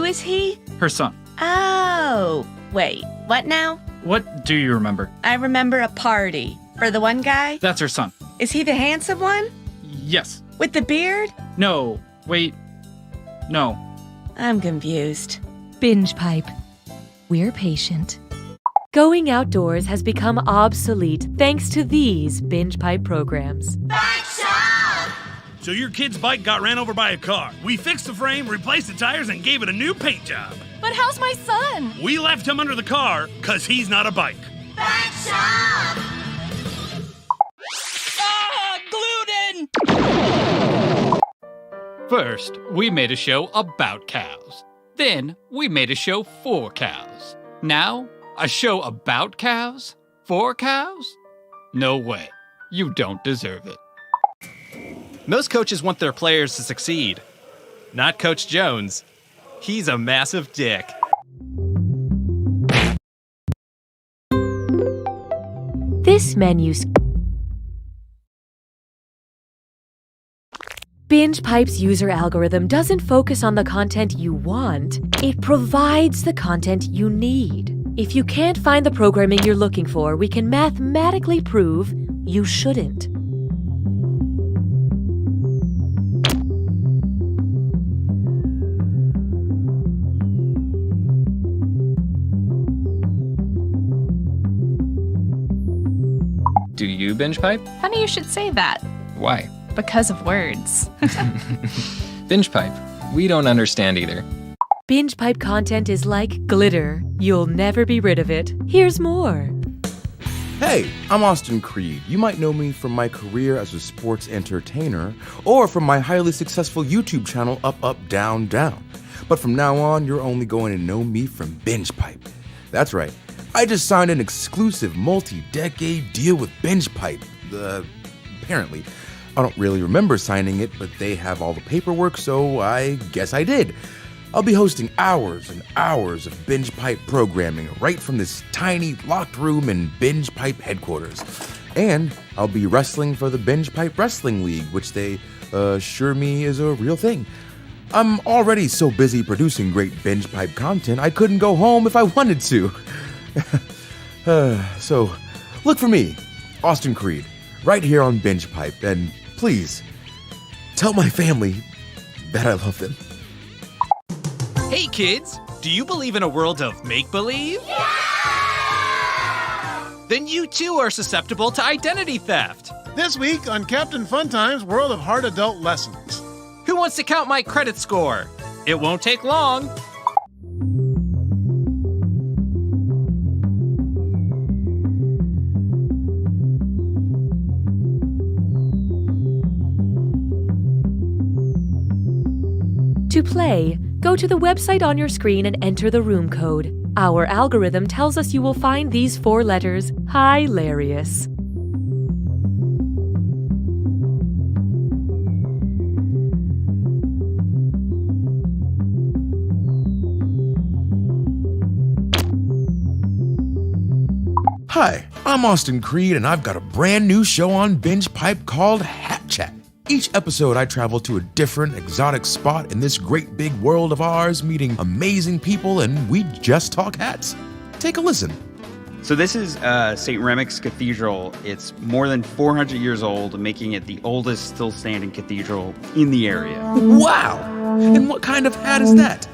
is he? Her son. Oh, wait, what now? What do you remember? I remember a party. For the one guy? That's her son. Is he the handsome one? Yes. With the beard? No. Wait. No. I'm confused. Binge pipe. We're patient. Going outdoors has become obsolete thanks to these binge pipe programs. So your kid's bike got ran over by a car. We fixed the frame, replaced the tires, and gave it a new paint job. But how's my son? We left him under the car because he's not a bike. Gluten! First, we made a show about cows. Then, we made a show for cows. Now, a show about cows? For cows? No way. You don't deserve it. Most coaches want their players to succeed. Not Coach Jones. He's a massive dick. This menu. Binge Pipe's user algorithm doesn't focus on the content you want, it provides the content you need. If you can't find the programming you're looking for, we can mathematically prove you shouldn't. Do you binge pipe? Funny you should say that. Why? Because of words. Binge pipe. We don't understand either. Binge Pipe content is like glitter. You'll never be rid of it. Here's more. Hey, I'm Austin Creed. You might know me from my career as a sports entertainer or from my highly successful YouTube channel, Up, Up, Down, Down. But from now on, you're only going to know me from Binge Pipe. That's right. I just signed an exclusive multi-decade deal with Binge Pipe. Apparently. I don't really remember signing it, but they have all the paperwork, so I guess I did. I'll be hosting hours and hours of Binge Pipe programming right from this tiny locked room in Binge Pipe headquarters. And I'll be wrestling for the Binge Pipe Wrestling League, which they assure me is a real thing. I'm already so busy producing great Binge Pipe content, I couldn't go home if I wanted to. So, look for me, Austin Creed, right here on Binge Pipe, and please, tell my family that I love them. Hey kids, do you believe in a world of make-believe? Yeah! Then you too are susceptible to identity theft. This week on Captain Funtime's World of Hard Adult Lessons. Who wants to count my credit score? It won't take long. To play, go to the website on your screen and enter the room code. Our algorithm tells us you will find these 4 letters hilarious. Hi, I'm Austin Creed, and I've got a brand new show on Binge Pipe called Hat Chat. Each episode, I travel to a different, exotic spot in this great big world of ours, meeting amazing people, and we just talk hats. Take a listen. So this is St. Remek's Cathedral. It's more than 400 years old, making it the oldest still standing cathedral in the area. Wow! And what kind of hat is that?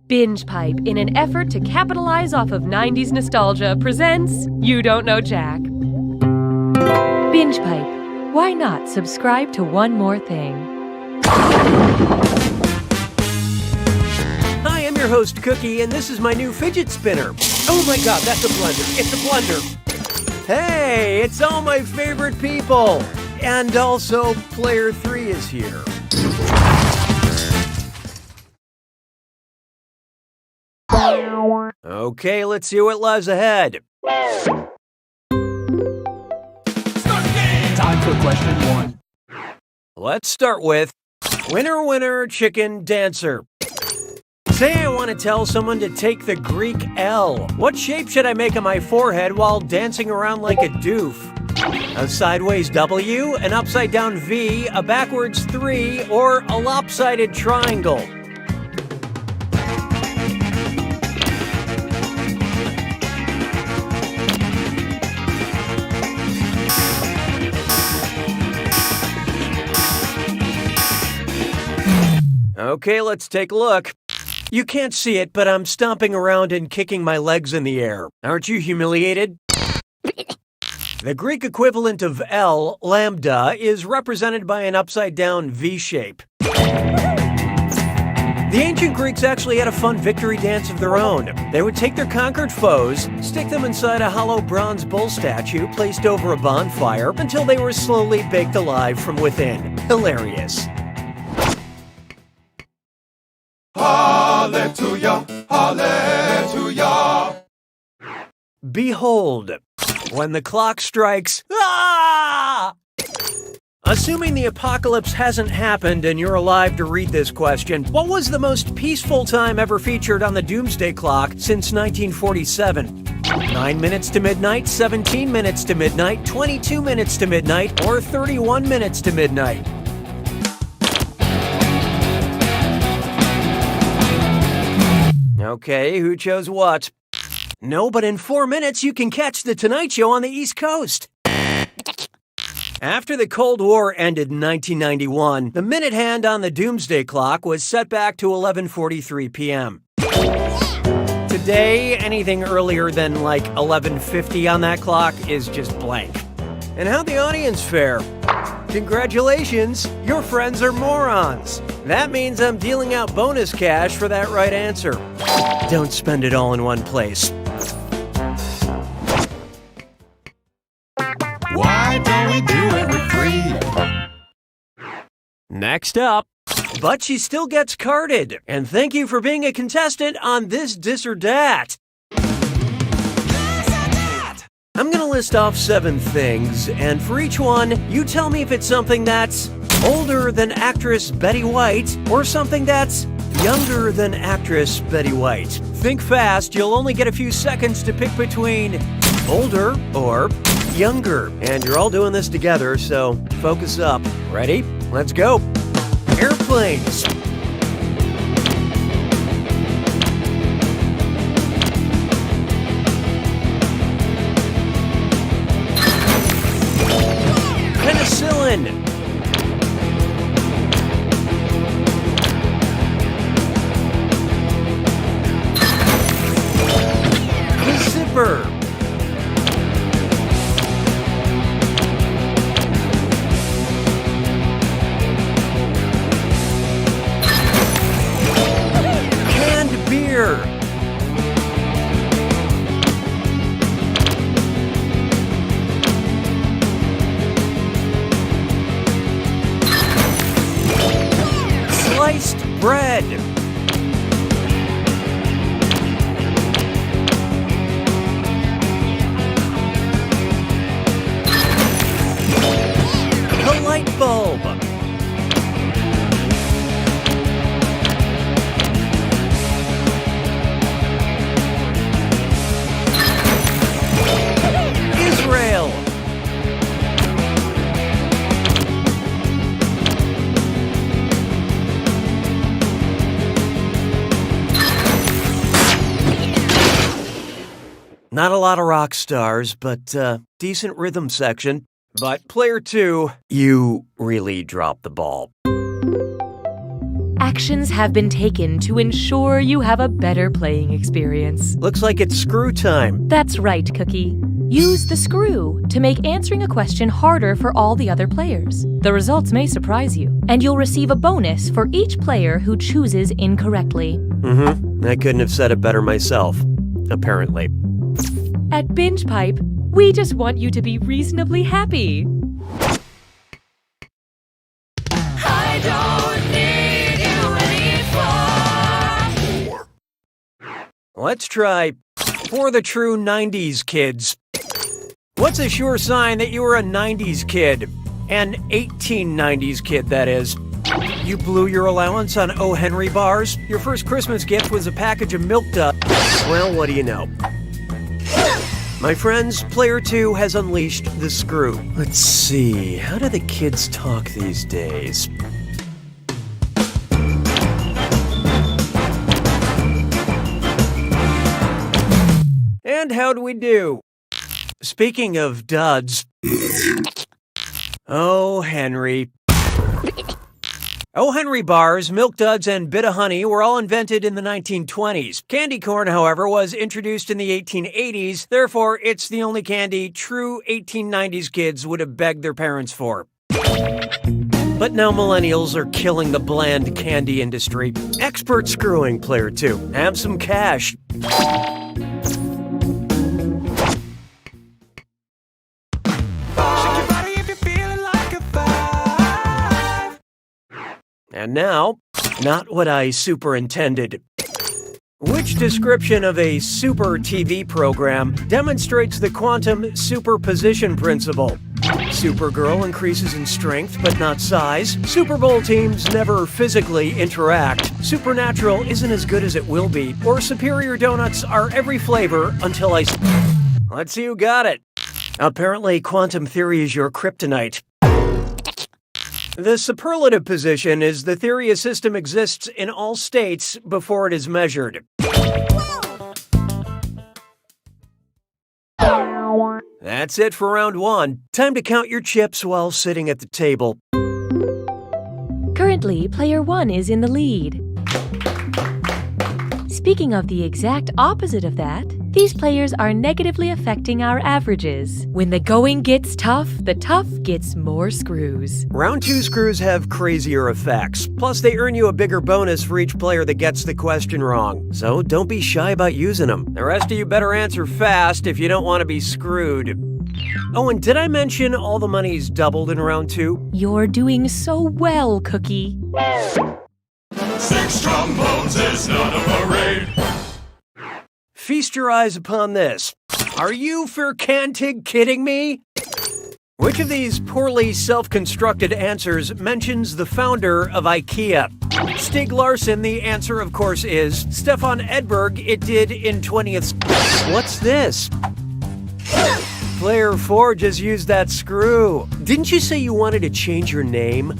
Binge Pipe, in an effort to capitalize off of 90s nostalgia, presents You Don't Know Jack. Binge Pipe. Why not subscribe to One More Thing? Hi, I'm your host, Cookie, and this is my new fidget spinner. Oh my god, that's a blender. It's a blender. Hey, it's all my favorite people. And also, Player 3 is here. Okay, let's see what lies ahead. Time for question 1. Let's start with Winner, Winner, Chicken Dancer. Say I want to tell someone to take the Greek L. What shape should I make on my forehead while dancing around like a doof? A sideways W, an upside down V, a backwards 3, or a lopsided triangle? Okay, let's take a look. You can't see it, but I'm stomping around and kicking my legs in the air. Aren't you humiliated? The Greek equivalent of L, lambda, is represented by an upside-down V shape. The ancient Greeks actually had a fun victory dance of their own. They would take their conquered foes, stick them inside a hollow bronze bull statue placed over a bonfire until they were slowly baked alive from within. Hilarious. Hallelujah, hallelujah. Behold, when the clock strikes, ah! Assuming the apocalypse hasn't happened and you're alive to read this question, what was the most peaceful time ever featured on the Doomsday Clock since 1947? 9 minutes to midnight, 17 minutes to midnight, 22 minutes to midnight, or 31 minutes to midnight? Okay, who chose what? No, but in 4 minutes you can catch The Tonight Show on the East Coast. After the Cold War ended in 1991, the minute hand on the Doomsday Clock was set back to 11:43 p.m. Today, anything earlier than like 11:50 on that clock is just blank. And how'd the audience fare? Congratulations, your friends are morons. That means I'm dealing out bonus cash for that right answer. Don't spend it all in one place. Why don't we do it with 3? Next up, but she still gets carded. And thank you for being a contestant on This or That. I'm gonna list off 7 things, and for each one, you tell me if it's something that's older than actress Betty White or something that's younger than actress Betty White. Think fast, you'll only get a few seconds to pick between older or younger. And you're all doing this together, so focus up. Ready? Let's go. Airplanes. Penicillin. The zipper. Canned beer. Sliced bread. The light bulb. Israel. Not a lot of rock stars, but decent rhythm section. But player 2, you really dropped the ball. Actions have been taken to ensure you have a better playing experience. Looks like it's screw time. That's right, Cookie. Use the screw to make answering a question harder for all the other players. The results may surprise you, and you'll receive a bonus for each player who chooses incorrectly. I couldn't have said it better myself, apparently. At Binge Pipe, we just want you to be reasonably happy. I don't need you anymore. Let's try for the true 90s kids. What's a sure sign that you were a 90s kid? An 1890s kid, that is. You blew your allowance on O. Henry bars? Your first Christmas gift was a package of Milk Duds? Well, what do you know? My friends, player 2 has unleashed the screw. Let's see, how do the kids talk these days? And how'd we do? Speaking of duds. Oh, Henry. Oh, Henry bars, Milk Duds, and Bit-O-Honey were all invented in the 1920s. Candy corn, however, was introduced in the 1880s. Therefore, it's the only candy true 1890s kids would have begged their parents for. But now millennials are killing the bland candy industry. Expert screwing, player 2. Have some cash. And now, not what I superintended. Which description of a super TV program demonstrates the quantum superposition principle? Supergirl increases in strength but not size. Super Bowl teams never physically interact. Supernatural isn't as good as it will be. Or superior donuts are every flavor until I... Let's see who got it. Apparently, quantum theory is your kryptonite. The superlative position is the theory a system exists in all states before it is measured. That's it for round 1. Time to count your chips while sitting at the table. Currently, player 1 is in the lead. Speaking of the exact opposite of that, these players are negatively affecting our averages. When the going gets tough, the tough gets more screws. Round 2 screws have crazier effects. Plus, they earn you a bigger bonus for each player that gets the question wrong. So don't be shy about using them. The rest of you better answer fast if you don't want to be screwed. Oh, and did I mention all the money's doubled in round 2? You're doing so well, Cookie. 6 trombones is not a parade. Feast your eyes upon this. Are you fercantig kidding me? Which of these poorly self-constructed answers mentions the founder of IKEA? Stig Larsson, the answer of course is. Stefan Edberg, it did in 20th... What's this? Player 4 just used that screw. Didn't you say you wanted to change your name?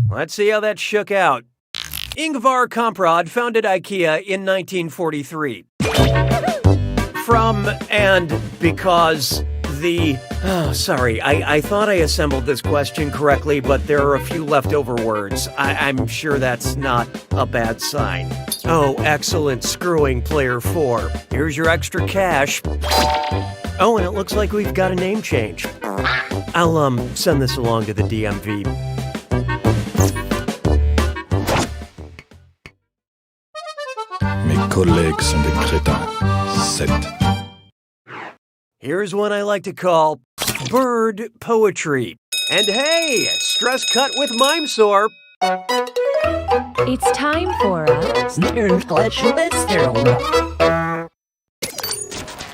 Let's see how that shook out. Ingvar Kamprad founded IKEA in 1943. From and because the... Oh, sorry, I thought I assembled this question correctly, but there are a few leftover words. I'm sure that's not a bad sign. Oh, excellent screwing, player 4. Here's your extra cash. Oh, and it looks like we've got a name change. I'll send this along to the DMV. Mes collègues sont des crétins. 7. Here's one I like to call bird poetry. And hey, stress cut with mime sore. It's time for a...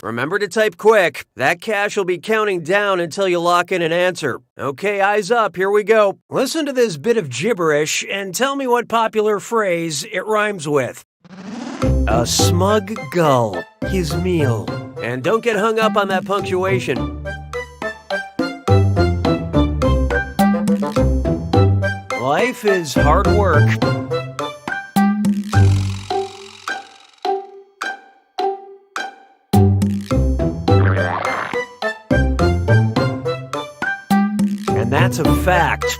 Remember to type quick. That cash will be counting down until you lock in an answer. Okay, eyes up, here we go. Listen to this bit of gibberish and tell me what popular phrase it rhymes with. A smug gull, his meal. And don't get hung up on that punctuation. Life is hard work. And that's a fact.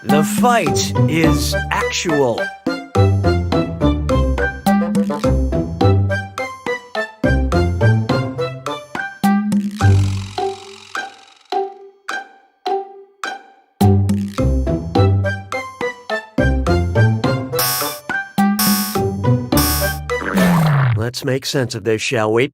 The fight is actual. Let's make sense of this, shall we?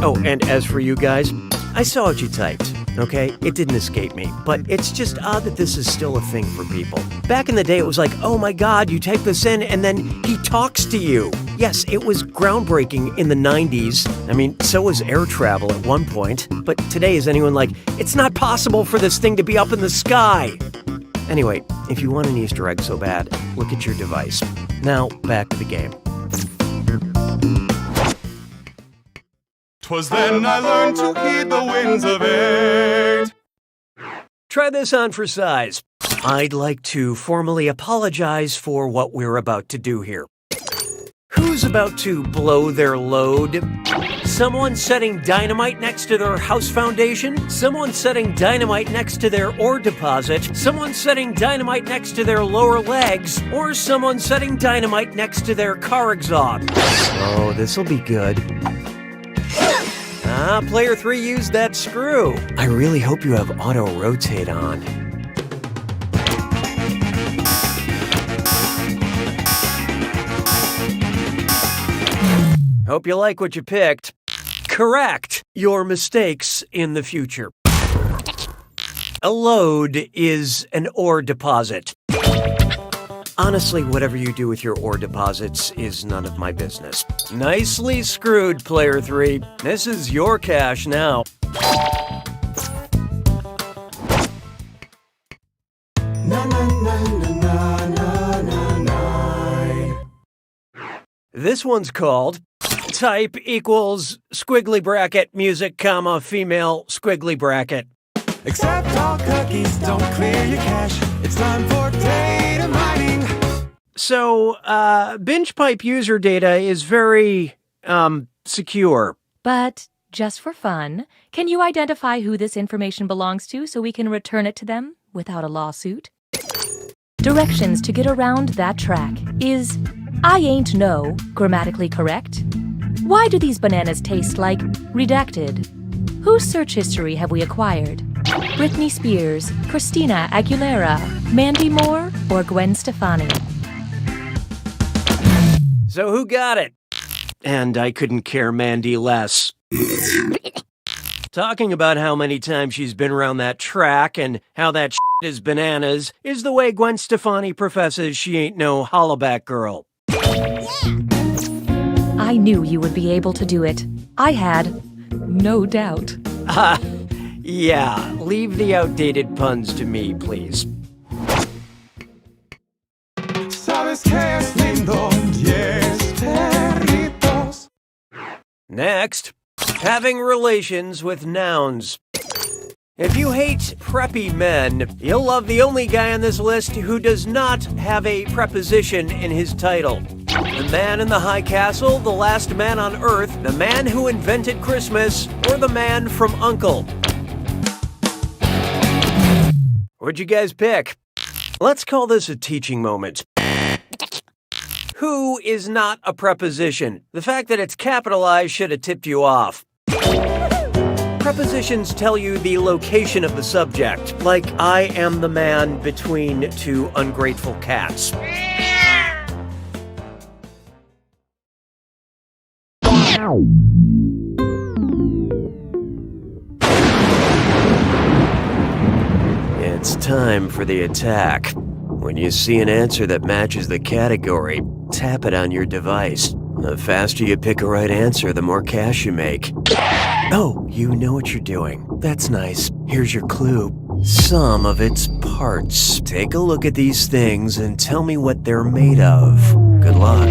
Oh, and as for you guys, I saw what you typed, okay? It didn't escape me, but it's just odd that this is still a thing for people. Back in the day, it was like, oh my God, you type this in and then he talks to you. Yes, it was groundbreaking in the 90s. I mean, so was air travel at one point. But today, is anyone like, it's not possible for this thing to be up in the sky? Anyway, if you want an Easter egg so bad, look at your device. Now, back to the game. 'Twas then I learned to heed the winds of eight. Try this on for size. I'd like to formally apologize for what we're about to do here. Who's about to blow their load? Someone setting dynamite next to their house foundation? Someone setting dynamite next to their ore deposit? Someone setting dynamite next to their lower legs? Or someone setting dynamite next to their car exhaust? Oh, this'll be good. Player 3 used that screw. I really hope you have auto-rotate on. Hope you like what you picked. Correct your mistakes in the future. A load is an ore deposit. Honestly, whatever you do with your ore deposits is none of my business. Nicely screwed, Player 3. This is your cash now. This one's called type equals squiggly bracket music, comma, female squiggly bracket. Accept all cookies, don't clear your cache. It's time for data mining. So, binge pipe user data is very, secure. But just for fun, can you identify who this information belongs to so we can return it to them without a lawsuit? Directions to get around that track is I ain't know grammatically correct? Why do these bananas taste like redacted? Whose search history have we acquired? Britney Spears, Christina Aguilera, Mandy Moore, or Gwen Stefani? So who got it? And I couldn't care Mandy less. Talking about how many times she's been around that track and how that is bananas is the way Gwen Stefani professes she ain't no hollaback girl. I knew you would be able to do it. I had no doubt. Yeah, leave the outdated puns to me, please. Sabes que es lindo, yes, perritos. Next, having relations with nouns. If you hate preppy men, you'll love the only guy on this list who does not have a preposition in his title. The man in the high castle, the last man on earth, the man who invented Christmas, or the man from U.N.C.L.E. What'd you guys pick? Let's call this a teaching moment. Who is not a preposition? The fact that it's capitalized should have tipped you off. Prepositions tell you the location of the subject, like I am the man between two ungrateful cats. It's time for the attack. When you see an answer that matches the category, tap it on your device. The faster you pick a right answer, the more cash you make. Oh, you know what you're doing. That's nice. Here's your clue. Some of its parts. Take a look at these things and tell me what they're made of. Good luck.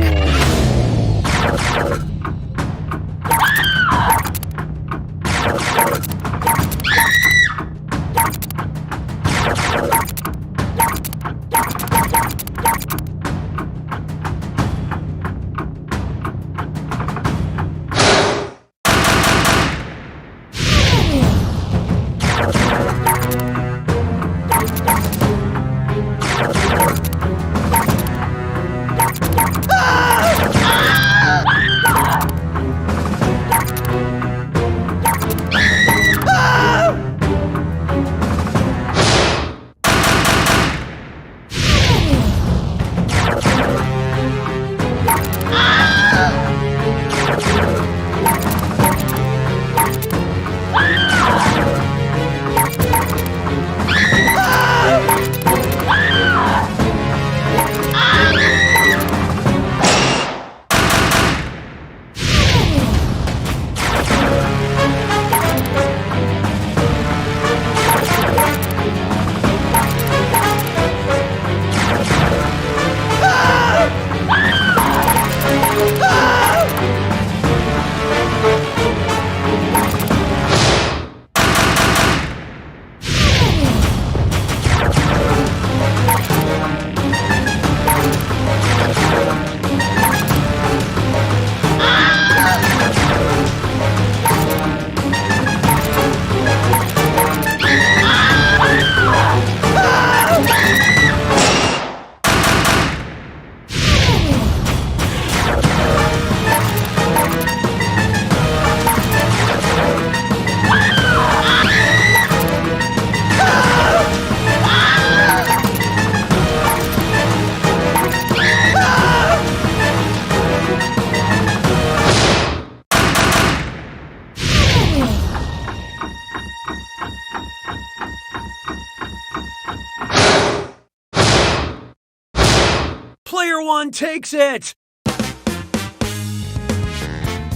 Player one takes it!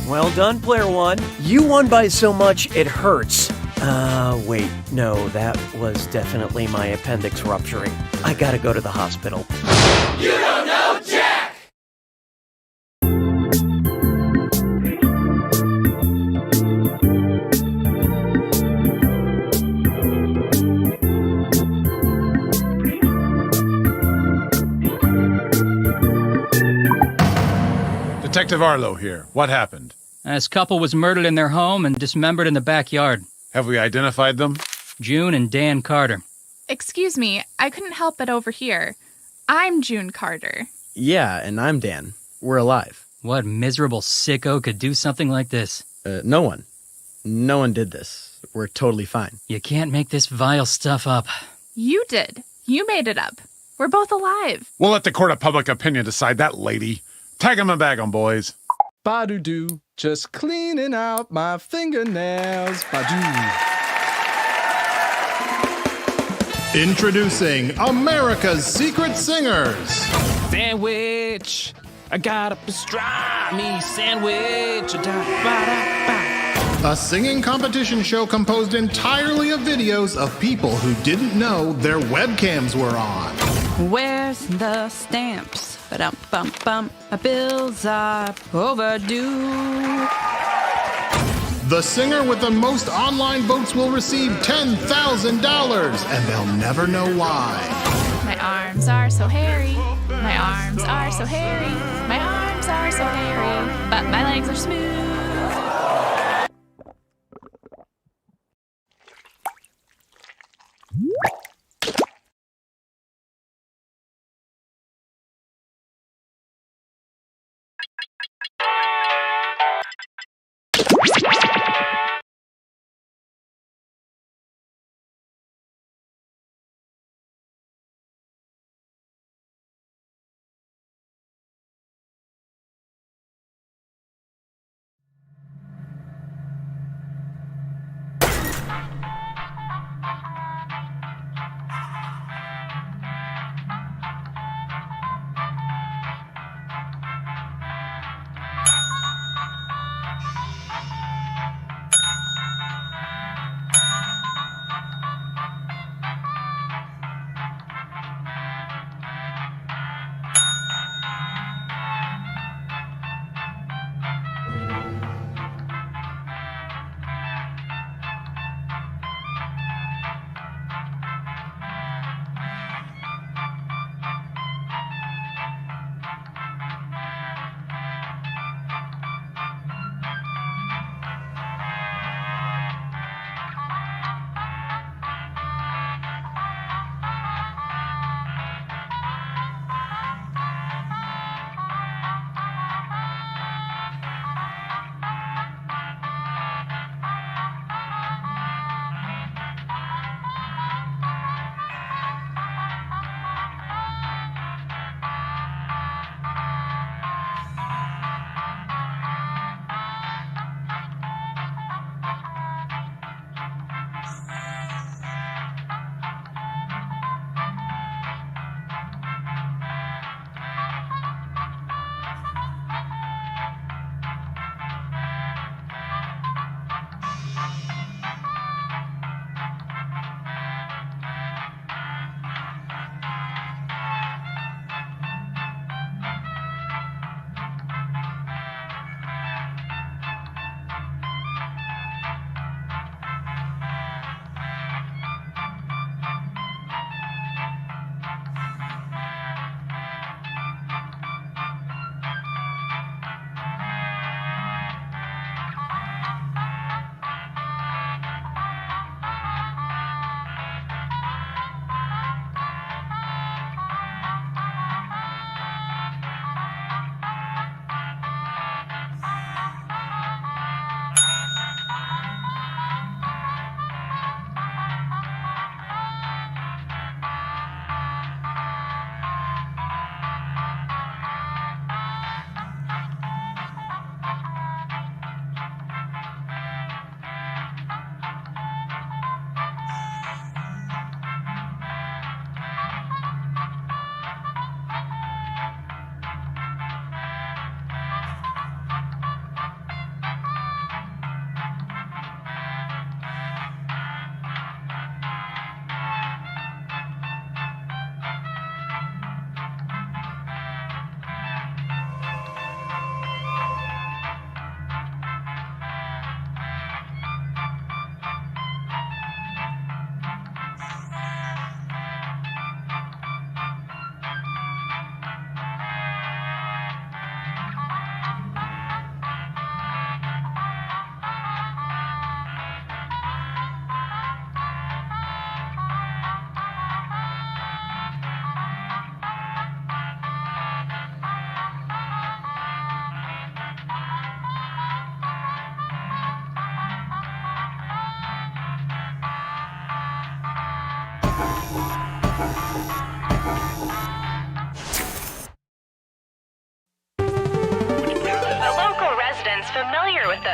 Well done, player one. You won by so much it hurts. Wait, no, that was definitely my appendix rupturing. I gotta go to the hospital. You don't know Jack! Detective Arlo here. What happened? This couple was murdered in their home and dismembered in the backyard. Have we identified them? June and Dan Carter. Excuse me, I couldn't help but overhear. I'm June Carter. Yeah, and I'm Dan. We're alive. What miserable sicko could do something like this? No one. No one did this. We're totally fine. You can't make this vile stuff up. You did. You made it up. We're both alive. We'll let the court of public opinion decide that, lady. Tag 'em and bag 'em, boys. Ba-do-do, just cleaning out my fingernails. Ba-doo. Introducing America's Secret Singers. Sandwich. I got a pastrami sandwich. A singing competition show composed entirely of videos of people who didn't know their webcams were on. Where's the stamps? Ba-dum-bum-bum. My bills are overdue. The singer with the most online votes will receive $10,000, and they'll never know why. My arms are so hairy. My arms are so hairy. My arms are so hairy. But my legs are smooth.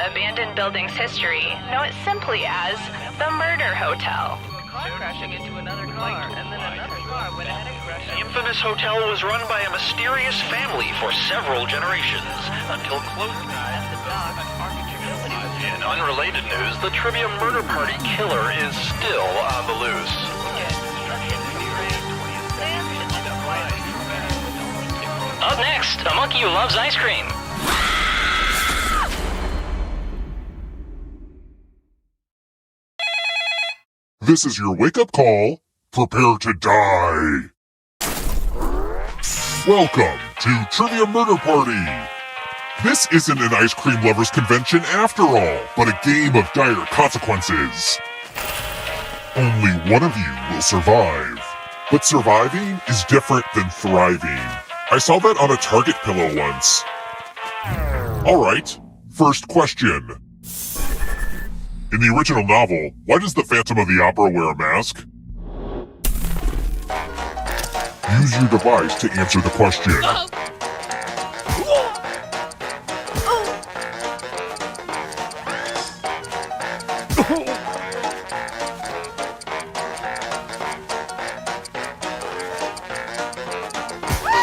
the abandoned building's history, know it simply as the Murder Hotel. Crashing into another car, and then another car went ahead and crashed. The infamous hotel was run by a mysterious family for several generations until close. In unrelated news, the Trivia Murder Party killer is still on the loose. Up next, a monkey who loves ice cream. This is your wake-up call. Prepare to die. Welcome to Trivia Murder Party. This isn't an ice cream lovers convention after all, but a game of dire consequences. Only one of you will survive. But surviving is different than thriving. I saw that on a Target pillow once. Alright, first question. In the original novel, why does the Phantom of the Opera wear a mask? Use your device to answer the question.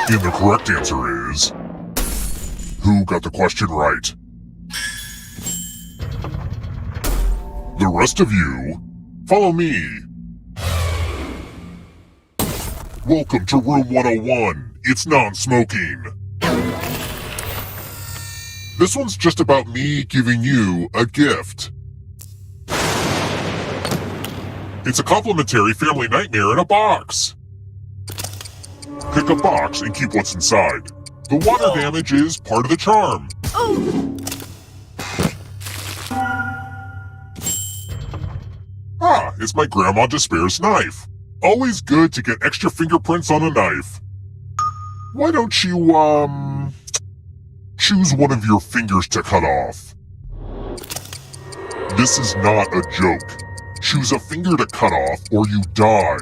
And the correct answer is... Who got the question right? The rest of you, follow me. Welcome to Room 101. It's non-smoking. This one's just about me giving you a gift. It's a complimentary family nightmare in a box. Pick a box and keep what's inside. The water damage is part of the charm. Ah, it's my Grandma Despair's knife. Always good to get extra fingerprints on a knife. Why don't you, choose one of your fingers to cut off? This is not a joke. Choose a finger to cut off or you die.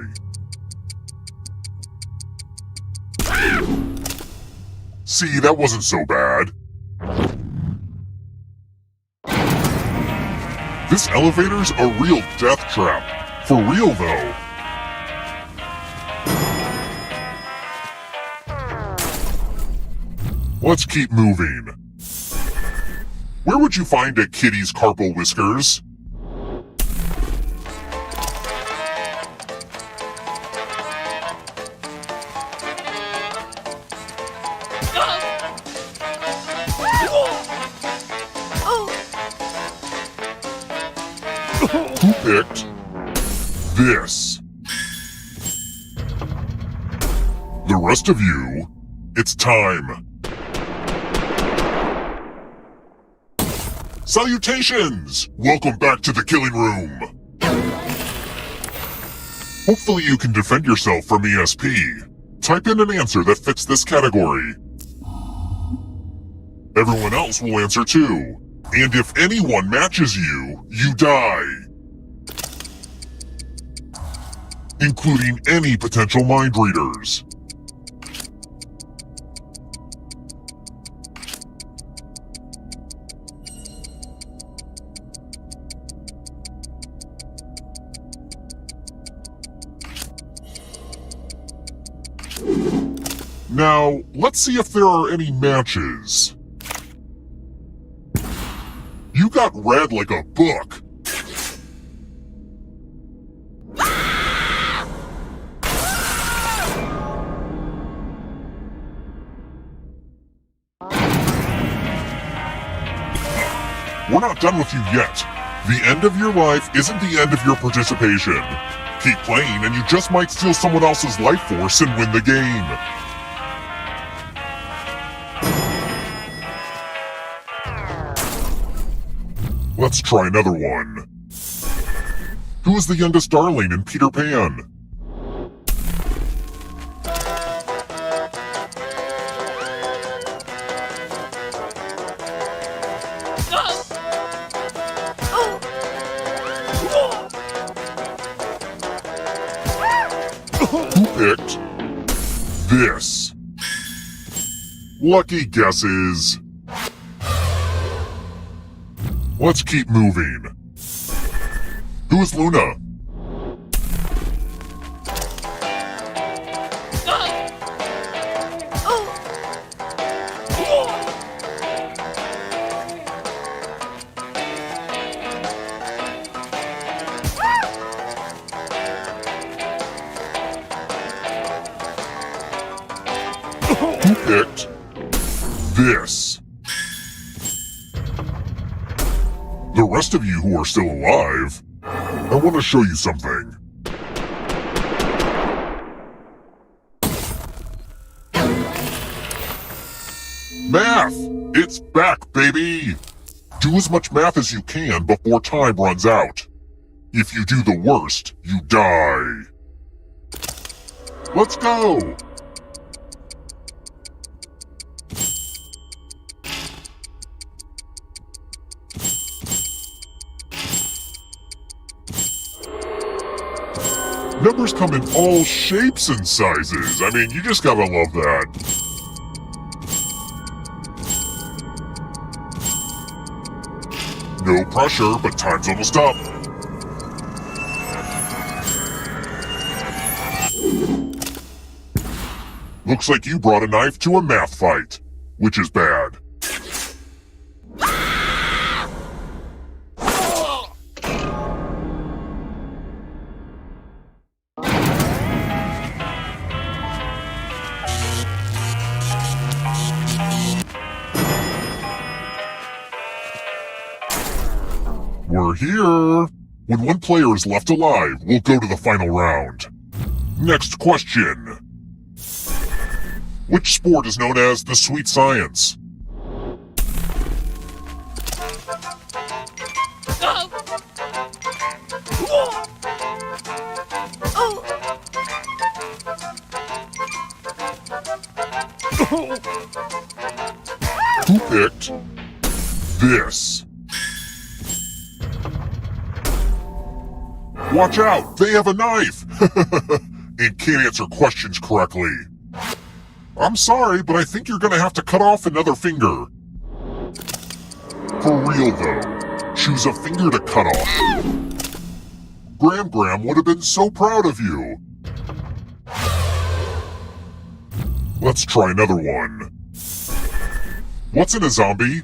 See, that wasn't so bad. This elevator's a real death trap. For real, though. Let's keep moving. Where would you find a kitty's carpal whiskers? Who picked this? The rest of you, it's time. Salutations! Welcome back to the killing room. Hopefully you can defend yourself from ESP. Type in an answer that fits this category. Everyone else will answer too. And if anyone matches you, you die. Including any potential mind readers. Now, let's see if there are any matches. You got read like a book. We're not done with you yet. The end of your life isn't the end of your participation. Keep playing and you just might steal someone else's life force and win the game. Let's try another one. Who is the youngest darling in Peter Pan? Who picked this? Lucky guesses. Let's keep moving. Who is Luna? Who picked this? The rest of you who are still alive, I want to show you something. Math! It's back, baby! Do as much math as you can before time runs out. If you do the worst, you die. Let's go! Numbers come in all shapes and sizes. I mean, you just gotta love that. No pressure, but time's almost up. Looks like you brought a knife to a math fight, which is bad. We're here! When one player is left alive, we'll go to the final round. Next question. Which sport is known as the sweet science? Who picked this? Watch out! They have a knife! And can't answer questions correctly. I'm sorry, but I think you're gonna have to cut off another finger. For real though, choose a finger to cut off. Gram would have been so proud of you. Let's try another one. What's in a zombie?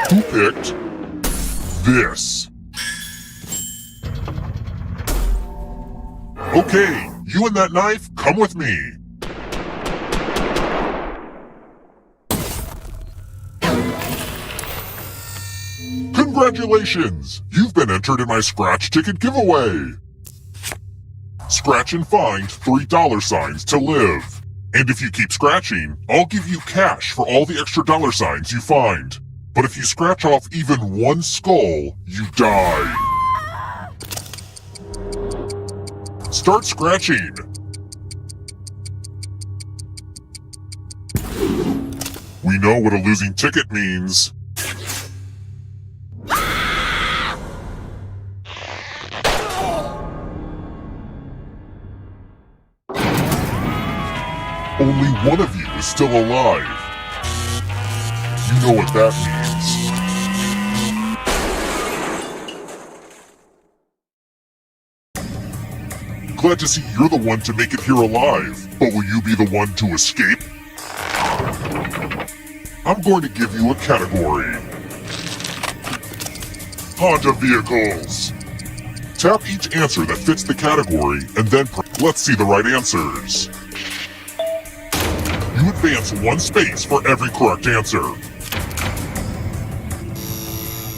Who picked this? Okay, you and that knife, come with me. Congratulations! You've been entered in my scratch ticket giveaway. Scratch and find $3 to live. And if you keep scratching, I'll give you cash for all the extra $signs you find. But if you scratch off even one skull, you die. Start scratching. We know what a losing ticket means. Only one of you is still alive. You know what that means. Glad to see you're the one to make it here alive, but will you be the one to escape? I'm going to give you a category. Honda vehicles. Tap each answer that fits the category, and then let's see the right answers. You advance one space for every correct answer.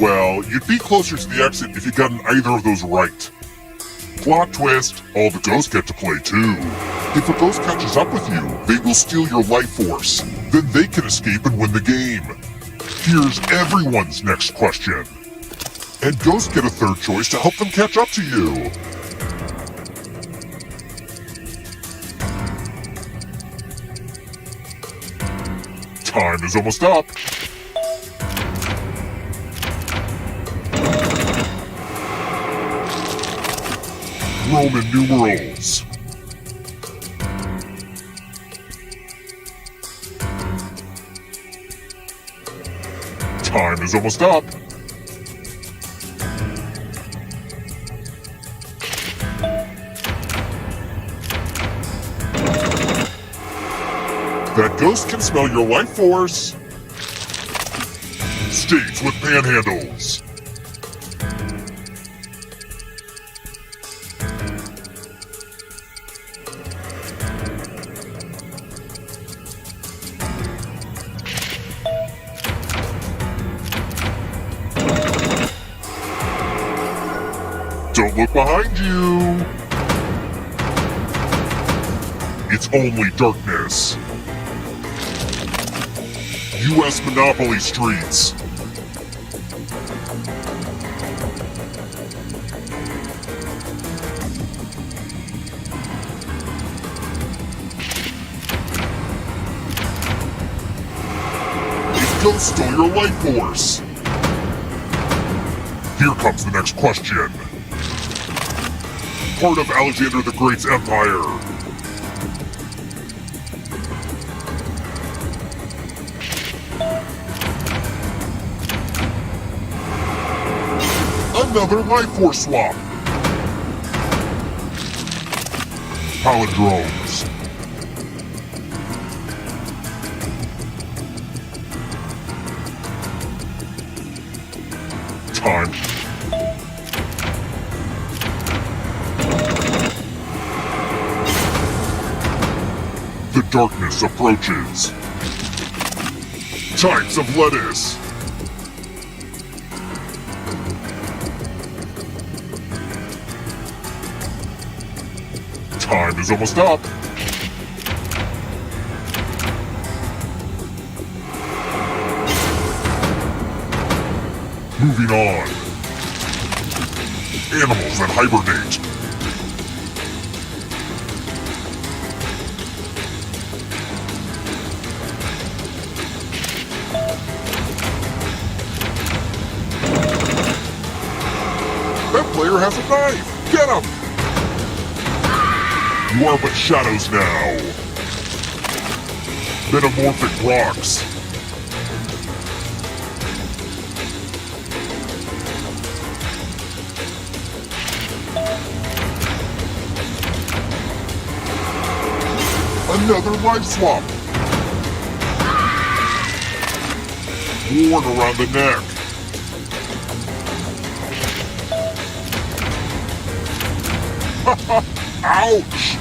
Well, you'd be closer to the exit if you'd gotten either of those right. Plot twist, all the ghosts get to play too. If a ghost catches up with you, they will steal your life force. Then they can escape and win the game. Here's everyone's next question. And ghosts get a third choice to help them catch up to you. Time is almost up. Roman numerals. Time is almost up. That ghost can smell your life force. States with panhandles. Don't look behind you. It's only darkness. U.S. Monopoly Streets. It ghost stole your life force. Here comes the next question. Part of Alexander the Great's empire. Another life force swap. Palindromes. Time. The darkness approaches. Types of lettuce. Time is almost up. Moving on. Animals that hibernate. That player has a knife! Get him! You are but shadows now. Metamorphic rocks. Another life swap. Worn around the neck. Ouch!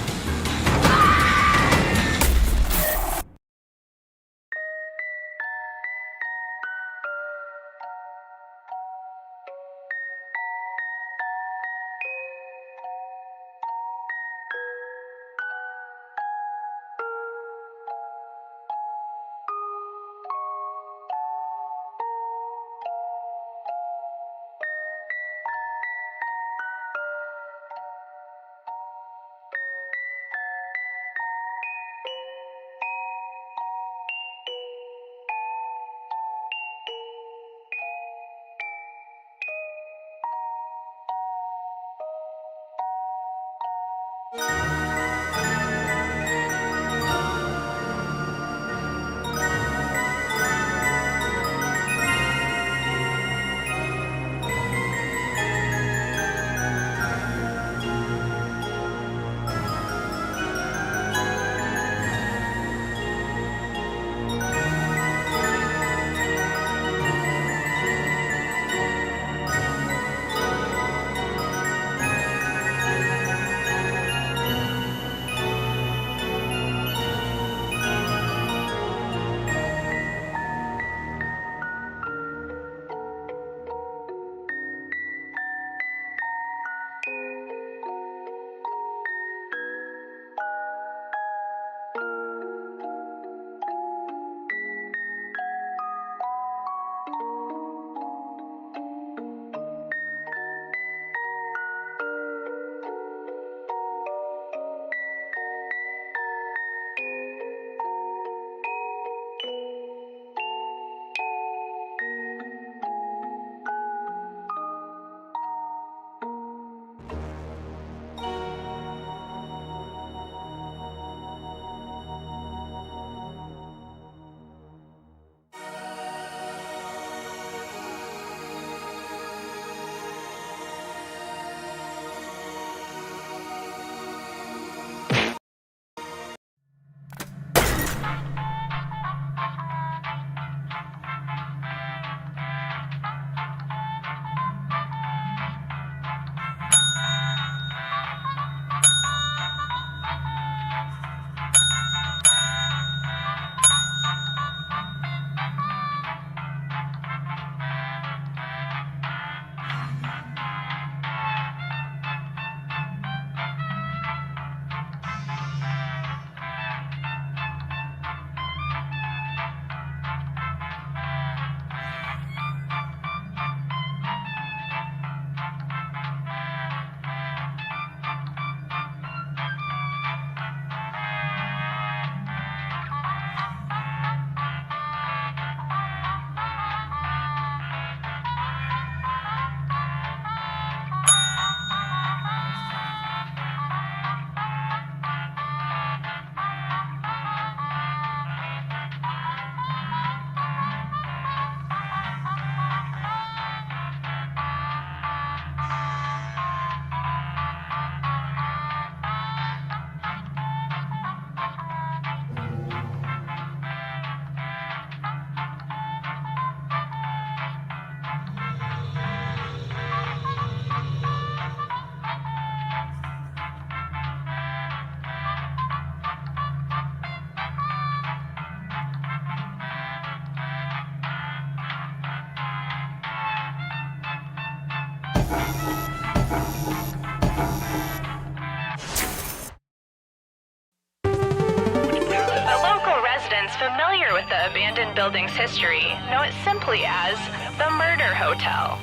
The local residents familiar with the abandoned building's history know it simply as the Murder Hotel.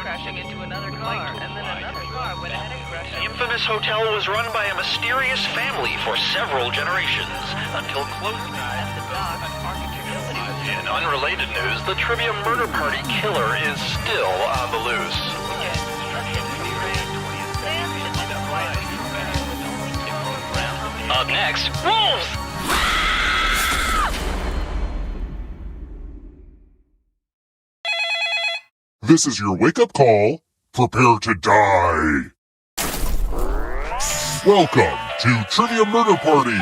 Crashing into another car, and then another car went ahead and crashed. The infamous hotel was run by a mysterious family for several generations until close at the dock. In unrelated news, the trivia murder party killer is still on the loose. Up next, wolves! This is your wake-up call. Prepare to die. Welcome to Trivia Murder Party.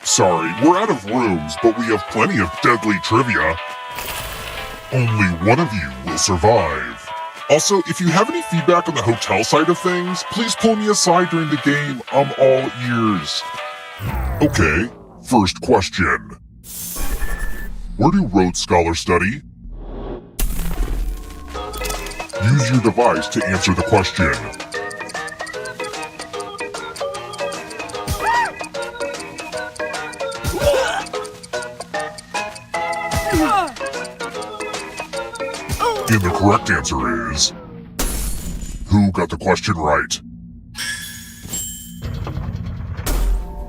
Sorry, we're out of rooms, but we have plenty of deadly trivia. Only one of you will survive. Also, if you have any feedback on the hotel side of things, please pull me aside during the game. I'm all ears. Okay, first question. Where do Rhodes Scholars study? Use your device to answer the question. And the correct answer is... Who got the question right?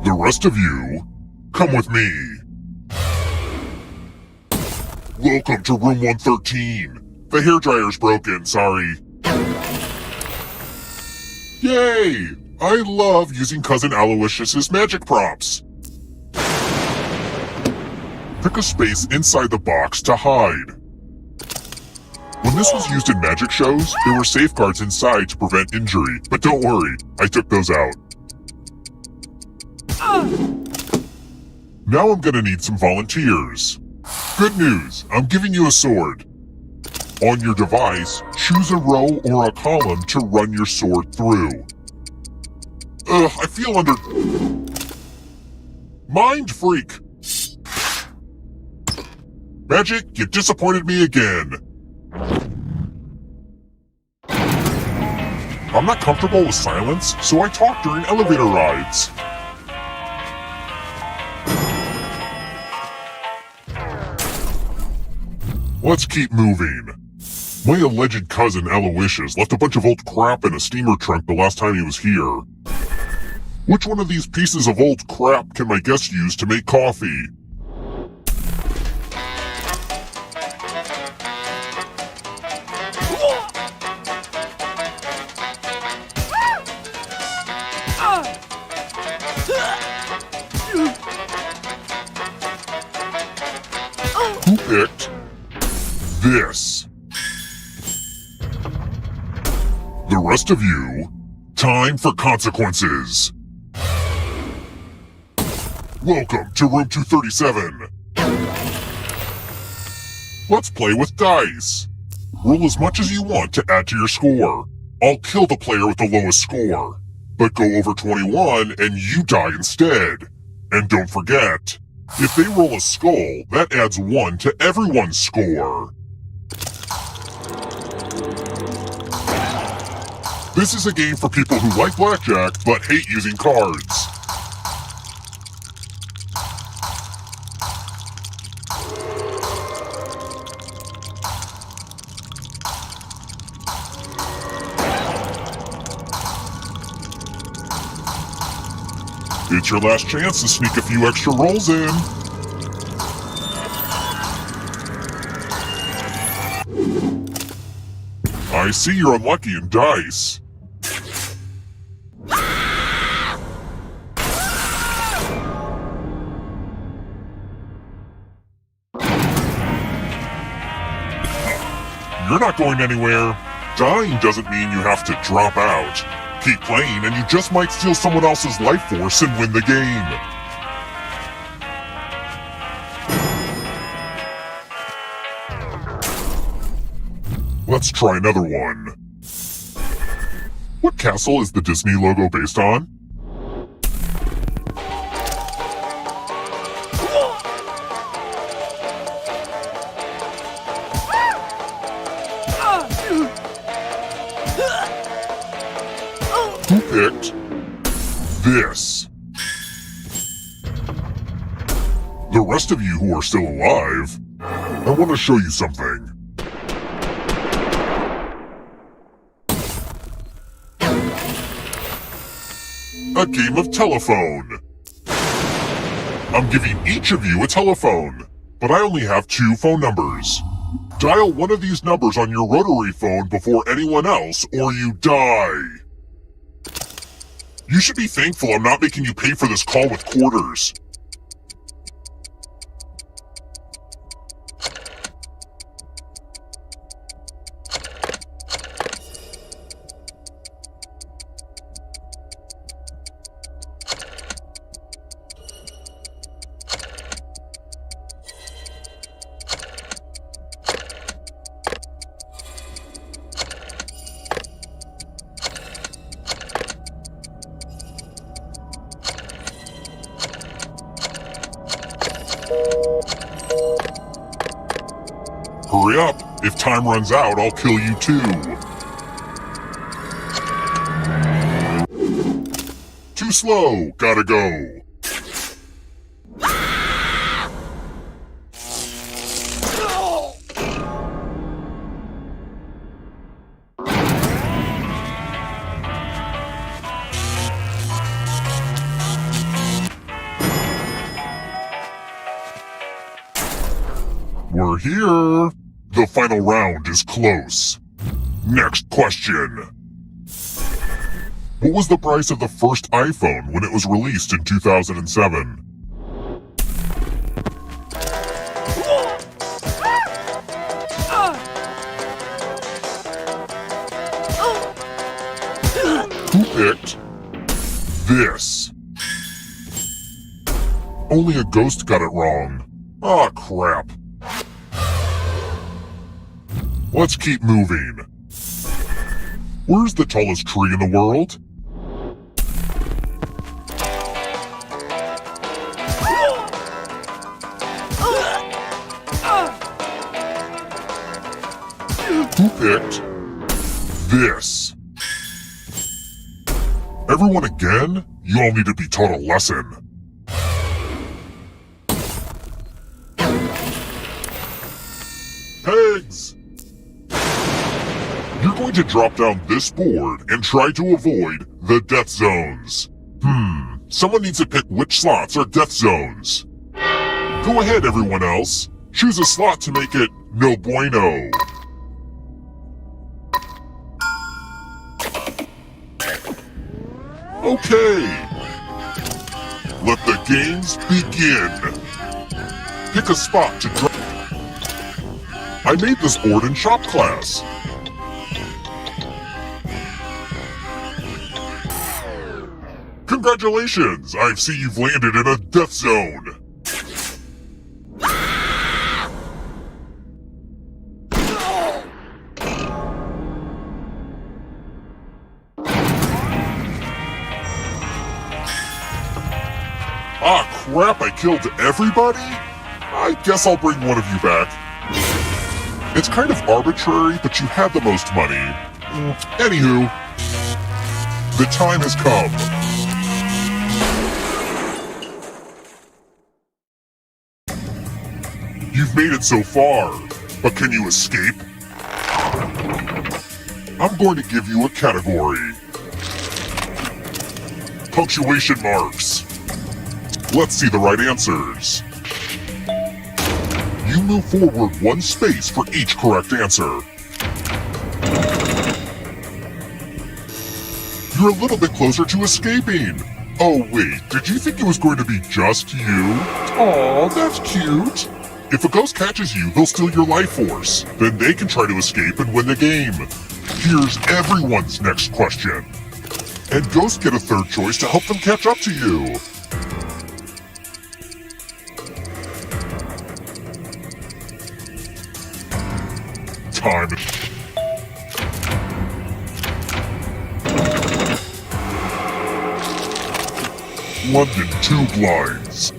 The rest of you, come with me. Welcome to room 113. The hairdryer's broken, sorry. Yay! I love using Cousin Aloysius's magic props. Pick a space inside the box to hide. When this was used in magic shows, there were safeguards inside to prevent injury, but don't worry, I took those out. Now I'm gonna need some volunteers. Good news, I'm giving you a sword. On your device, choose a row or a column to run your sword through. I feel under... Mind freak! Magic, you disappointed me again. I'm not comfortable with silence, so I talk during elevator rides. Let's keep moving. My alleged cousin Aloysius left a bunch of old crap in a steamer trunk the last time he was here. Which one of these pieces of old crap can my guest use to make coffee? Who picked this? The rest of you, time for consequences. Welcome to room 237. Let's play with dice. Roll as much as you want to add to your score. I'll kill the player with the lowest score. But go over 21 and you die instead. And don't forget, if they roll a skull, that adds 1 to everyone's score. This is a game for people who like blackjack but hate using cards. It's your last chance to sneak a few extra rolls in. I see you're unlucky in dice. You're not going anywhere. Dying doesn't mean you have to drop out. Keep playing and you just might steal someone else's life force and win the game. Let's try another one. What castle is the Disney logo based on? Who picked this? The rest of you who are still alive, I want to show you something. A game of telephone. I'm giving each of you a telephone, but I only have 2 phone numbers. Dial one of these numbers on your rotary phone before anyone else, or you die. You should be thankful I'm not making you pay for this call with quarters. Hurry up. If time runs out, I'll kill you too. Too slow. Gotta go. We're here. The final round is close. Next question. What was the price of the first iPhone when it was released in 2007? Who picked this? Only a ghost got it wrong. Aw, crap. Let's keep moving. Where's the tallest tree in the world? Who picked this? Everyone again? You all need to be taught a lesson. Pigs! You're going to drop down this board and try to avoid the death zones. Someone needs to pick which slots are death zones. Go ahead, everyone else. Choose a slot to make it no bueno. Okay. Let the games begin. Pick a spot to drop. I made this board in shop class. Congratulations! I see you've landed in a death zone. Ah, crap, I killed everybody? I guess I'll bring one of you back. It's kind of arbitrary, but you have the most money. Anywho, the time has come. You've made it so far, but can you escape? I'm going to give you a category. Punctuation marks. Let's see the right answers. You move forward 1 space for each correct answer. You're a little bit closer to escaping. Oh wait, did you think it was going to be just you? Aw, that's cute. If a ghost catches you, they'll steal your life force. Then they can try to escape and win the game. Here's everyone's next question. And ghosts get a third choice to help them catch up to you. Time. London 2 blinds.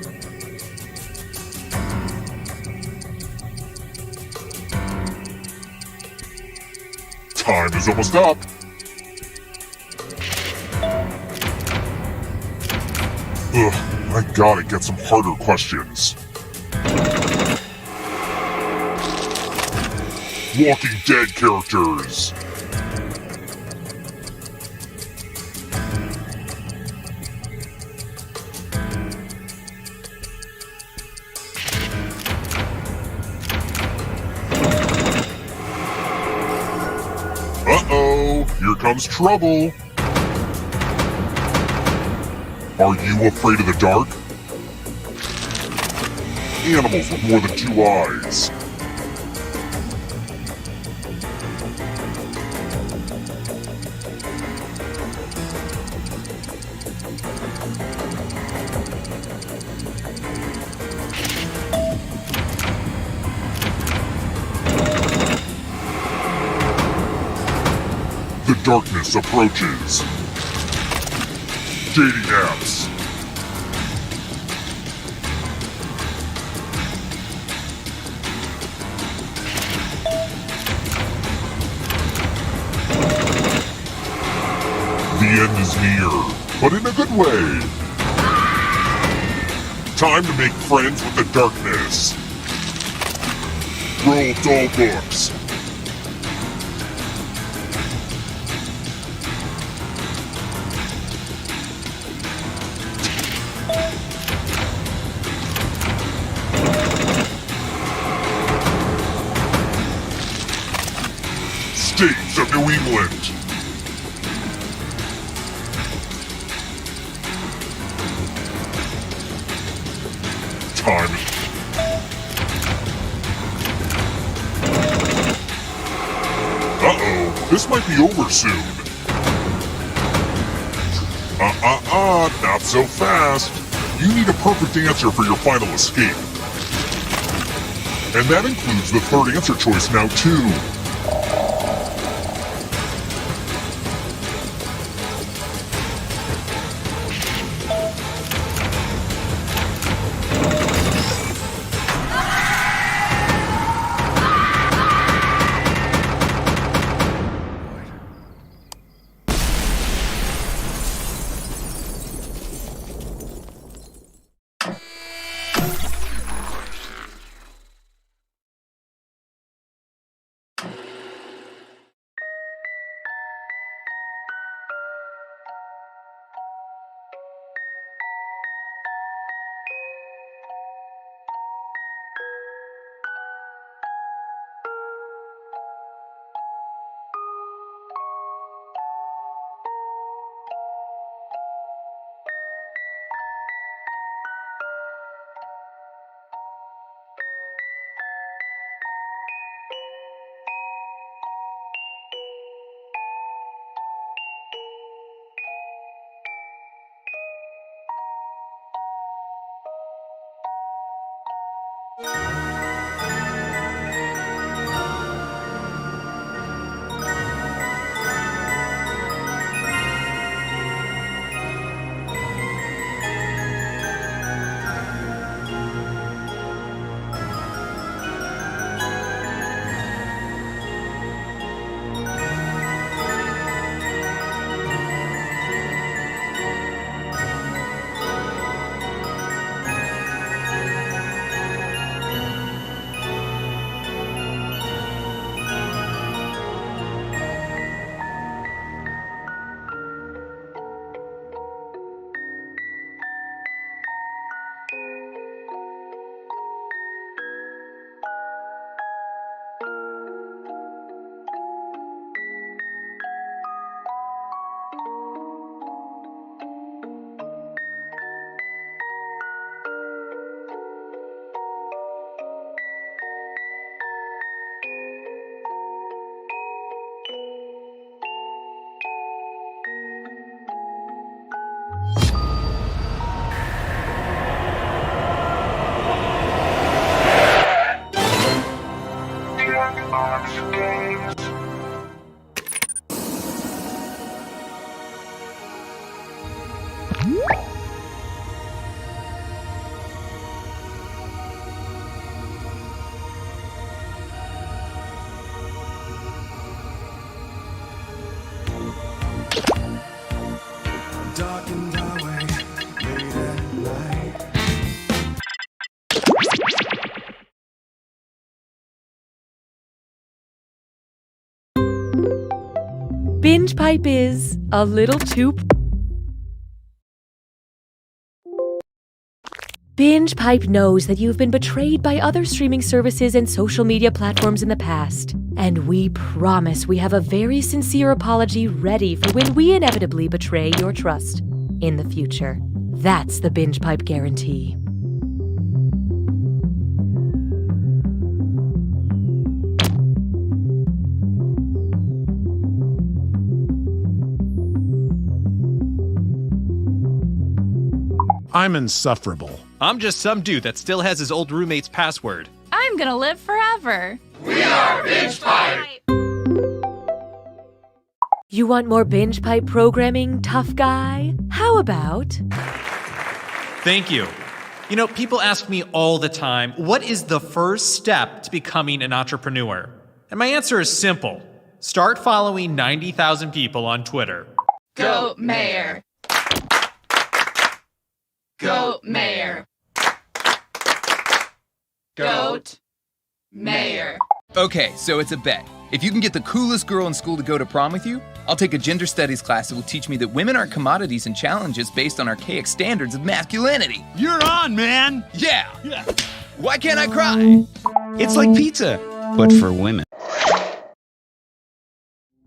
Time is almost up. Ugh, I gotta get some harder questions. Walking Dead characters. Uh-oh, here comes trouble. Are you afraid of the dark? Animals with more than 2 eyes. The darkness approaches. Dating apps. The end is near, but in a good way. Time to make friends with the darkness. Roll doll books. States of New England. Time. Uh-oh, this might be over soon. Not so fast. You need a perfect answer for your final escape. And that includes the third answer choice now, too. Binge Pipe is a little too... Binge Pipe knows that you've been betrayed by other streaming services and social media platforms in the past. And we promise we have a very sincere apology ready for when we inevitably betray your trust in the future. That's the Binge Pipe guarantee. I'm insufferable. I'm just some dude that still has his old roommate's password. I'm gonna live forever. We are Binge Pipe! You want more Binge Pipe programming, tough guy? How about... Thank you. You know, people ask me all the time, what is the first step to becoming an entrepreneur? And my answer is simple. Start following 90,000 people on Twitter. Goat Mayor. Goat Mayor. Goat Mayor. Okay, so it's a bet. If you can get the coolest girl in school to go to prom with you, I'll take a gender studies class that will teach me that women aren't commodities and challenges based on archaic standards of masculinity. You're on, man! Yeah! Why can't I cry? It's like pizza, but for women.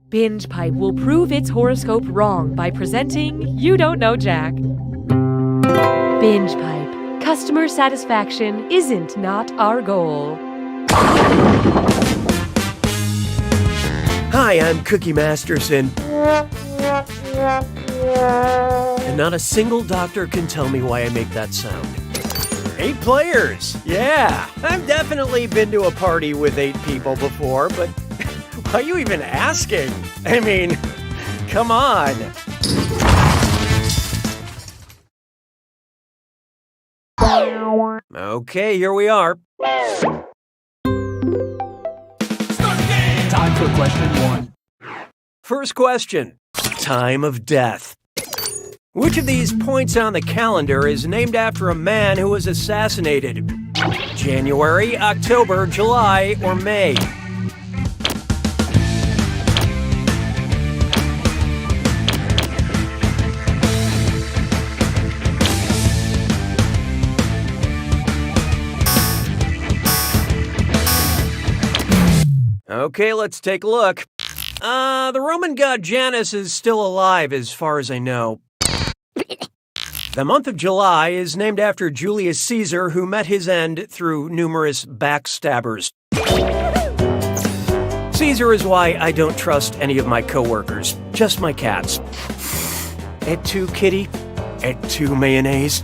Binge Pipe will prove its horoscope wrong by presenting You Don't Know Jack. Binge Pipe. Customer satisfaction isn't not our goal. Hi, I'm Cookie Masterson. And not a single doctor can tell me why I make that sound. 8 players! Yeah, I've definitely been to a party with 8 people before, but why are you even asking? I mean, come on. Okay, here we are. Time for question 1. First question. Time of death. Which of these points on the calendar is named after a man who was assassinated? January, October, July, or May? Okay, let's take a look. The Roman god Janus is still alive as far as I know. The month of July is named after Julius Caesar, who met his end through numerous backstabbers. Caesar is why I don't trust any of my coworkers, just my cats. Et tu, kitty? Et tu, mayonnaise?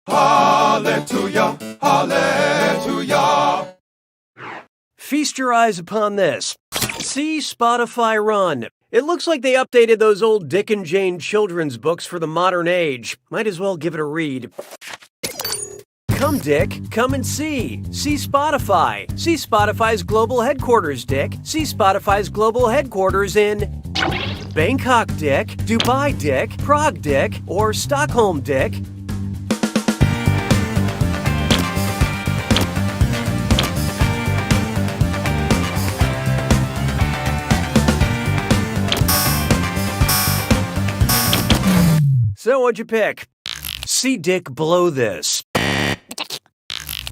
Hallelujah, hallelujah. Feast your eyes upon this. See Spotify Run. It looks like they updated those old Dick and Jane children's books for the modern age. Might as well give it a read. Come, Dick. Come and see. See Spotify. See Spotify's global headquarters, Dick. See Spotify's global headquarters in Bangkok, Dick, Dubai, Dick, Prague, Dick, or Stockholm, Dick. So what'd you pick? See Dick blow this.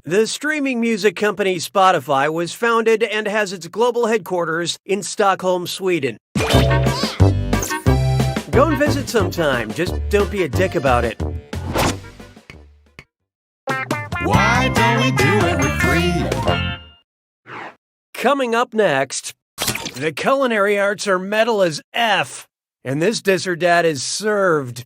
The streaming music company Spotify was founded and has its global headquarters in Stockholm, Sweden. Go and visit sometime, just don't be a dick about it. Why don't we do it with 3? Coming up next, the culinary arts are metal as F, and this disser dad is served.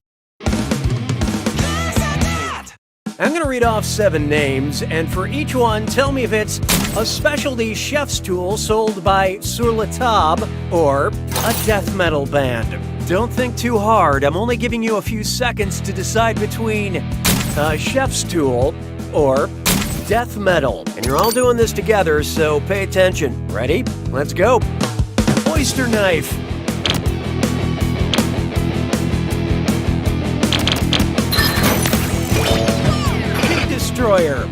I'm going to read off 7 names, and for each one, tell me if it's a specialty chef's tool sold by Sur la Table or a death metal band. Don't think too hard. I'm only giving you a few seconds to decide between a chef's tool or death metal. And you're all doing this together, so pay attention. Ready? Let's go. Oyster knife. Destroyer.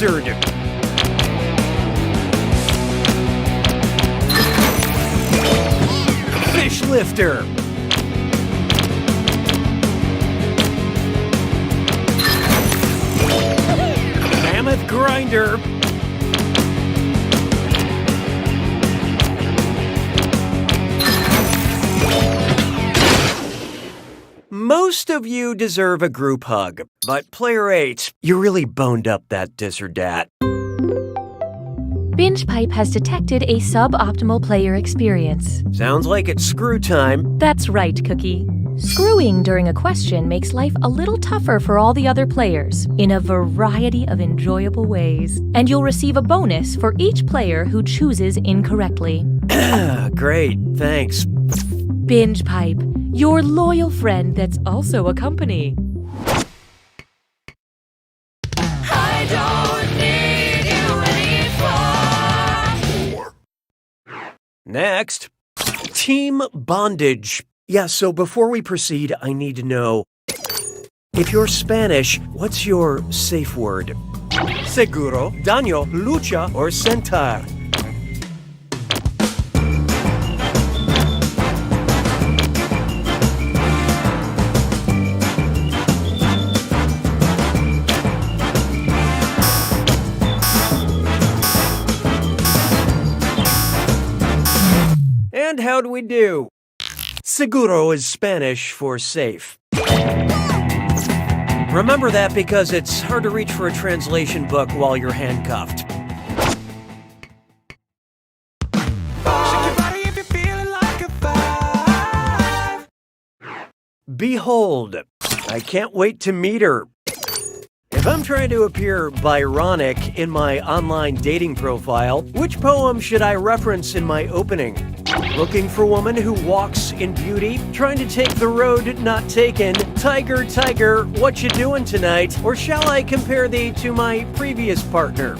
Lizard. Fish Lifter. Mammoth Grinder. Most of you deserve a group hug, but player 8, you really boned up that dis or dat. Binge Pipe has detected a suboptimal player experience. Sounds like it's screw time. That's right, Cookie. Screwing during a question makes life a little tougher for all the other players in a variety of enjoyable ways. And you'll receive a bonus for each player who chooses incorrectly. Great, thanks. Binge Pipe, your loyal friend that's also a company. I don't need you anymore. Next, Team Bondage. Yeah, so before we proceed, I need to know, if you're Spanish, what's your safe word? Seguro, daño, lucha, or sentar? And how'd we do? Seguro is Spanish for safe. Remember that because it's hard to reach for a translation book while you're handcuffed. Behold, I can't wait to meet her. If I'm trying to appear Byronic in my online dating profile, which poem should I reference in my opening? Looking for woman who walks in beauty, trying to take the road not taken, tiger, tiger, what you doing tonight? Or shall I compare thee to my previous partner?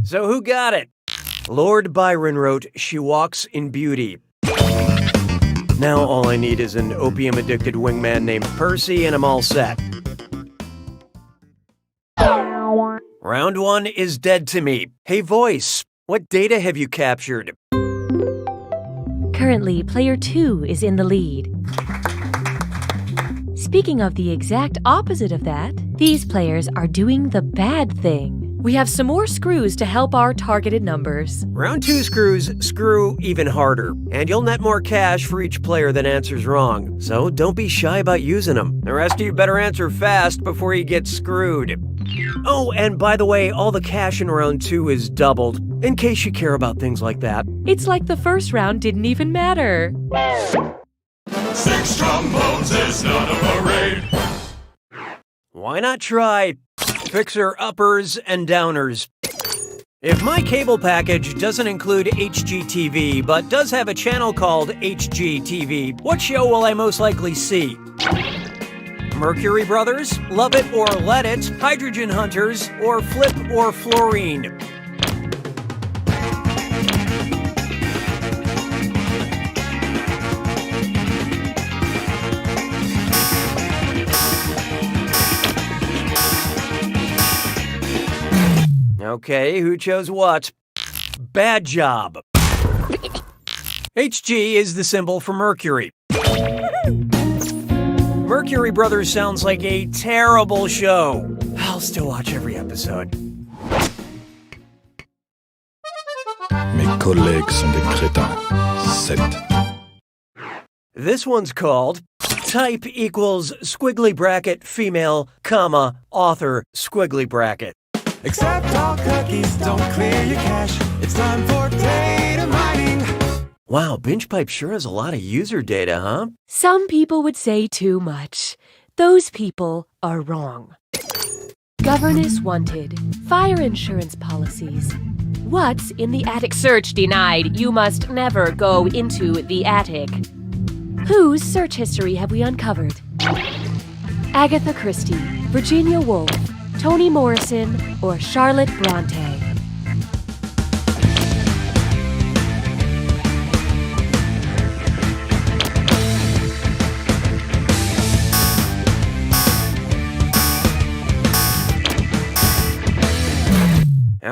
So who got it? Lord Byron wrote, "She walks in beauty." Now all I need is an opium-addicted wingman named Percy, and I'm all set. Round 1 is dead to me. Hey, voice, what data have you captured? Currently, player 2 is in the lead. Speaking of the exact opposite of that, these players are doing the bad thing. We have some more screws to help our targeted numbers. Round 2 screws screw even harder, and you'll net more cash for each player that answers wrong. So don't be shy about using them. The rest of you better answer fast before you get screwed. Oh, and by the way, all the cash in round 2 is doubled, in case you care about things like that. It's like the first round didn't even matter. 6 trombones is not a parade. Why not try fixer-uppers and downers? If my cable package doesn't include HGTV, but does have a channel called HGTV, what show will I most likely see? Mercury Brothers, Love It or Let It, Hydrogen Hunters, or Flip or Fluorine? Okay, who chose what? Bad job. HG is the symbol for Mercury. Mercury Brothers sounds like a terrible show. I'll still watch every episode. Mes collègues sont des crétins. 7. This one's called type equals squiggly bracket female, comma, author, squiggly bracket. Accept all cookies, don't clear your cache. It's time for data mining. Wow, Binge Pipe sure has a lot of user data, huh? Some people would say too much. Those people are wrong. Governess wanted. Fire insurance policies. What's in the attic? Search denied. You must never go into the attic. Whose search history have we uncovered? Agatha Christie, Virginia Woolf, Toni Morrison, or Charlotte Bronte?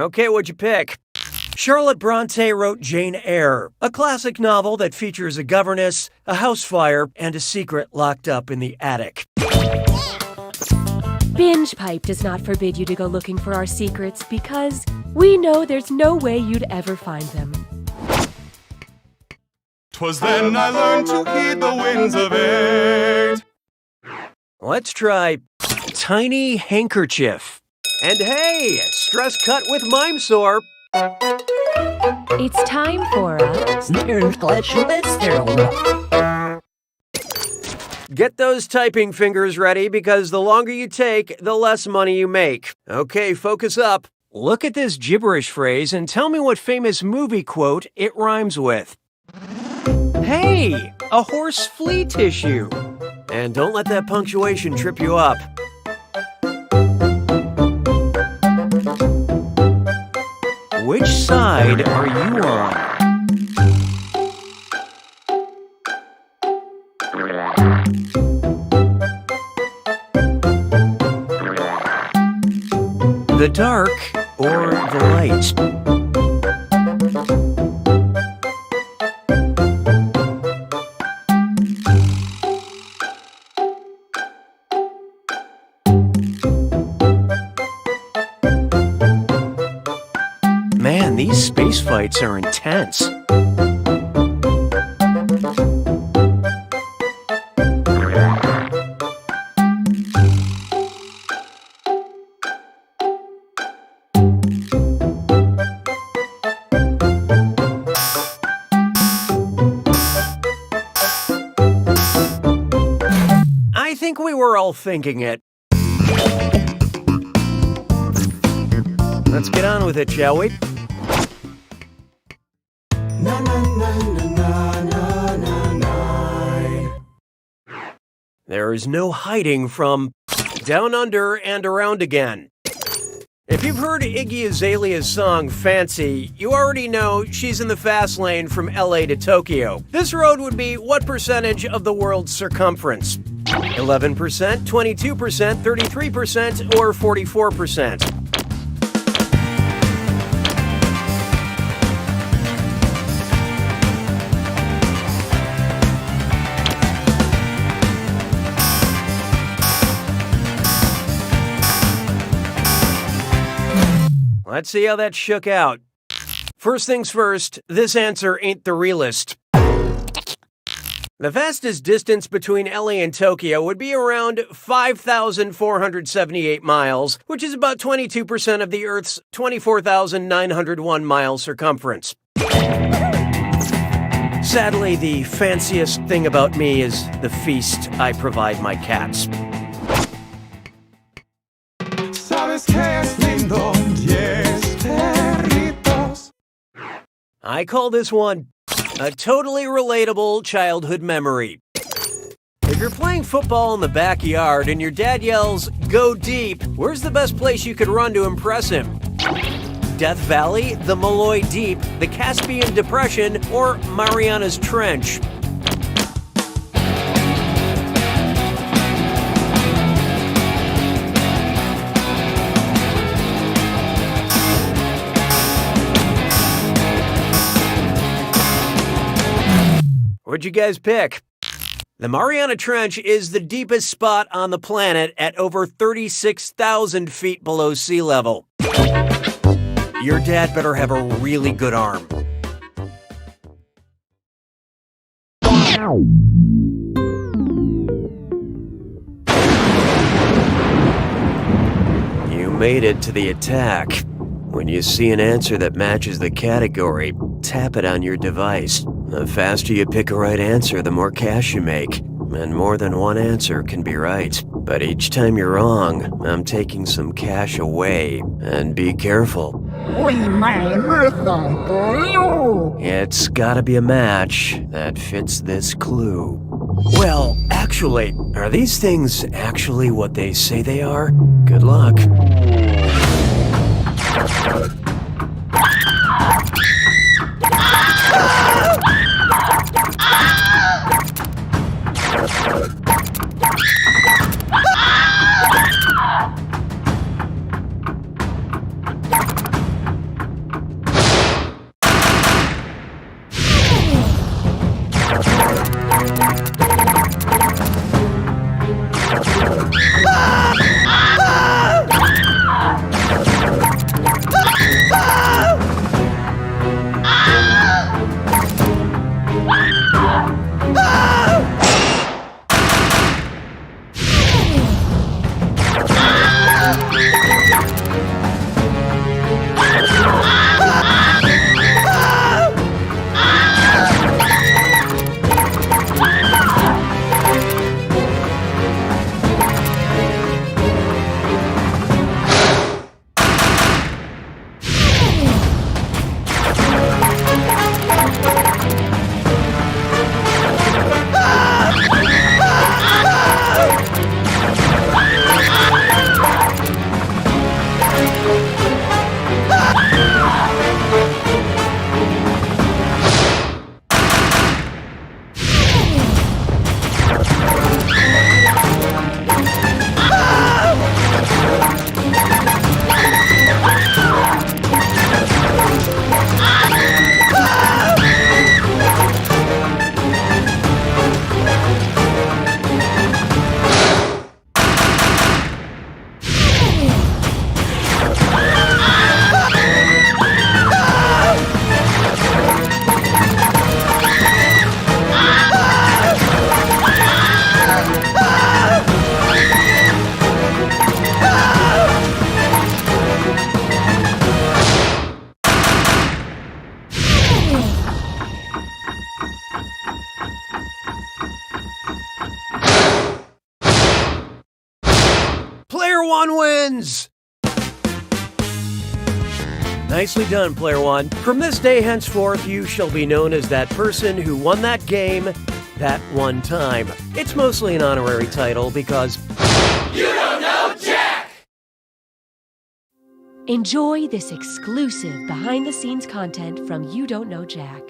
Okay, what'd you pick? Charlotte Bronte wrote Jane Eyre, a classic novel that features a governess, a house fire, and a secret locked up in the attic. Binge Pipe does not forbid you to go looking for our secrets because we know there's no way you'd ever find them. 'Twas then I learned to heed the winds of eight. Let's try Tiny Handkerchief. And hey, stress cut with Mime Sore. It's time for a... Get those typing fingers ready because the longer you take, the less money you make. Okay, focus up. Look at this gibberish phrase and tell me what famous movie quote it rhymes with. Hey, a horse flea tissue. And don't let that punctuation trip you up. Which side are you on? The dark or the light? Man, these space fights are intense. I think we were all thinking it. Let's get on with it, shall we? There is no hiding from Down Under and Around Again. If you've heard Iggy Azalea's song Fancy, you already know she's in the fast lane from LA to Tokyo. This road would be what percentage of the world's circumference? 11%, 22%, 33%, or 44%? Let's see how that shook out. First things first, this answer ain't the realest. The fastest distance between LA and Tokyo would be around 5,478 miles, which is about 22% of the Earth's 24,901 mile circumference. Sadly, the fanciest thing about me is the feast I provide my cats. I call this one a totally relatable childhood memory. If you're playing football in the backyard and your dad yells, "Go deep," where's the best place you could run to impress him? Death Valley, the Malloy Deep, the Caspian Depression, or Mariana's Trench? What'd you guys pick? The Mariana Trench is the deepest spot on the planet at over 36,000 feet below sea level. Your dad better have a really good arm. You made it to the attack. When you see an answer that matches the category, tap it on your device. The faster you pick a right answer, the more cash you make. And more than one answer can be right. But each time you're wrong, I'm taking some cash away. And be careful. It's gotta be a match that fits this clue. Well, actually, are these things actually what they say they are? Good luck. Player one wins! Nicely done, Player one. From this day henceforth, you shall be known as that person who won that game that one time. It's mostly an honorary title because You don't know Jack! Enjoy this exclusive behind-the-scenes content from You Don't Know Jack.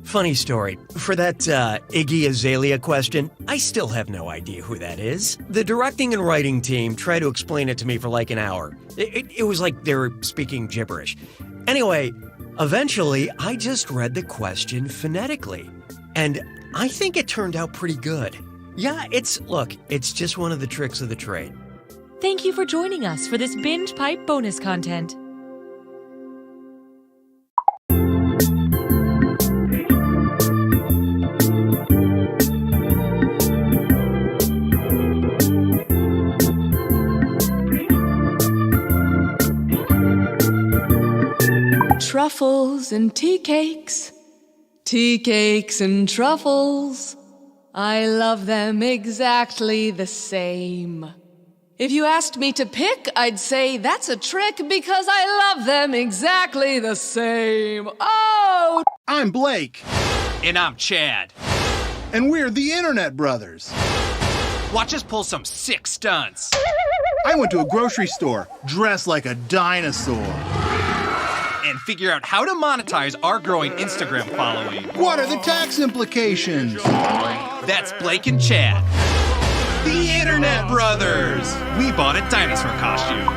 Funny story. For that Iggy Azalea question, I still have no idea who that is. The directing and writing team tried to explain it to me for like an hour. It was like they were speaking gibberish. Anyway, eventually, I just read the question phonetically. And I think it turned out pretty good. Yeah, it's just one of the tricks of the trade. Thank you for joining us for this Binge Pipe bonus content. Truffles and tea cakes and truffles. I love them exactly the same. If you asked me to pick, I'd say that's a trick because I love them exactly the same. Oh! I'm Blake. And I'm Chad. And we're the Internet Brothers. Watch us pull some sick stunts. I went to a grocery store dressed like a dinosaur. And figure out how to monetize our growing Instagram following. What are the tax implications? That's Blake and Chad. The Internet Brothers! We bought a dinosaur costume.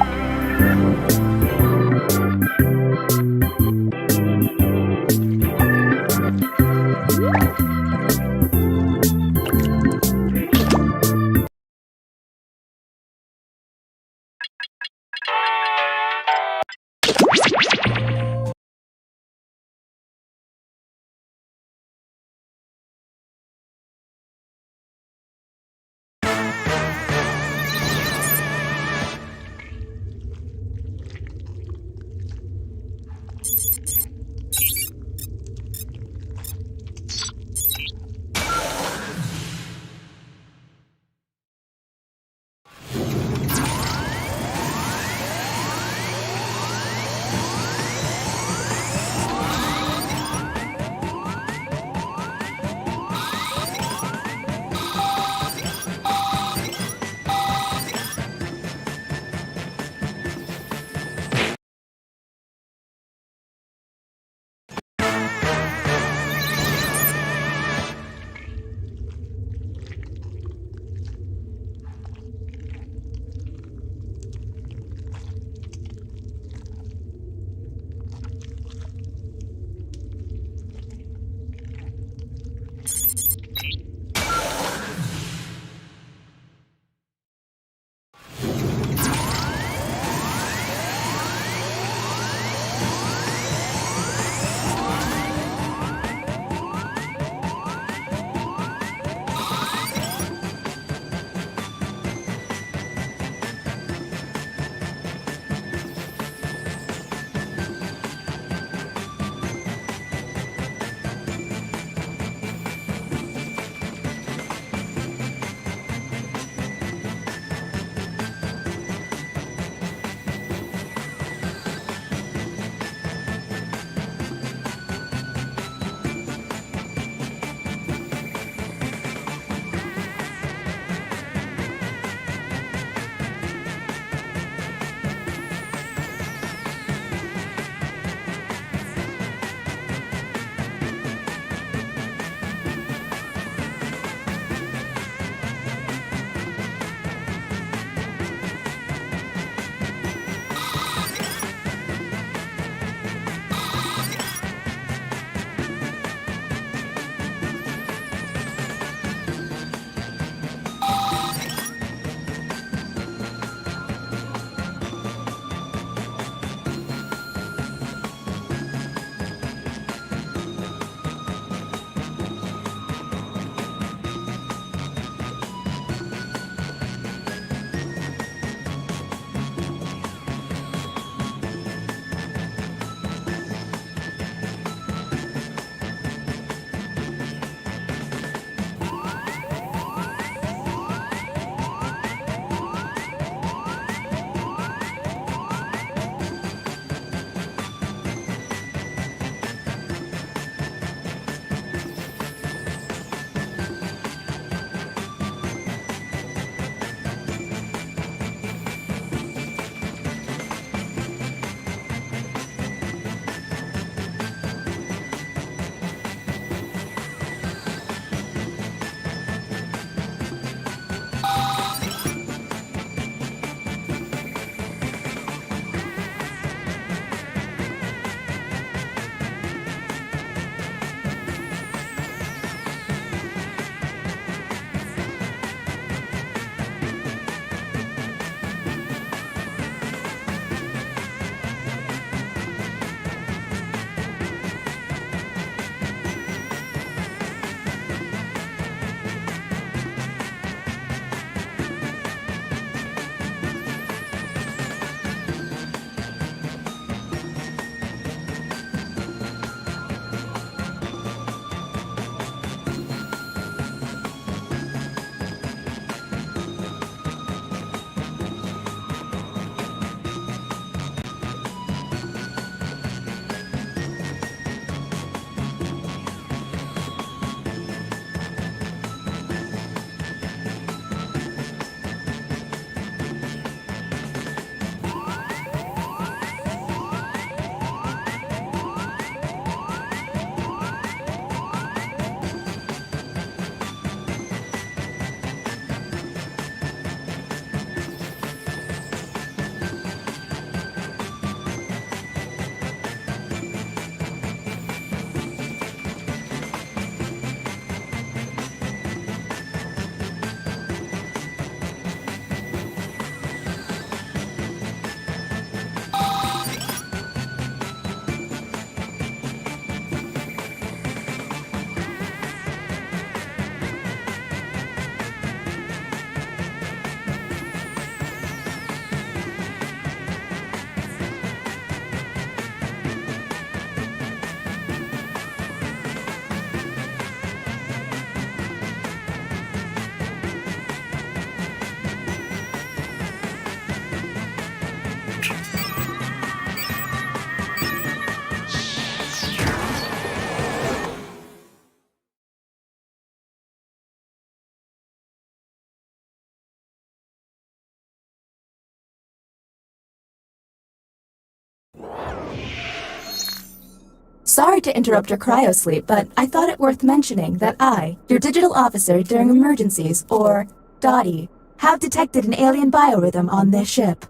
Sorry to interrupt your cryosleep, but I thought it worth mentioning that I, your digital officer during emergencies, or Dottie, have detected an alien biorhythm on this ship.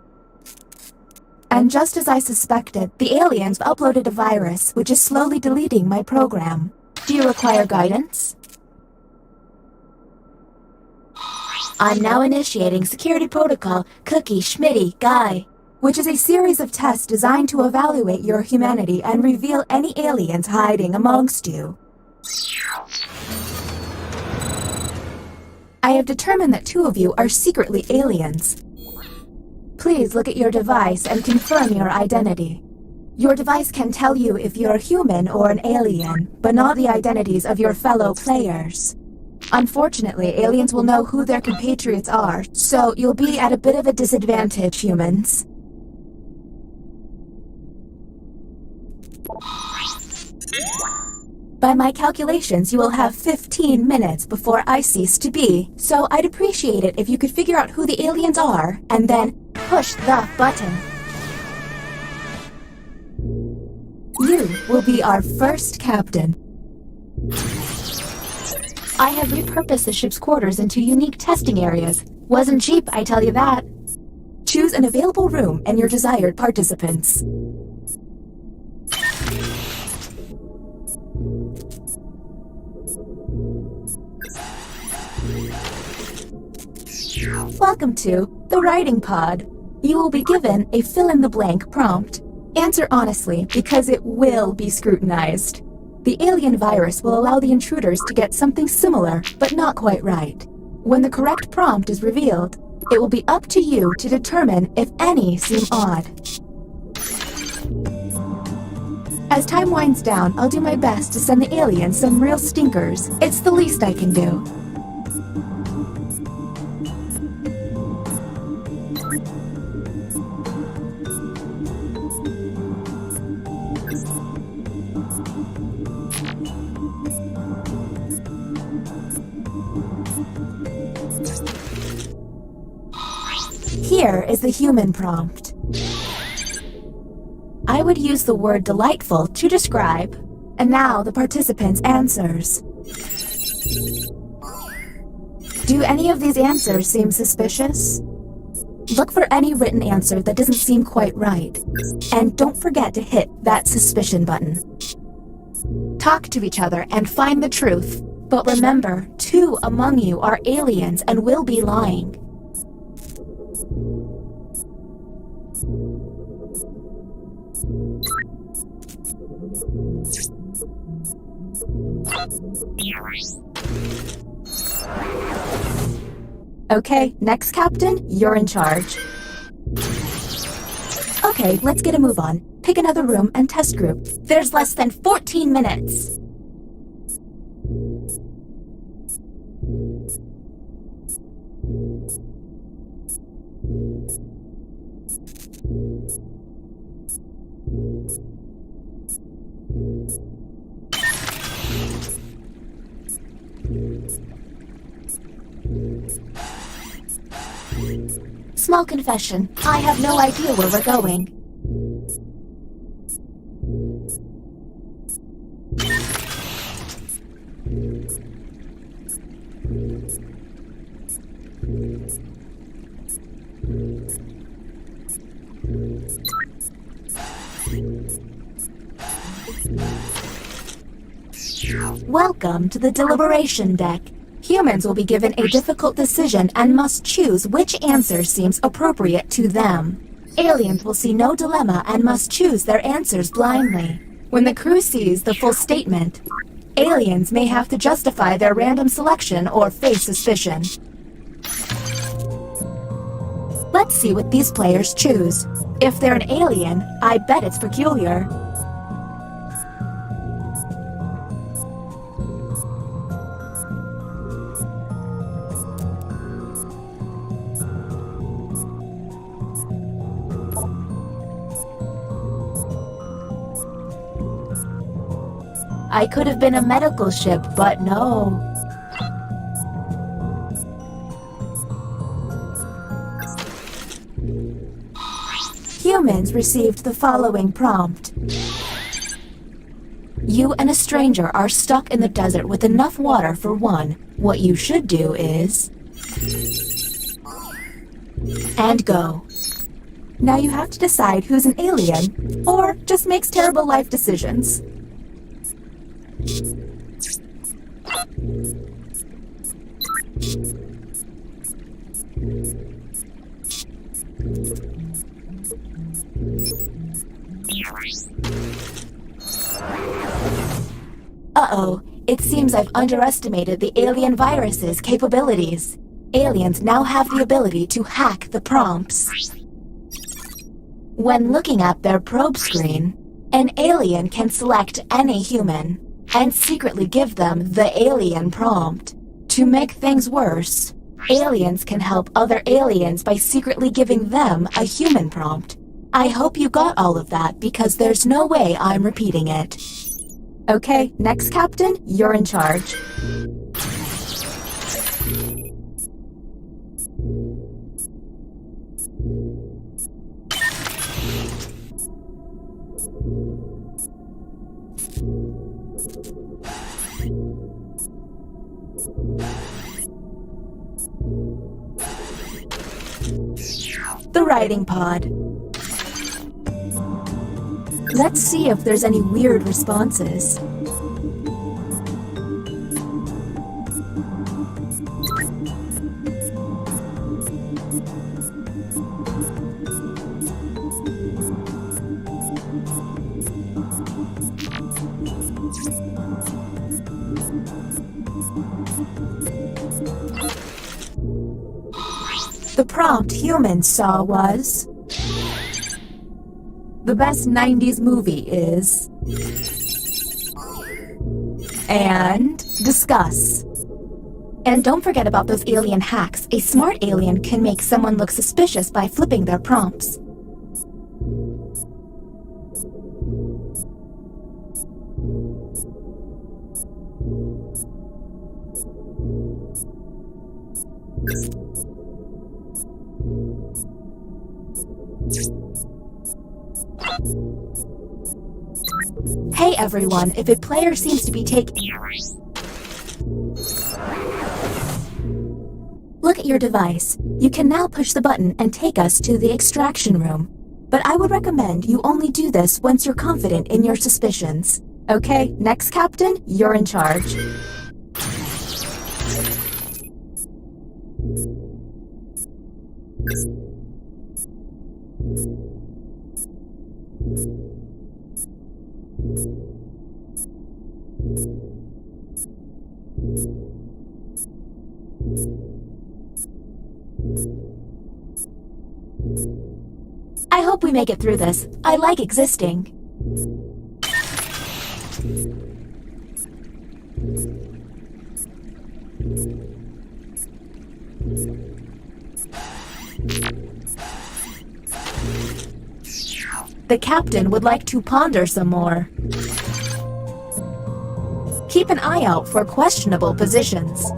And just as I suspected, the aliens uploaded a virus which is slowly deleting my program. Do you require guidance? I'm now initiating security protocol Cookie Schmitty Guy, which is a series of tests designed to evaluate your humanity and reveal any aliens hiding amongst you. I have determined that 2 of you are secretly aliens. Please look at your device and confirm your identity. Your device can tell you if you're human or an alien, but not the identities of your fellow players. Unfortunately, aliens will know who their compatriots are, so you'll be at a bit of a disadvantage, humans. By my calculations, you will have 15 minutes before I cease to be, so I'd appreciate it if you could figure out who the aliens are, and then push the button. You will be our first captain. I have repurposed the ship's quarters into unique testing areas. Wasn't cheap, I tell you that. Choose an available room and your desired participants. Welcome to the Writing Pod. You will be given a fill-in-the-blank prompt. Answer honestly, because it will be scrutinized. The alien virus will allow the intruders to get something similar, but not quite right. When the correct prompt is revealed, it will be up to you to determine if any seem odd. As time winds down, I'll do my best to send the aliens some real stinkers. It's the least I can do. Here is the human prompt. I would use the word delightful to describe. And now the participants' answers. Do any of these answers seem suspicious? Look for any written answer that doesn't seem quite right. And don't forget to hit that suspicion button. Talk to each other and find the truth. But remember, 2 among you are aliens and will be lying. Okay, next captain, you're in charge. Okay, let's get a move on. Pick another room and test group. There's less than 14 minutes. Small confession, I have no idea where we're going. Welcome to the deliberation deck. Humans will be given a difficult decision and must choose which answer seems appropriate to them. Aliens will see no dilemma and must choose their answers blindly. When the crew sees the full statement, aliens may have to justify their random selection or face suspicion. Let's see what these players choose. If they're an alien, I bet it's peculiar. I could have been a medical ship, but no. Humans received the following prompt. You and a stranger are stuck in the desert with enough water for one. What you should do is... and go. Now you have to decide who's an alien, or just makes terrible life decisions. Uh-oh, it seems I've underestimated the alien virus's capabilities. Aliens now have the ability to hack the prompts. When looking at their probe screen, an alien can select any human and secretly give them the alien prompt. To make things worse, aliens can help other aliens by secretly giving them a human prompt. I hope you got all of that because there's no way I'm repeating it. Okay, next Captain, you're in charge. The writing pod. Let's see if there's any weird responses. The prompt humans saw was... the best 90s movie is... and discuss. And don't forget about those alien hacks. A smart alien can make someone look suspicious by flipping their prompts. Hey everyone, if a player seems to be taking... Look at your device. You can now push the button and take us to the extraction room. But I would recommend you only do this once you're confident in your suspicions. Okay, next Captain, you're in charge. I hope we make it through this. I like existing. The captain would like to ponder some more. Keep an eye out for questionable positions.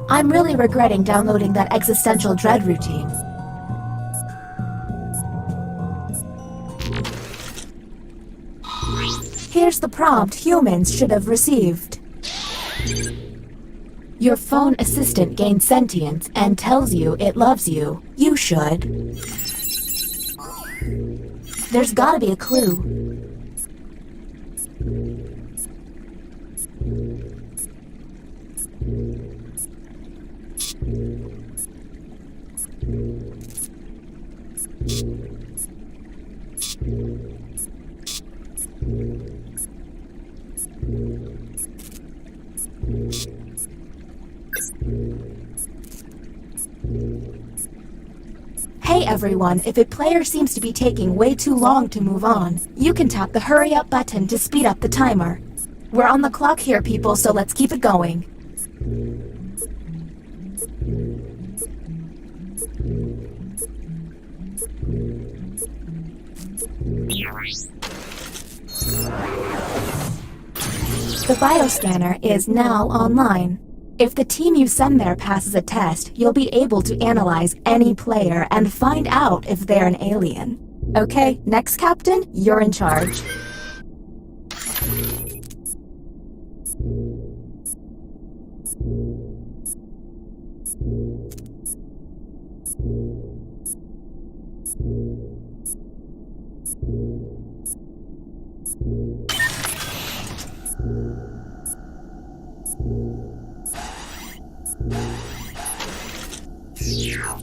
I'm really regretting downloading that existential dread routine. Here's the prompt humans should have received. Your phone assistant gains sentience and tells you it loves you. You should. There's gotta be a clue. Hey everyone, if a player seems to be taking way too long to move on, you can tap the hurry up button to speed up the timer. We're on the clock here, people, so let's keep it going. The bioscanner is now online. If the team you send there passes a test, you'll be able to analyze any player and find out if they're an alien. Okay, next captain, you're in charge.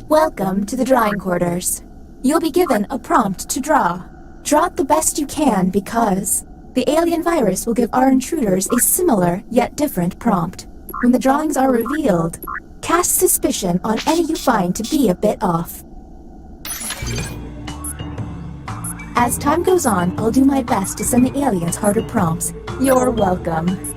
Welcome to the drawing quarters. You'll be given a prompt to draw. Draw it the best you can because the alien virus will give our intruders a similar yet different prompt. When the drawings are revealed, cast suspicion on any you find to be a bit off. As time goes on, I'll do my best to send the aliens harder prompts. You're welcome.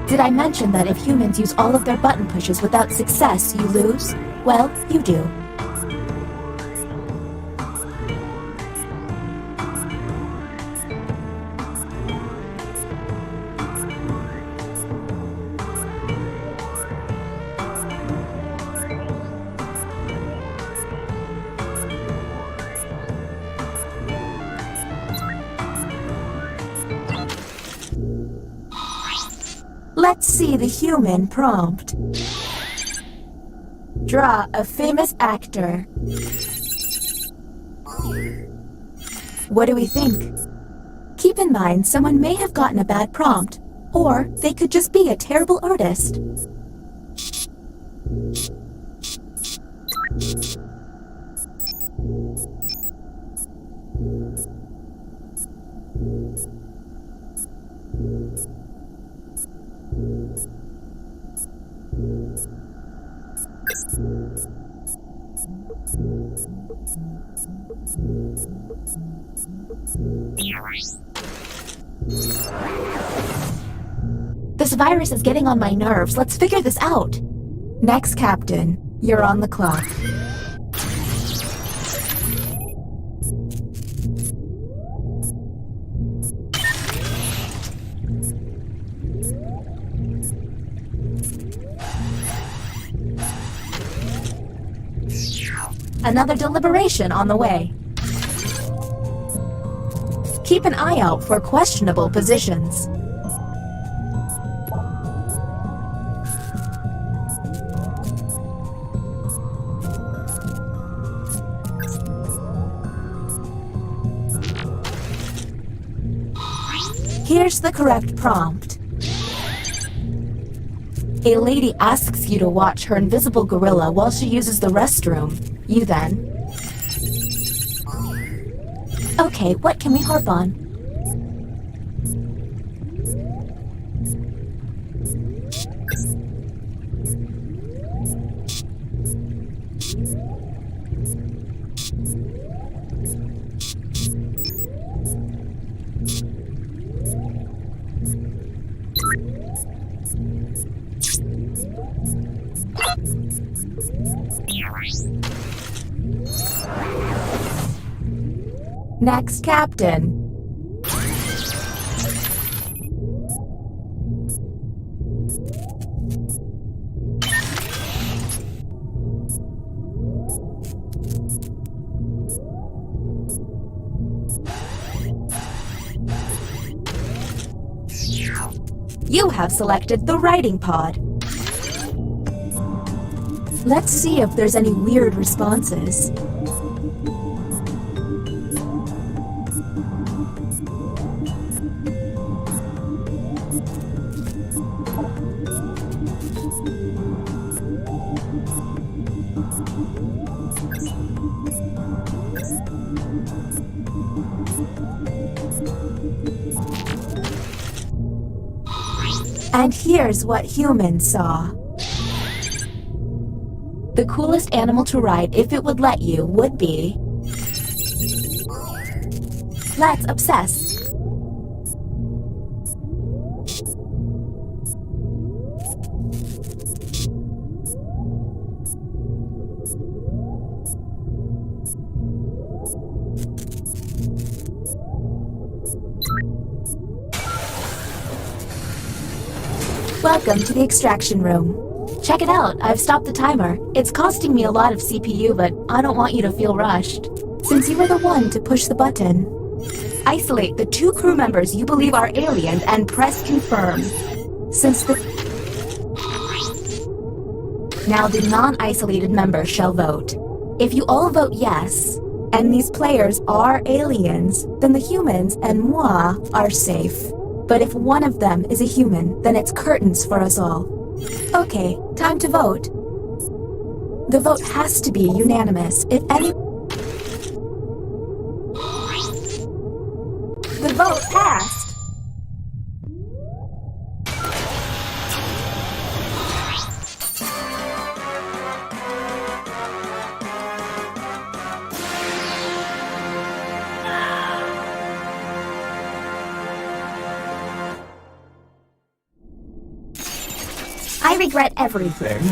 Did I mention that if humans use all of their button pushes without success, you lose? Well, you do. Let's see the human prompt. Draw a famous actor. What do we think? Keep in mind, someone may have gotten a bad prompt, or they could just be a terrible artist. This virus is getting on my nerves. Let's figure this out. Next, Captain. You're on the clock. Another deliberation on the way. Keep an eye out for questionable positions. Here's the correct prompt. A lady asks you to watch her invisible gorilla while she uses the restroom. You then. Okay, what can we harp on? Next, Captain. You have selected the writing pod. Let's see if there's any weird responses. And here's what humans saw. The coolest animal to ride, if it would let you, would be... Let's obsess. Welcome to the extraction room. Check it out, I've stopped the timer. It's costing me a lot of CPU, but I don't want you to feel rushed. Since you were the one to push the button, isolate the 2 crew members you believe are aliens and press confirm. Since the... Now the non-isolated members shall vote. If you all vote yes, and these players are aliens, then the humans and moi are safe. But if one of them is a human, then it's curtains for us all. Okay, time to vote. The vote has to be unanimous. If any... The vote passed! I regret everything.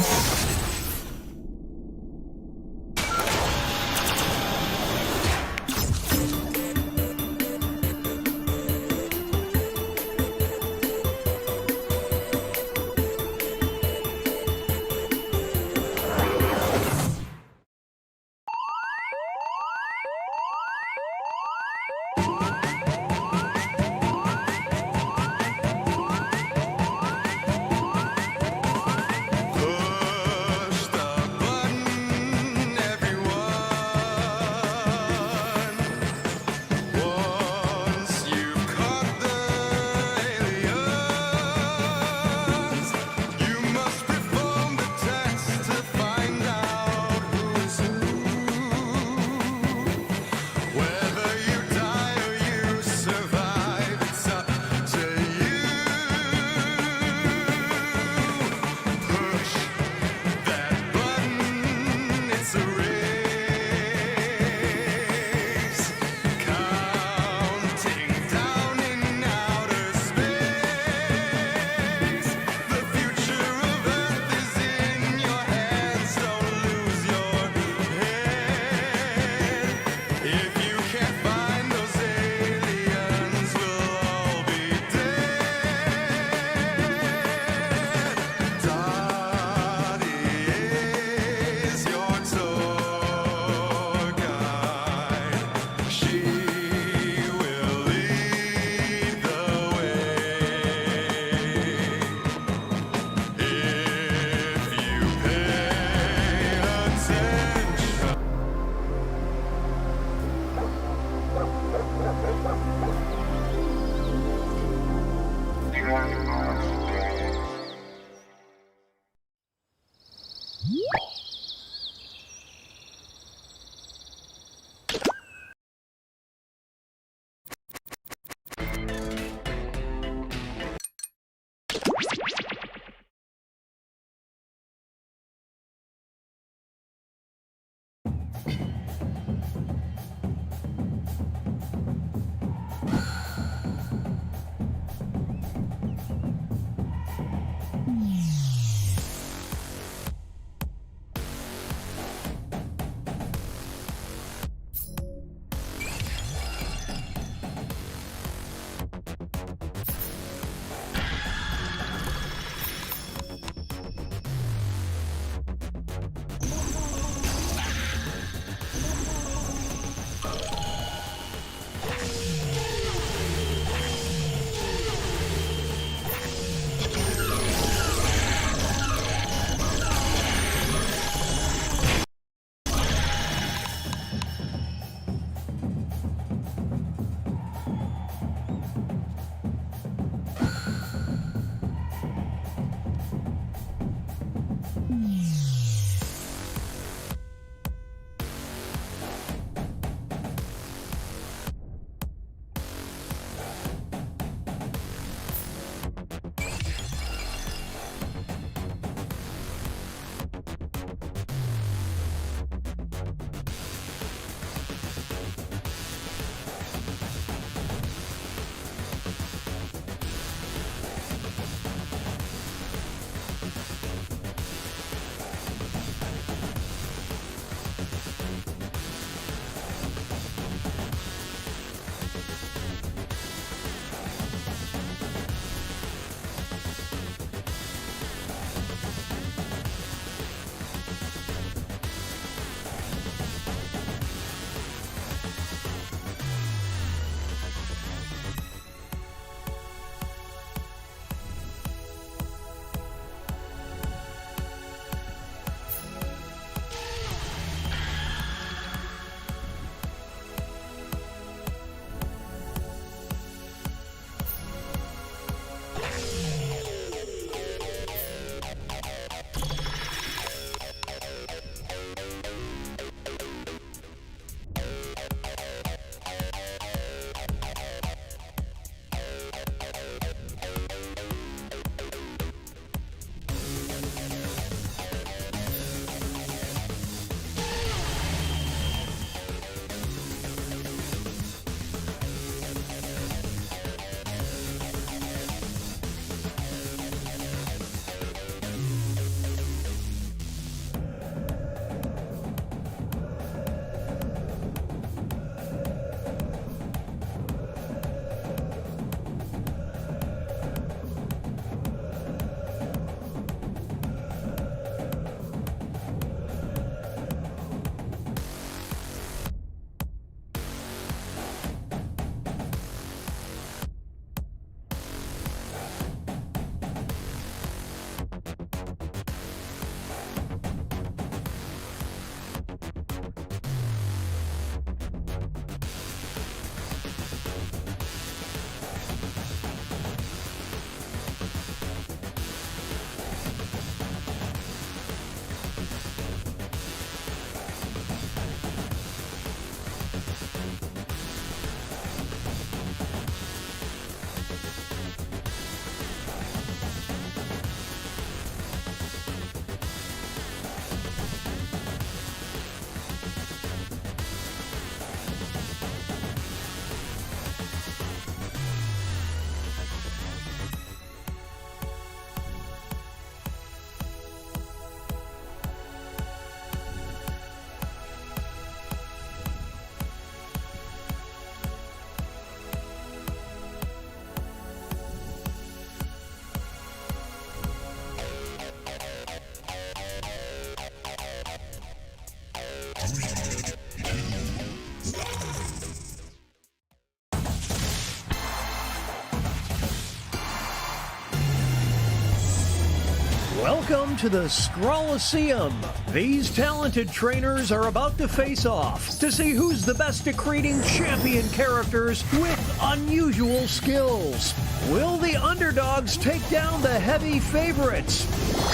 Welcome to the Scrollaceum. These talented trainers are about to face off to see who's the best at creating champion characters with unusual skills. Will the underdogs take down the heavy favorites?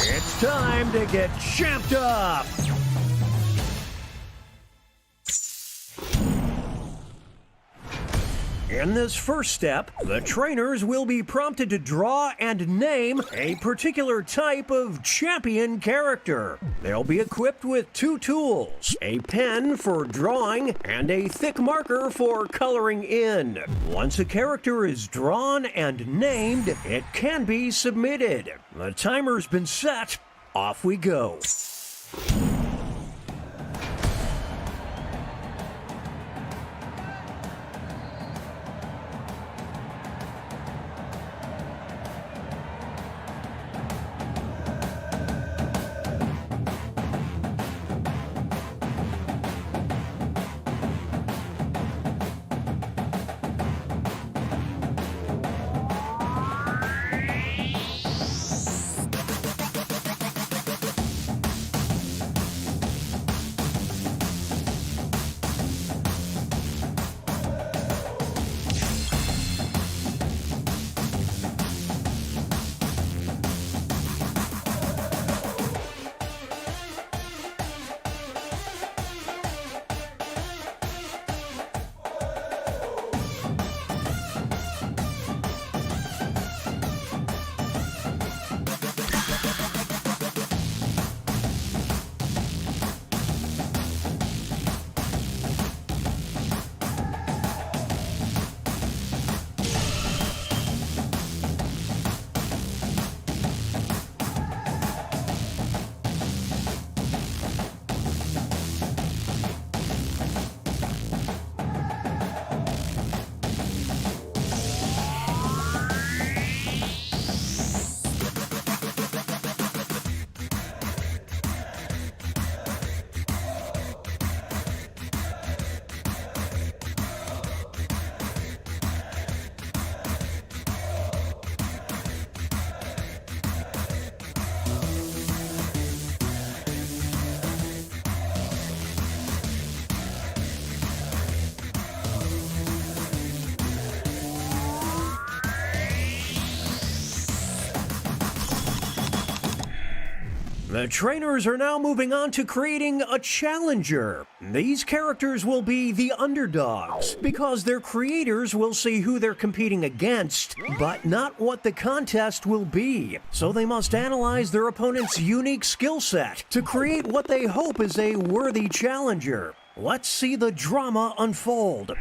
It's time to get champed up. In this first step, the trainers will be prompted to draw and name a particular type of champion character. They'll be equipped with 2 tools, a pen for drawing and a thick marker for coloring in. Once a character is drawn and named, it can be submitted. The timer's been set. Off we go. The trainers are now moving on to creating a challenger. These characters will be the underdogs because their creators will see who they're competing against, but not what the contest will be. So they must analyze their opponent's unique skill set to create what they hope is a worthy challenger. Let's see the drama unfold.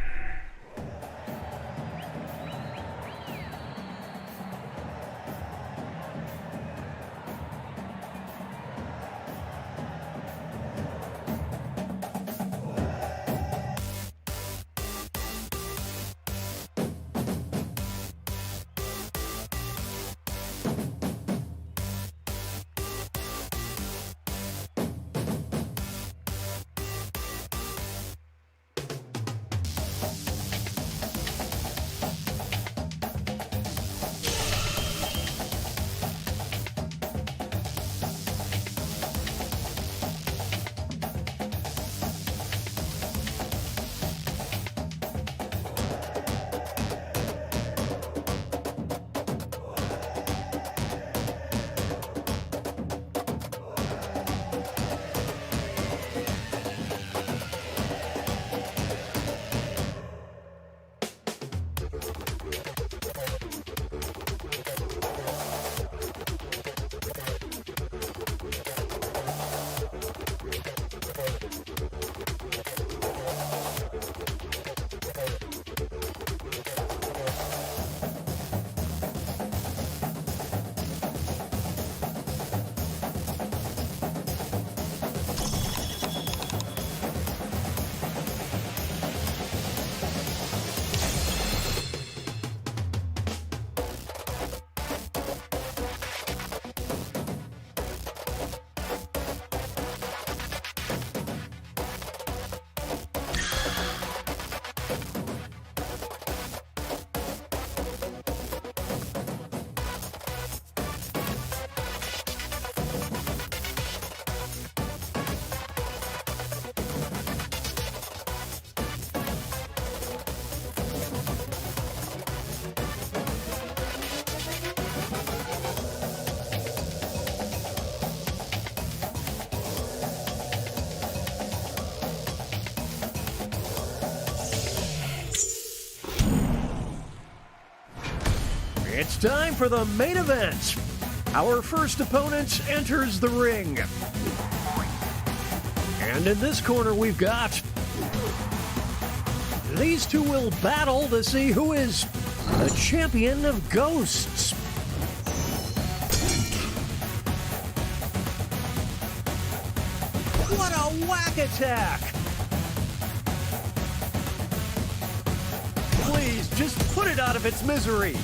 It's time for the main event. Our first opponent enters the ring. And in this corner we've got... These two will battle to see who is the champion of ghosts. What a whack attack! Please, just put it out of its misery.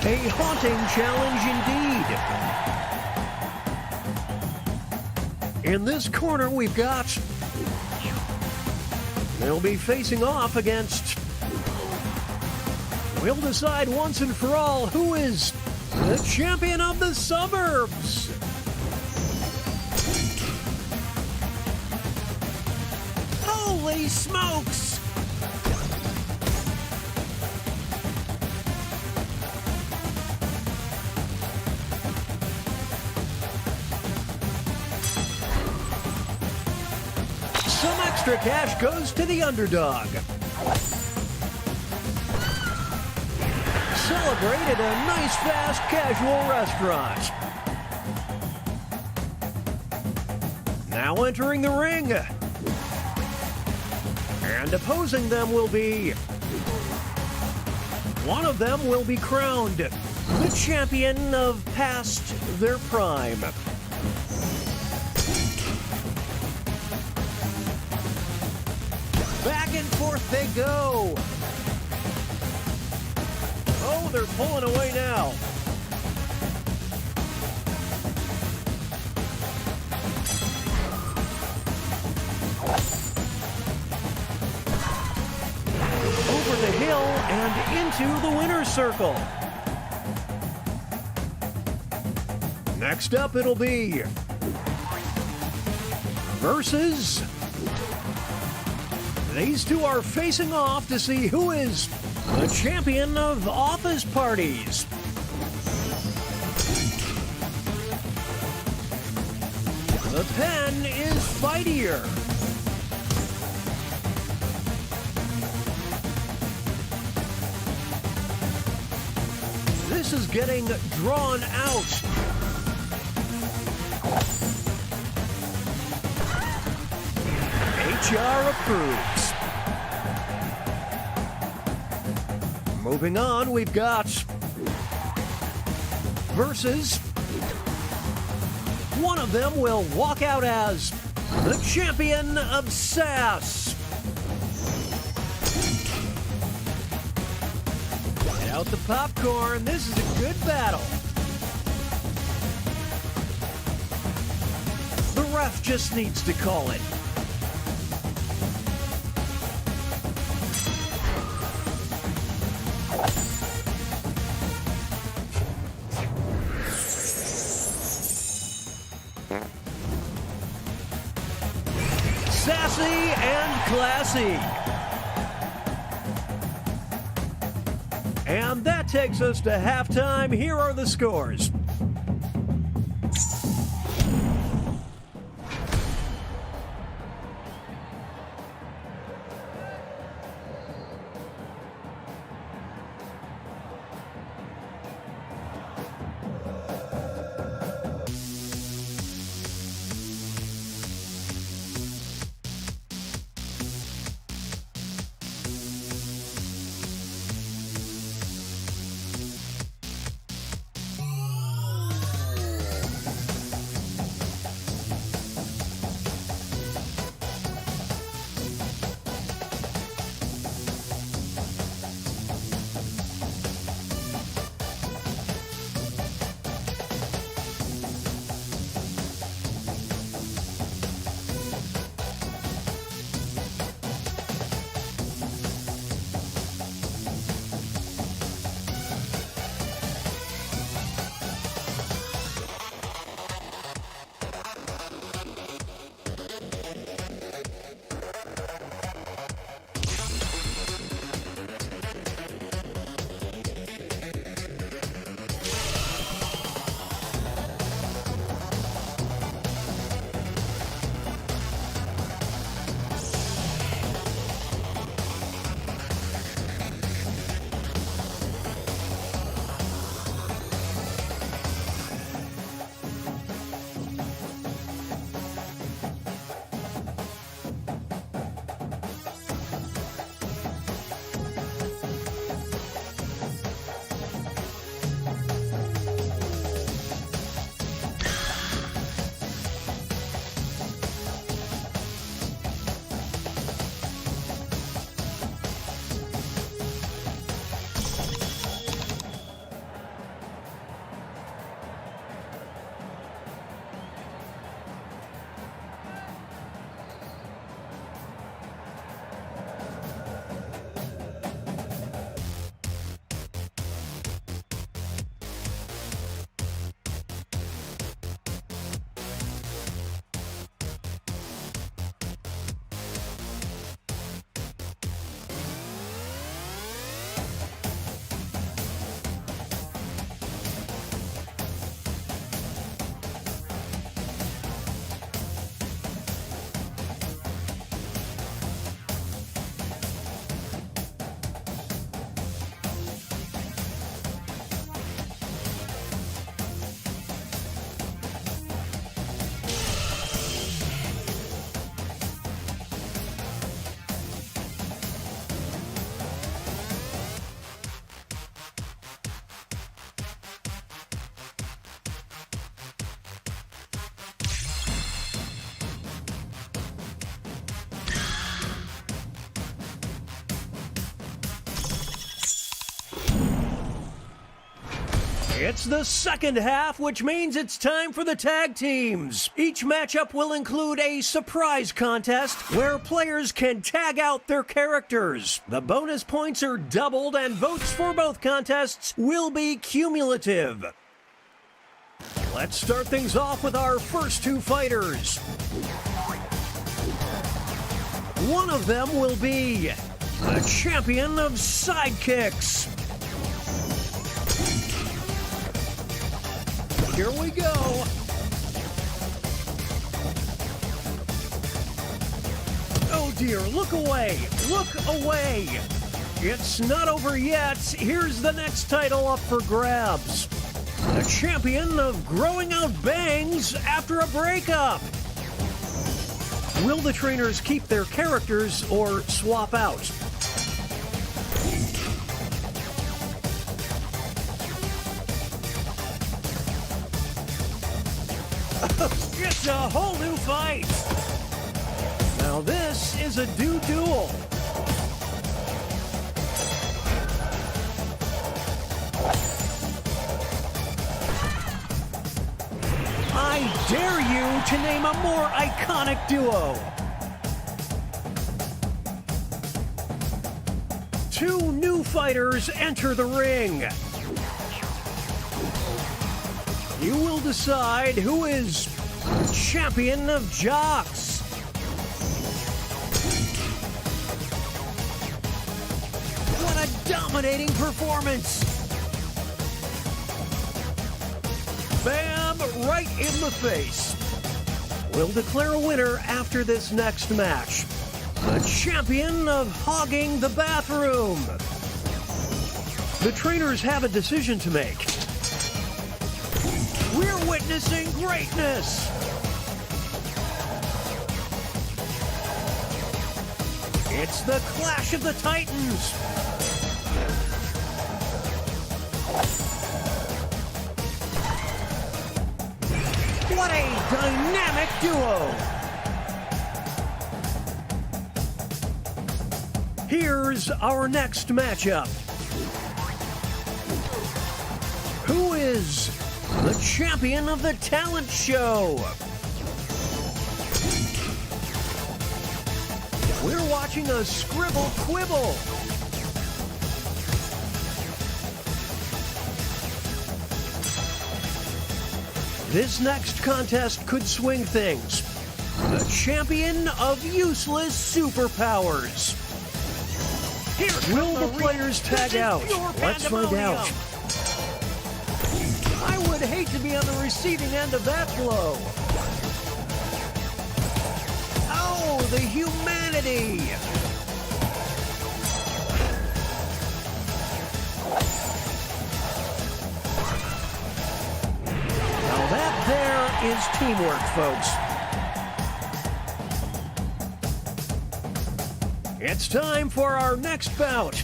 A haunting challenge indeed. In this corner we've got... They'll be facing off against... We'll decide once and for all who is the champion of the suburbs. Holy smokes! Some extra cash goes to the underdog. Celebrate at a nice, fast, casual restaurant. Now entering the ring. And opposing them will be... One of them will be crowned the champion of past their prime. Back and forth they go. Oh, they're pulling away now. Over the hill and into the winner's circle. Next up, it'll be versus... These two are facing off to see who is the champion of office parties. The pen is fightier. This is getting drawn out. HR approves. Moving on, we've got versus. One of them will walk out as the champion of sass. Get out the popcorn. This is a good battle. The ref just needs to call it. Sassy and classy. And that takes us to halftime. Here are the scores. It's the second half, which means it's time for the tag teams. Each matchup will include a surprise contest where players can tag out their characters. The bonus points are doubled and votes for both contests will be cumulative. Let's start things off with our first two fighters. One of them will be the champion of sidekicks. Here we go. Oh dear, look away, look away. It's not over yet. Here's the next title up for grabs. The champion of growing out bangs after a breakup. Will the trainers keep their characters or swap out? It's a whole new fight! Now this is a duel. I dare you to name a more iconic duo. Two new fighters enter the ring. You will decide who is champion of jocks. What a dominating performance! Bam! Right in the face. We'll declare a winner after this next match. The champion of hogging the bathroom. The trainers have a decision to make. We're witnessing greatness. It's the Clash of the Titans. What a dynamic duo! Here's our next matchup. Who is the champion of the talent show? We're watching a scribble quibble. This next contest could swing things. The champion of useless superpowers. Will the players tag out? Let's find out. I would hate to be on the receiving end of that blow. Oh, the humanity! Now that there is teamwork, folks. It's time for our next bout.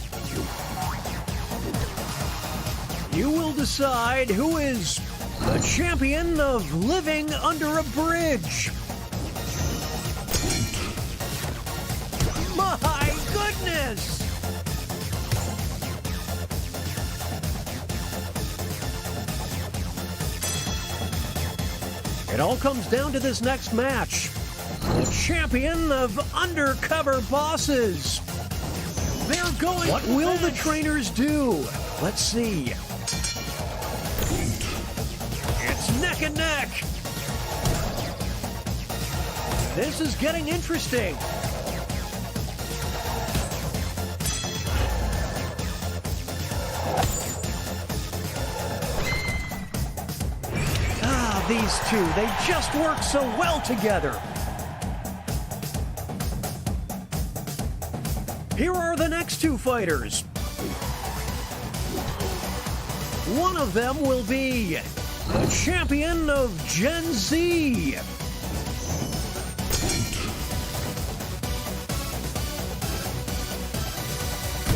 You will decide who is the champion of living under a bridge. My goodness! It all comes down to this next match. The champion of undercover bosses. They're going. What will the trainers do? Let's see. It's neck and neck. This is getting interesting. These two, they just work so well together. Here are the next two fighters. One of them will be the champion of Gen Z.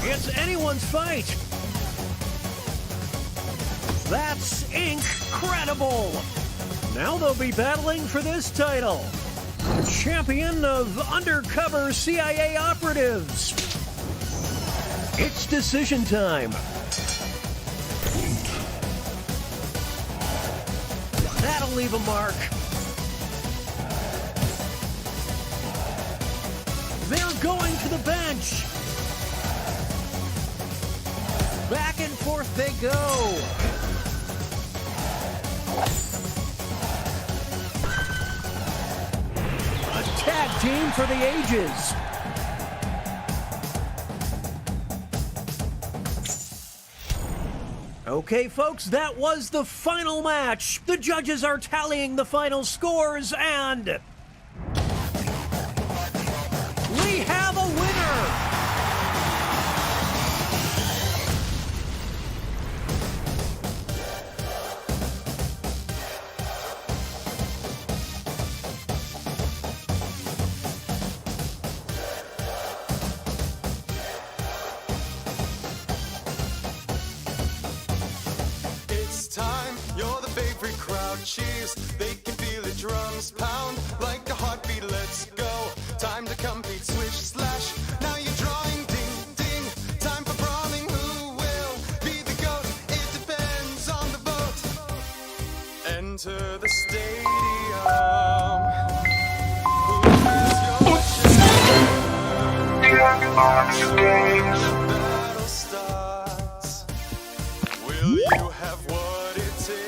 It's anyone's fight. That's incredible. Now they'll be battling for this title. Champion of undercover CIA operatives. It's decision time. That'll leave a mark. They're going to the bench. Back and forth they go. A tag team for the ages. Okay, folks, that was the final match. The judges are tallying the final scores, and we have a winner! Cheers, they can feel the drums pound like a heartbeat. Let's go. Time to compete, switch, slash. Now you're drawing, ding, ding. Time for brawling. Who will be the GOAT? It depends on the vote. Enter the stadium. Who is your champion? The battle starts. Will you have what it takes?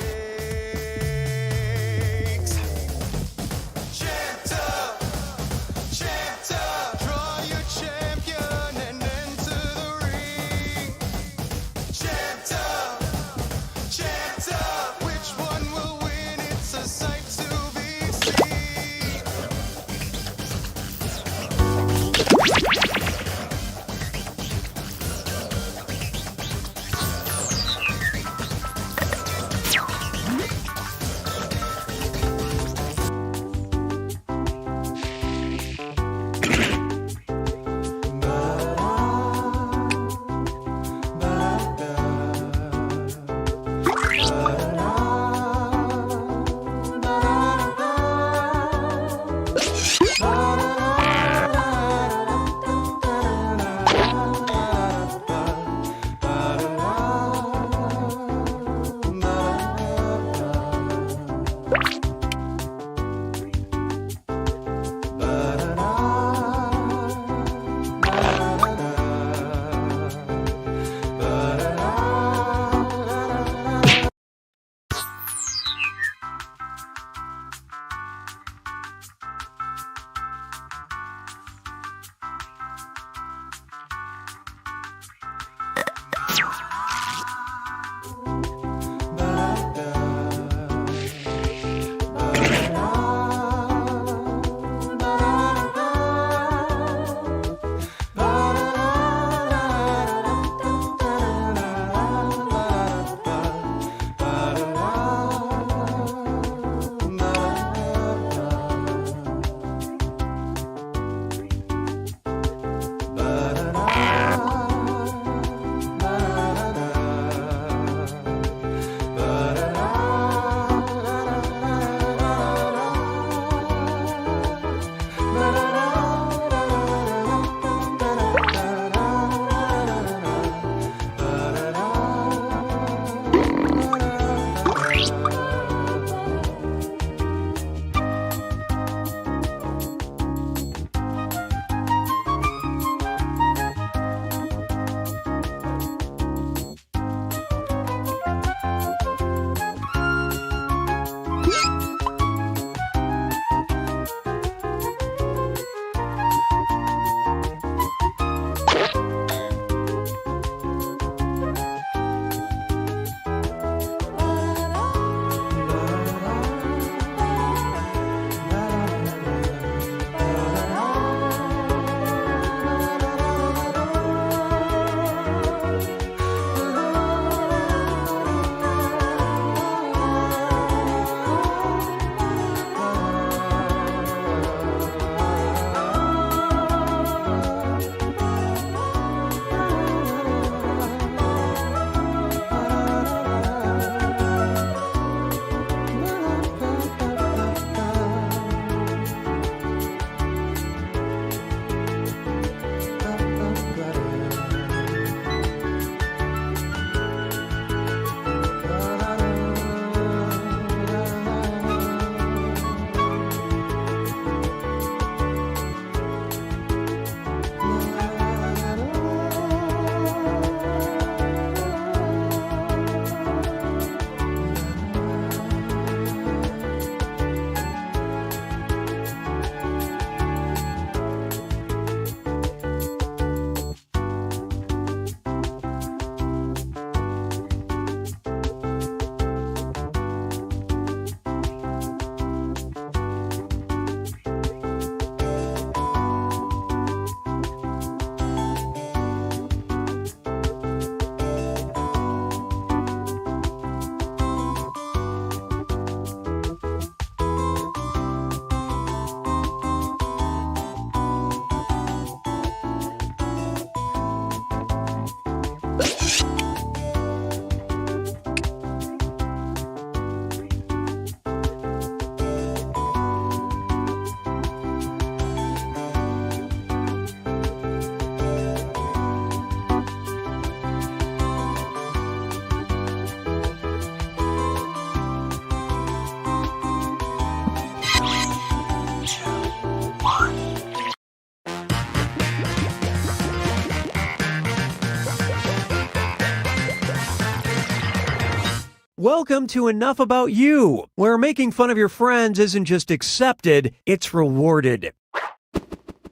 Welcome to Enough About You, where making fun of your friends isn't just accepted, it's rewarded.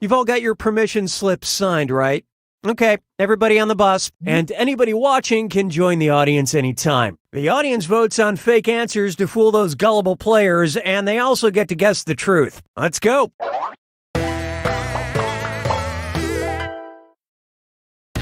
You've all got your permission slips signed, right? Okay, everybody on the bus, and anybody watching can join the audience anytime. The audience votes on fake answers to fool those gullible players, and they also get to guess the truth. Let's go!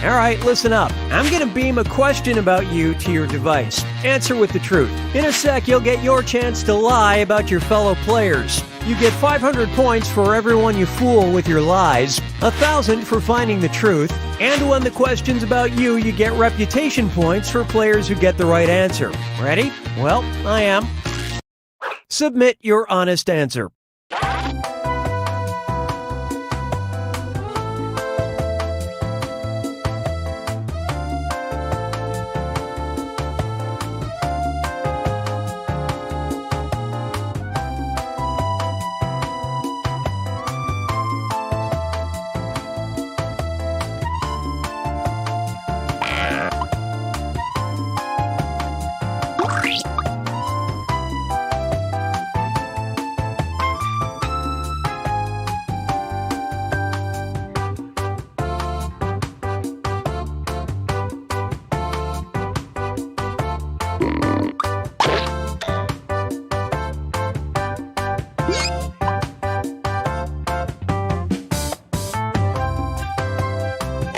Alright, listen up. I'm gonna beam a question about you to your device. Answer with the truth. In a sec, you'll get your chance to lie about your fellow players. You get 500 points for everyone you fool with your lies, 1,000 for finding the truth, and when the question's about you, you get reputation points for players who get the right answer. Ready? Well, I am. Submit your honest answer.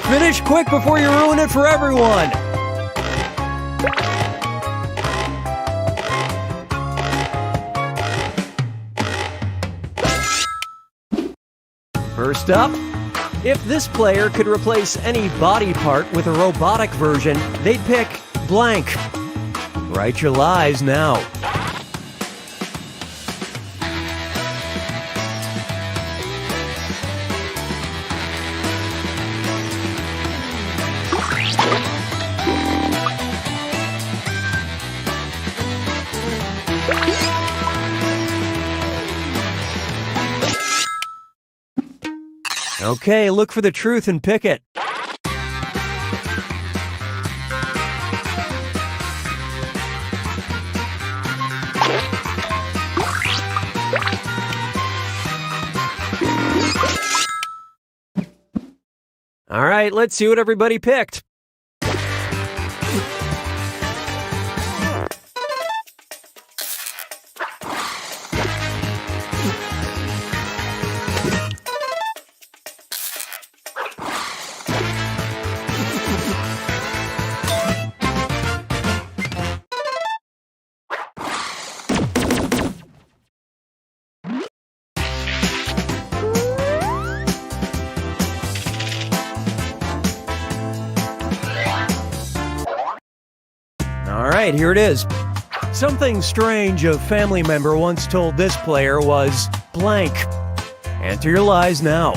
Finish quick before you ruin it for everyone! First up, if this player could replace any body part with a robotic version, they'd pick blank. Write your lies now. Okay, look for the truth and pick it. All right, let's see what everybody picked. Alright, here it is. Something strange a family member once told this player was blank. Enter your lies now.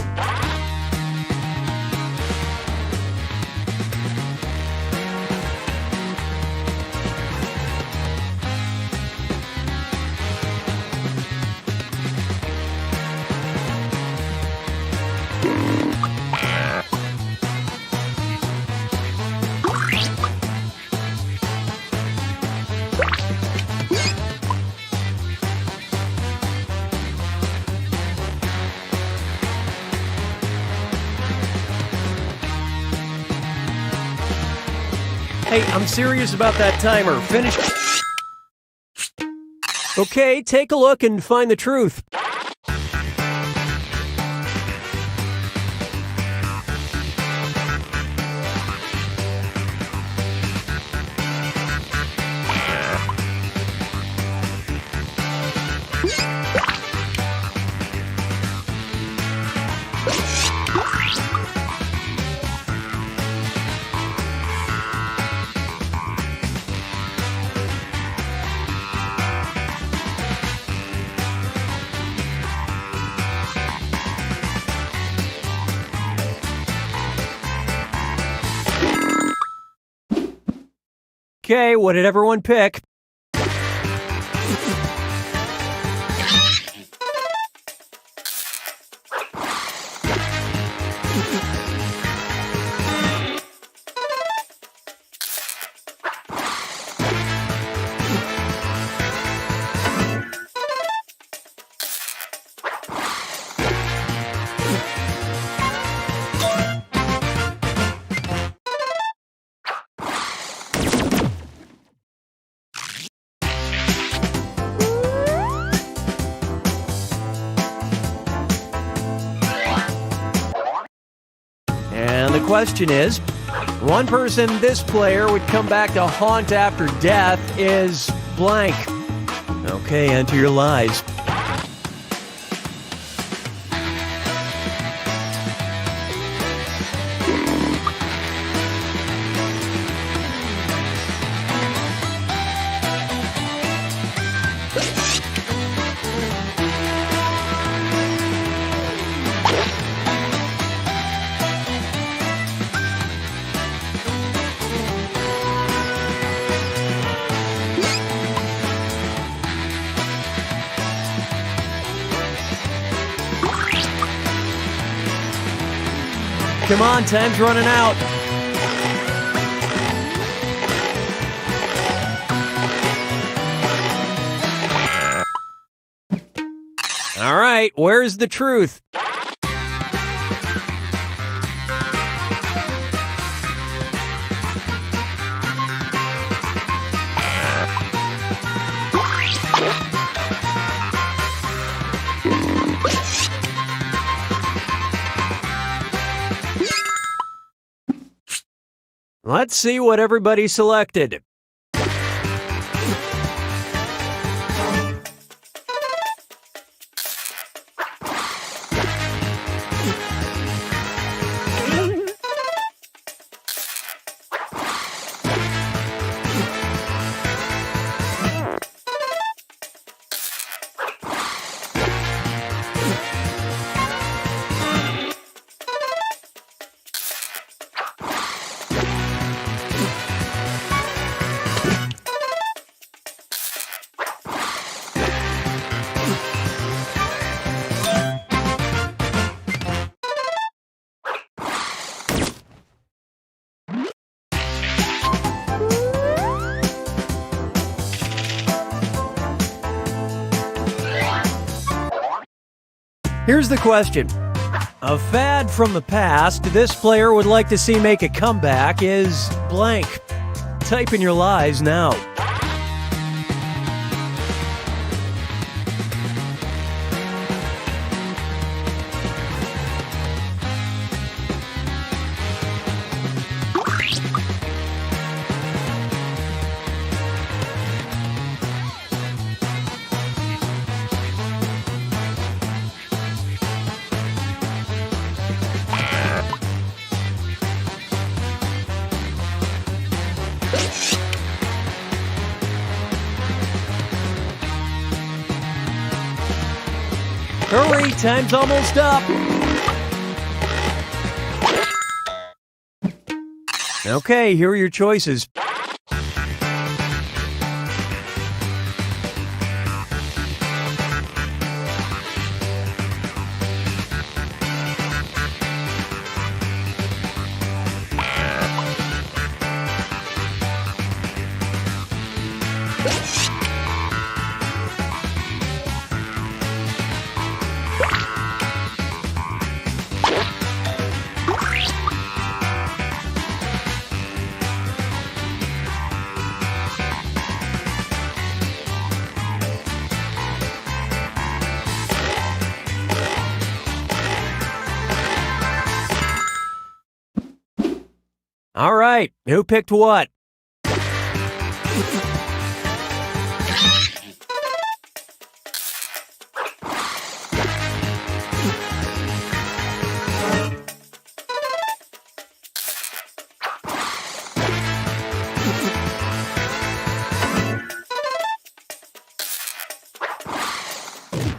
Hey, I'm serious about that timer. Finish. Okay, take a look and find the truth. Okay, what did everyone pick? question is, one person this player would come back to haunt after death is blank. Okay, enter your lies. Come on, time's running out. All right, where's the truth? Let's see what everybody selected. Here's the question. A fad from the past this player would like to see make a comeback is blank. Type in your lies now. Hurry, time's almost up. Okay, here are your choices. All right, who picked what?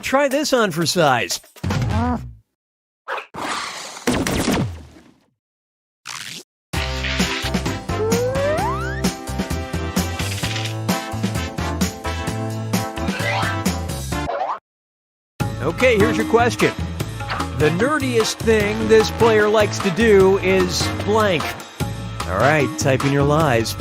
Try this on for size. Okay, here's your question. The nerdiest thing this player likes to do is blank. All right, type in your lies.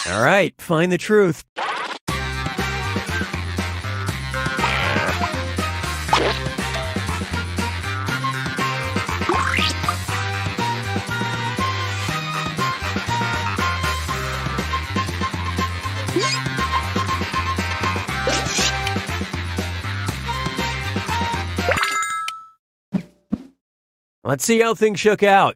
All right, find the truth. Let's see how things shook out.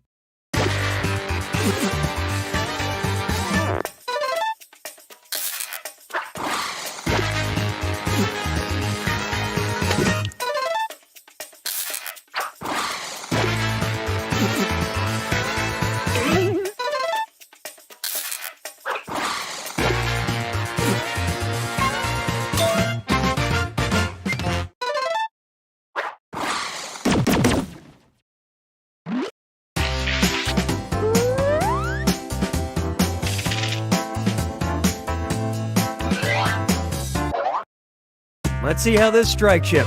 Let's see how this strikes you.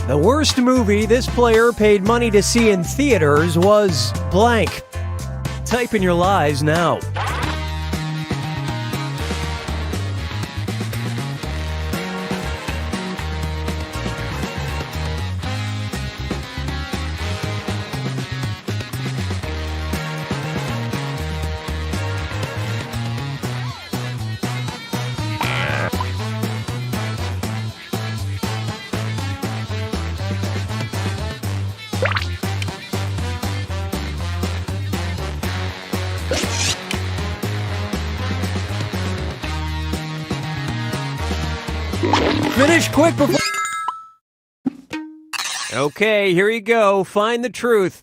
The worst movie this player paid money to see in theaters was blank. Type in your lies now. Finish quick before... Okay, here you go. Find the truth.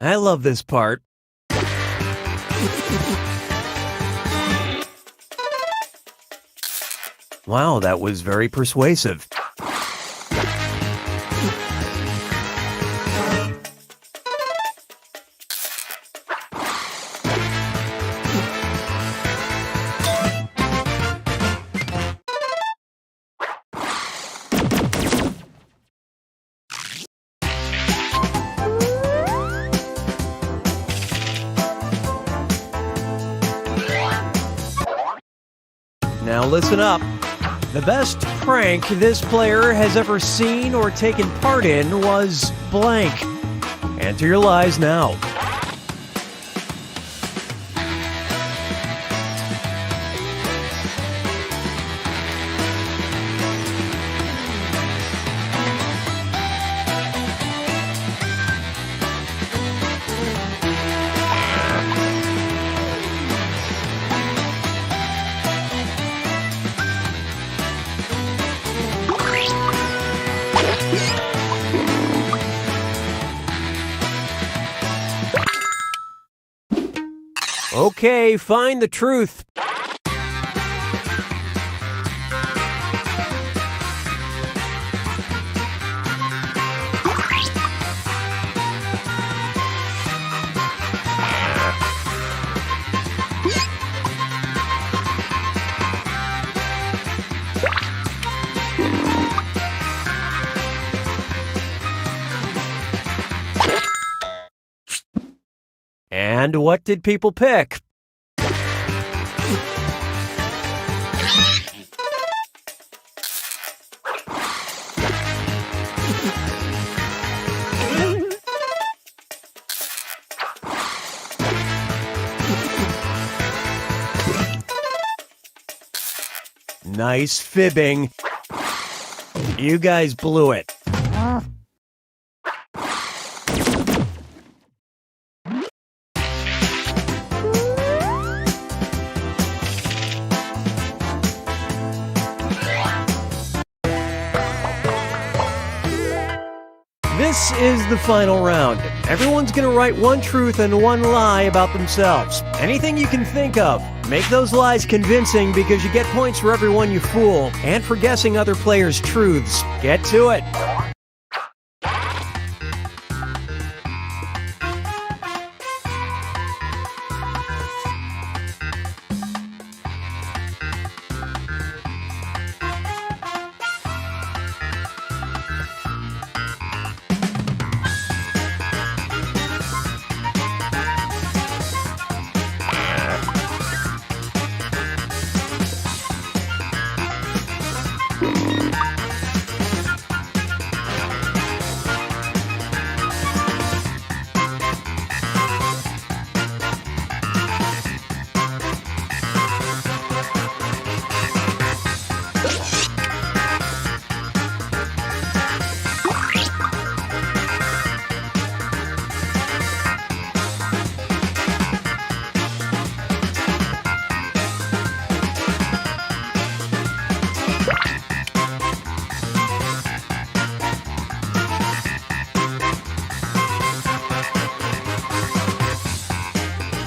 I love this part. Wow, that was very persuasive. Now listen up. The best prank this player has ever seen or taken part in was blank. Enter your lies now. Okay, find the truth. And what did people pick? Nice fibbing. You guys blew it. This is the final round. Everyone's gonna write one truth and one lie about themselves. Anything you can think of. Make those lies convincing because you get points for every one you fool and for guessing other players' truths. Get to it.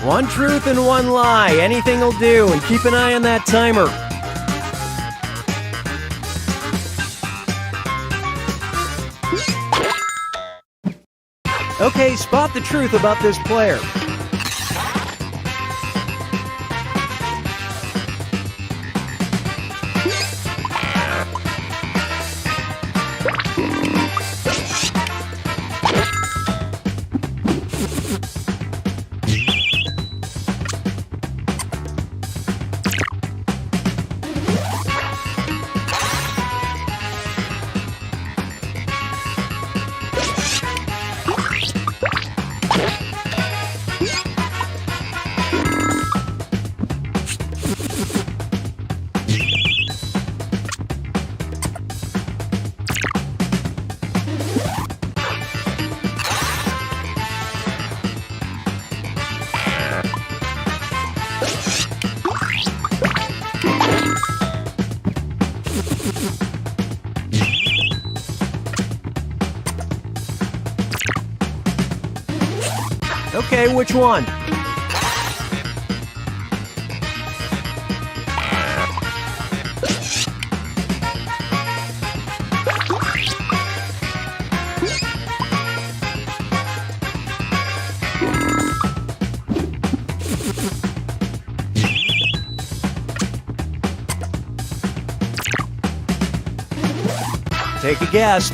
One truth and one lie. Anything will do. And keep an eye on that timer. Okay, spot the truth about this player. Okay, which one? Take a guess.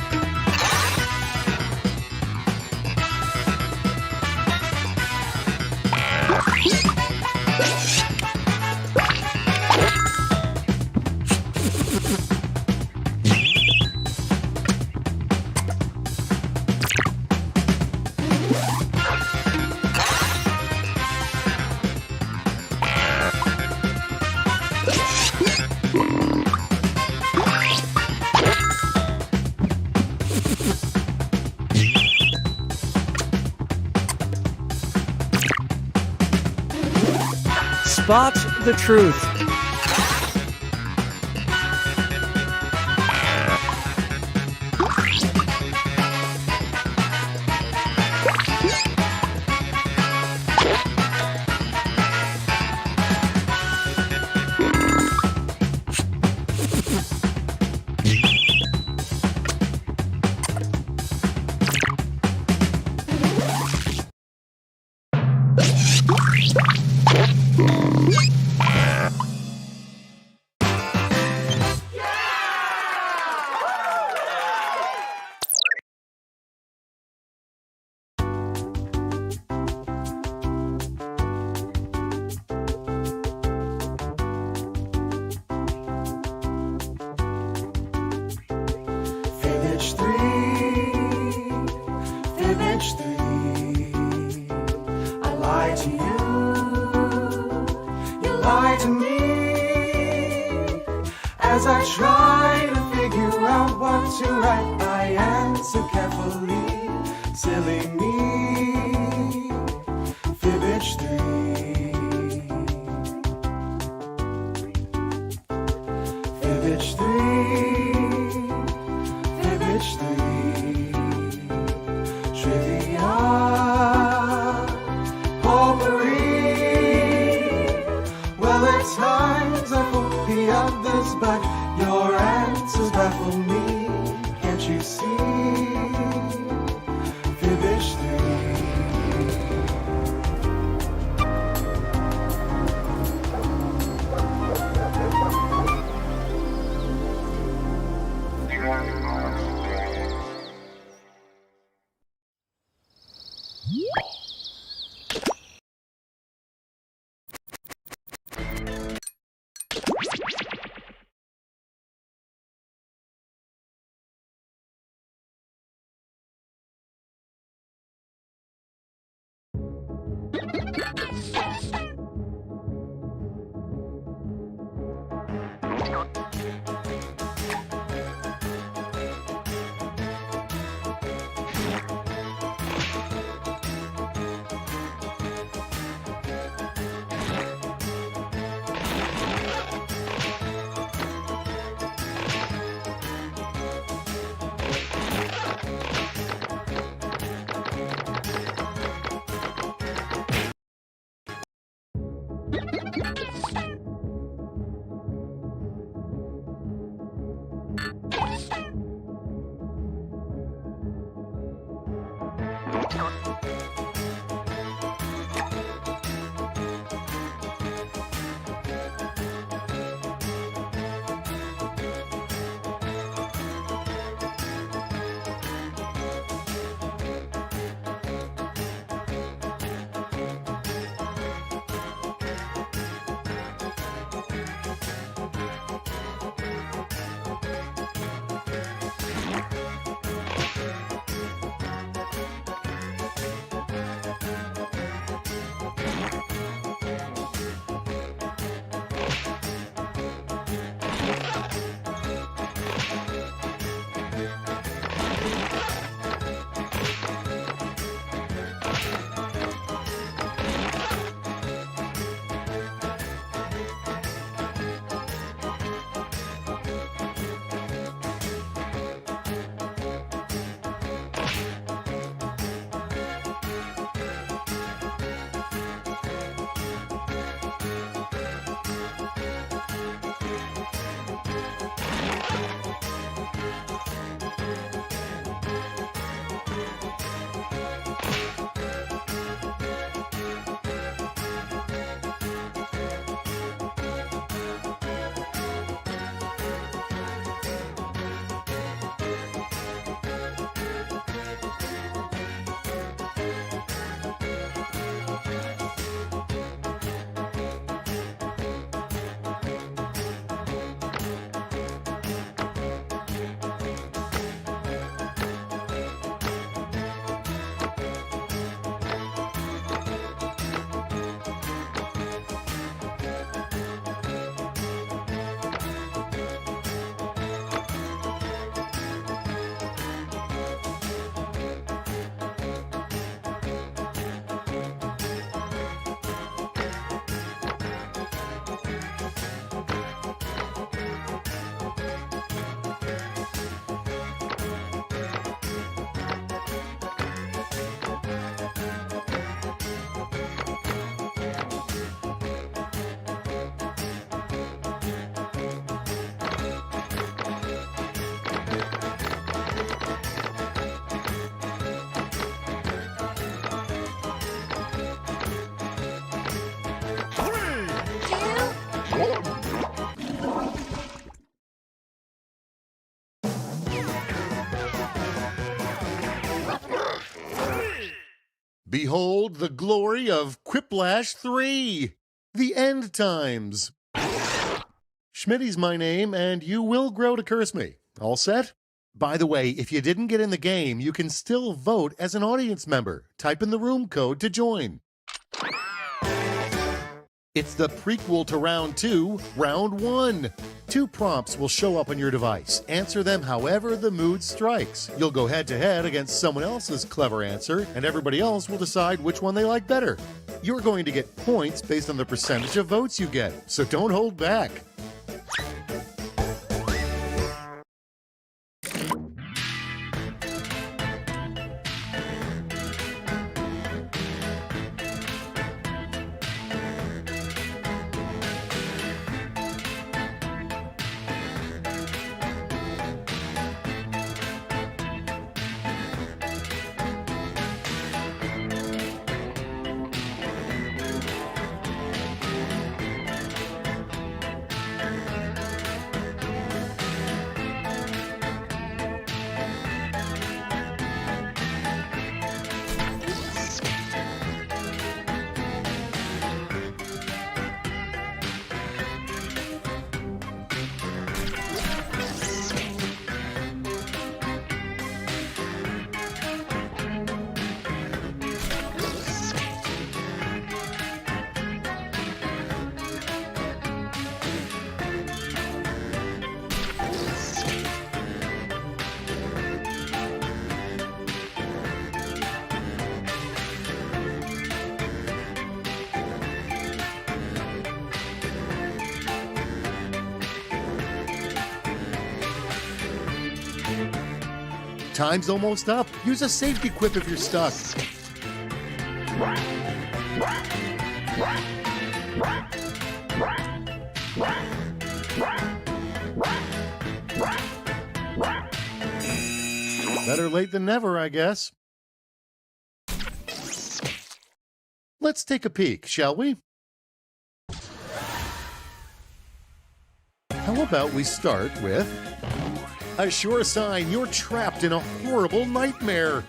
Spot the truth. As I try to figure out what to write, I answer carefully. Silly me, Fibbage 3. Fibbage 3, Fibbage 3. Behold the glory of Quiplash 3, the end times. Schmitty's my name, and you will grow to curse me. All set? By the way, if you didn't get in the game, you can still vote as an audience member. Type in the room code to join. It's the prequel to Round 2, Round 1. 2 prompts will show up on your device. Answer them however the mood strikes. You'll go head-to-head against someone else's clever answer, and everybody else will decide which one they like better. You're going to get points based on the percentage of votes you get, so don't hold back. Time's almost up. Use a safety quip if you're stuck. Better late than never, I guess. Let's take a peek, shall we? How about we start with a sure sign you're trapped in a horrible nightmare.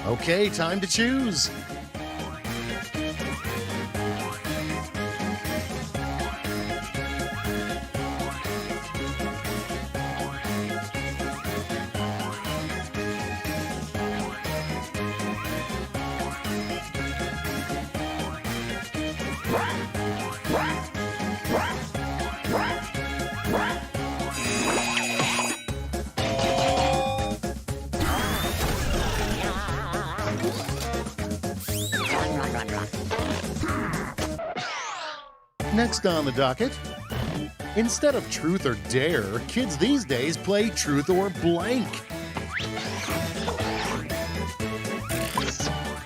Okay, time to choose. Next on the docket, instead of truth or dare, kids these days play truth or blank.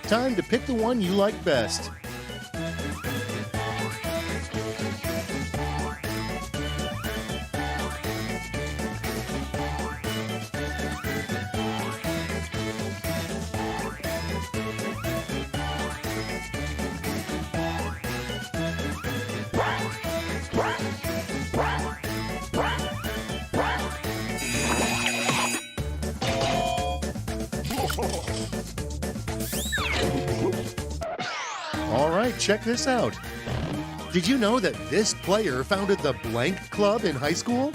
Time to pick the one you like best. All right, check this out. Did you know that this player founded the Blank Club in high school?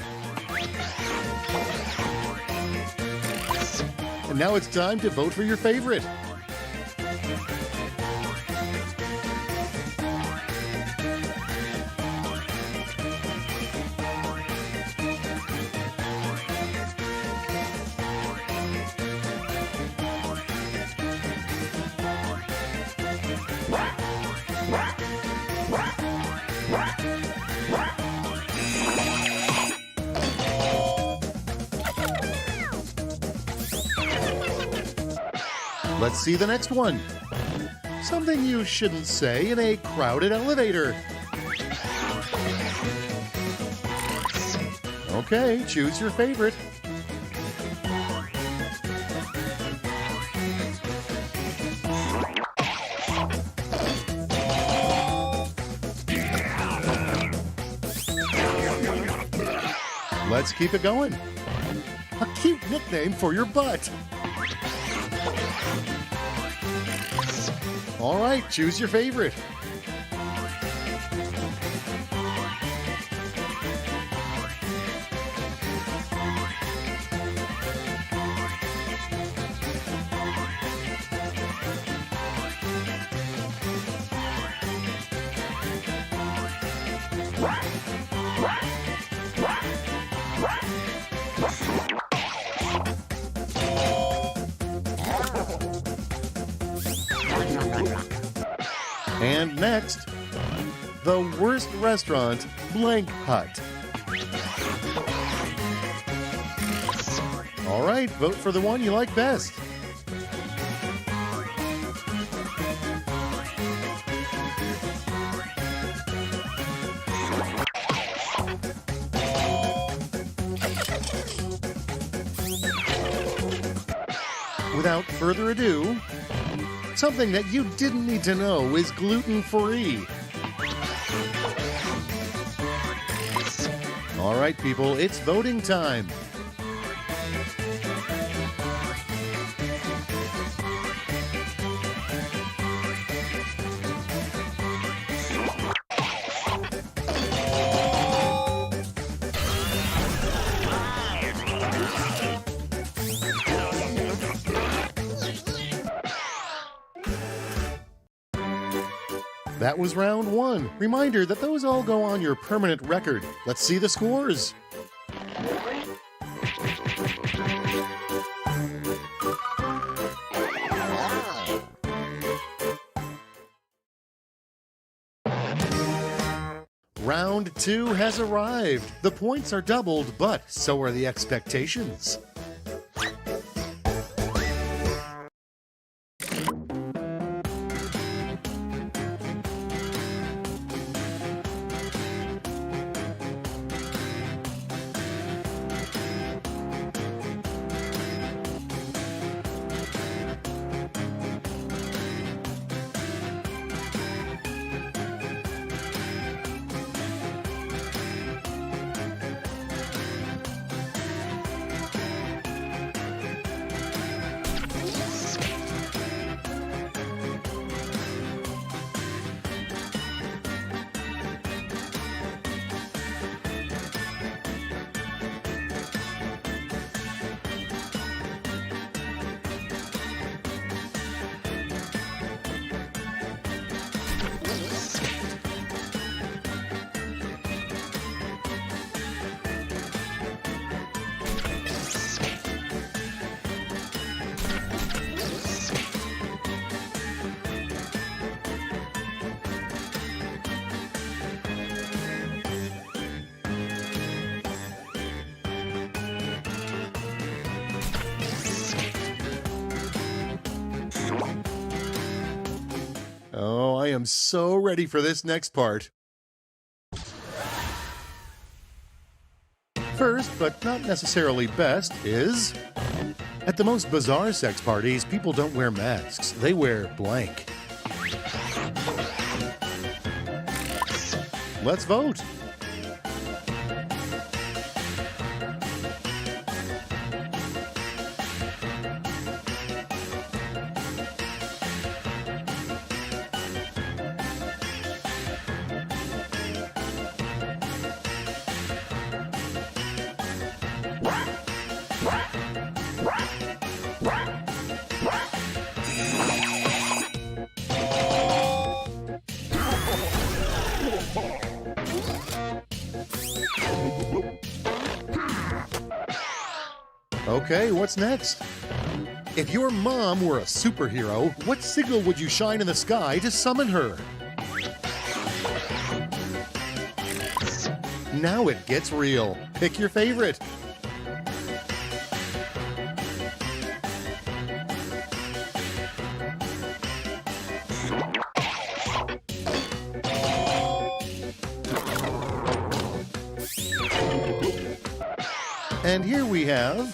And now it's time to vote for your favorite. Let's see the next one. Something you shouldn't say in a crowded elevator. Okay, choose your favorite. Let's keep it going. A cute nickname for your butt. All right, choose your favorite. And next, the worst restaurant, Blank Hut. All right, vote for the one you like best. Without further ado, something that you didn't need to know is gluten-free. All right, people, it's voting time. That was round one. Reminder that those all go on your permanent record. Let's see the scores. Round 2 has arrived. The points are doubled, but so are the expectations. Oh, I am so ready for this next part. First, but not necessarily best, is... At the most bizarre sex parties, people don't wear masks. They wear blank. Let's vote. Okay, what's next? If your mom were a superhero, what signal would you shine in the sky to summon her? Now it gets real. Pick your favorite. And here we have...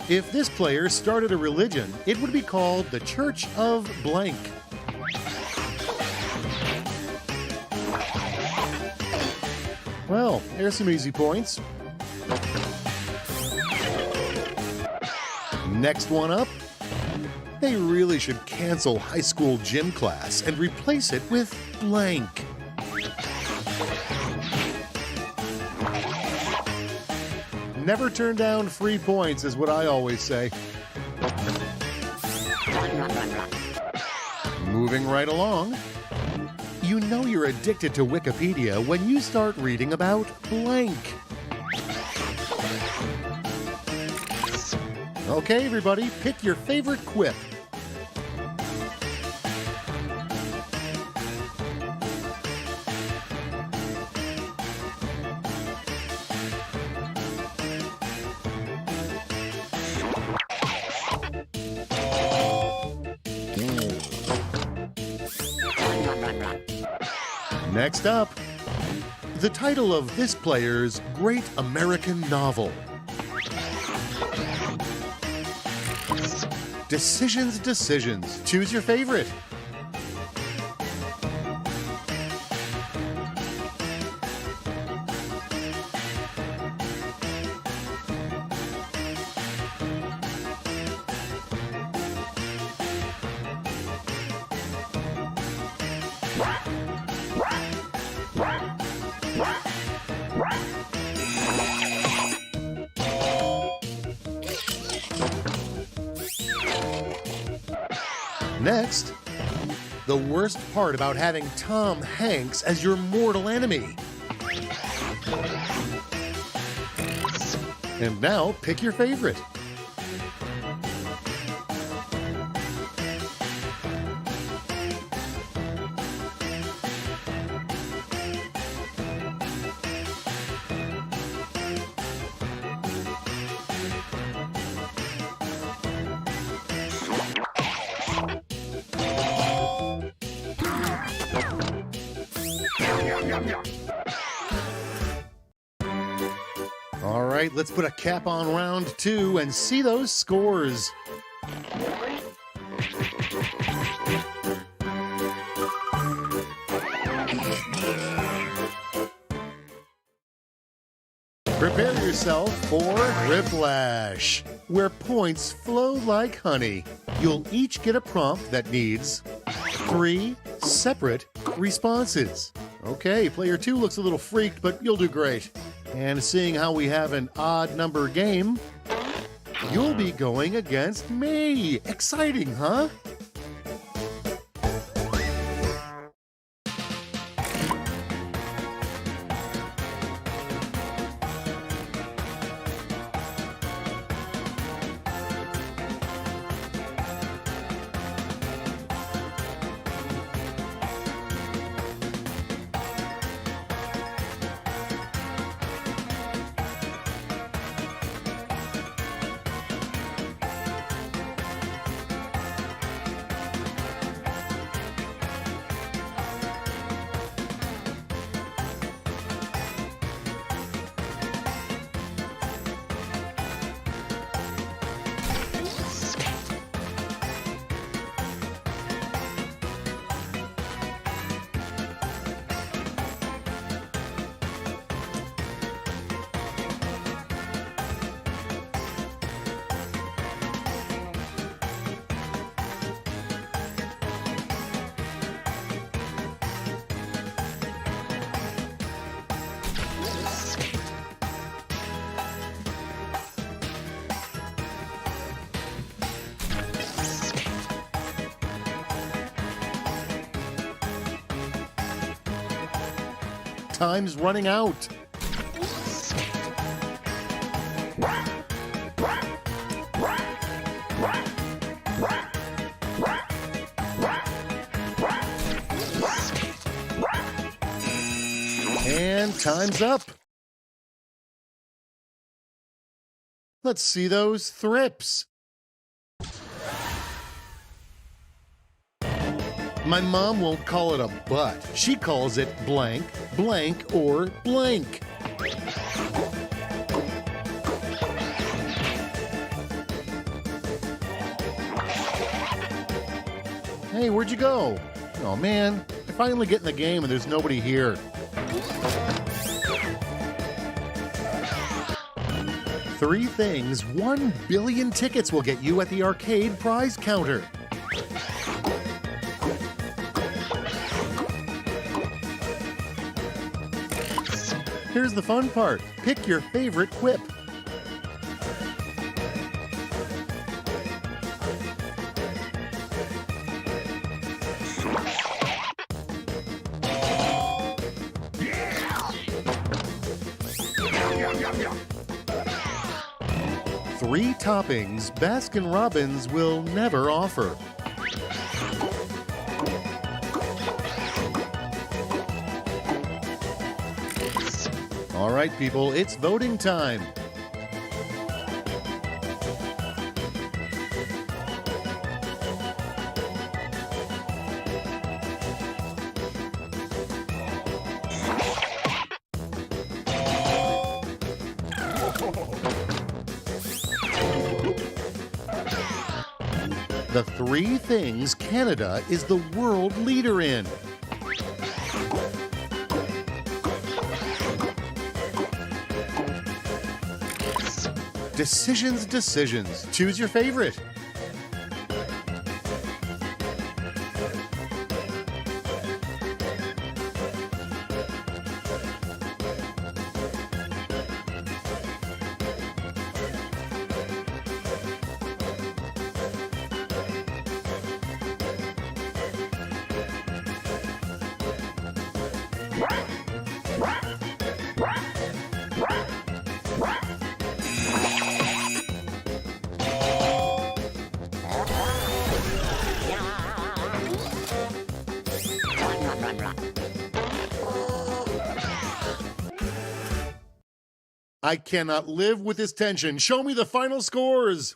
If this player started a religion, it would be called the Church of Blank. Well, there's some easy points. Next one up. They really should cancel high school gym class and replace it with blank. Never turn down free points is what I always say. Moving right along. You know you're addicted to Wikipedia when you start reading about blank. Okay, everybody, pick your favorite quip. Next up, the title of this player's great American novel. Decisions, Decisions. Choose your favorite. Next, the worst part about having Tom Hanks as your mortal enemy. And now, pick your favorite. right, let's put a cap on round 2 and see those scores. Prepare yourself for Whiplash, where points flow like honey. You'll each get a prompt that needs 3 separate responses. Okay, player 2 looks a little freaked, but you'll do great. And seeing how we have an odd number game, you'll be going against me. Exciting, huh? Time's running out. And time's up. Let's see those thrips. My mom won't call it a butt. She calls it blank, blank, or blank. Hey, where'd you go? Oh man, I finally get in the game and there's nobody here. Three things 1 billion tickets will get you at the arcade prize counter. Here's the fun part. Pick your favorite quip. Three toppings Baskin-Robbins will never offer. All right, people, it's voting time. The three things Canada is the world leader in. Decisions, decisions. Choose your favorite. I cannot live with this tension. Show me the final scores.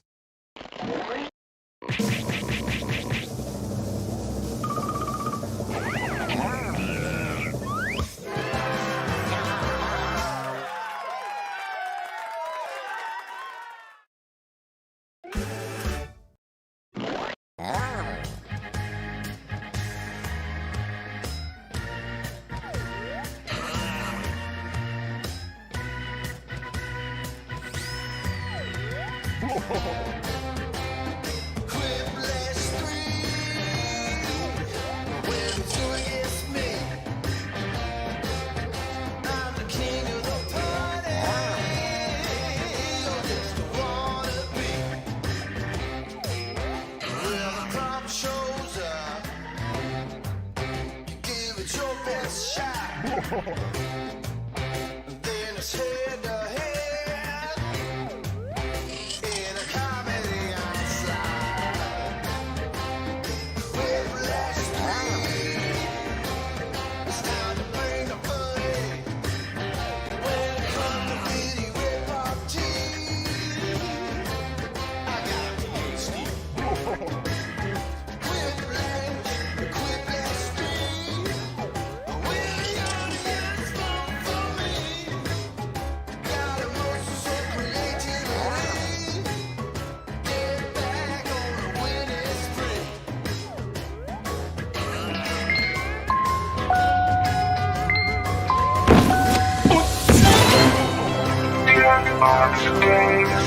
Then it's head to head in a comedy onslaught. Whiplash 3. It's time to bring the money. When it comes to video repartee, I got PhD. Whiplash 3. Jackbox Games.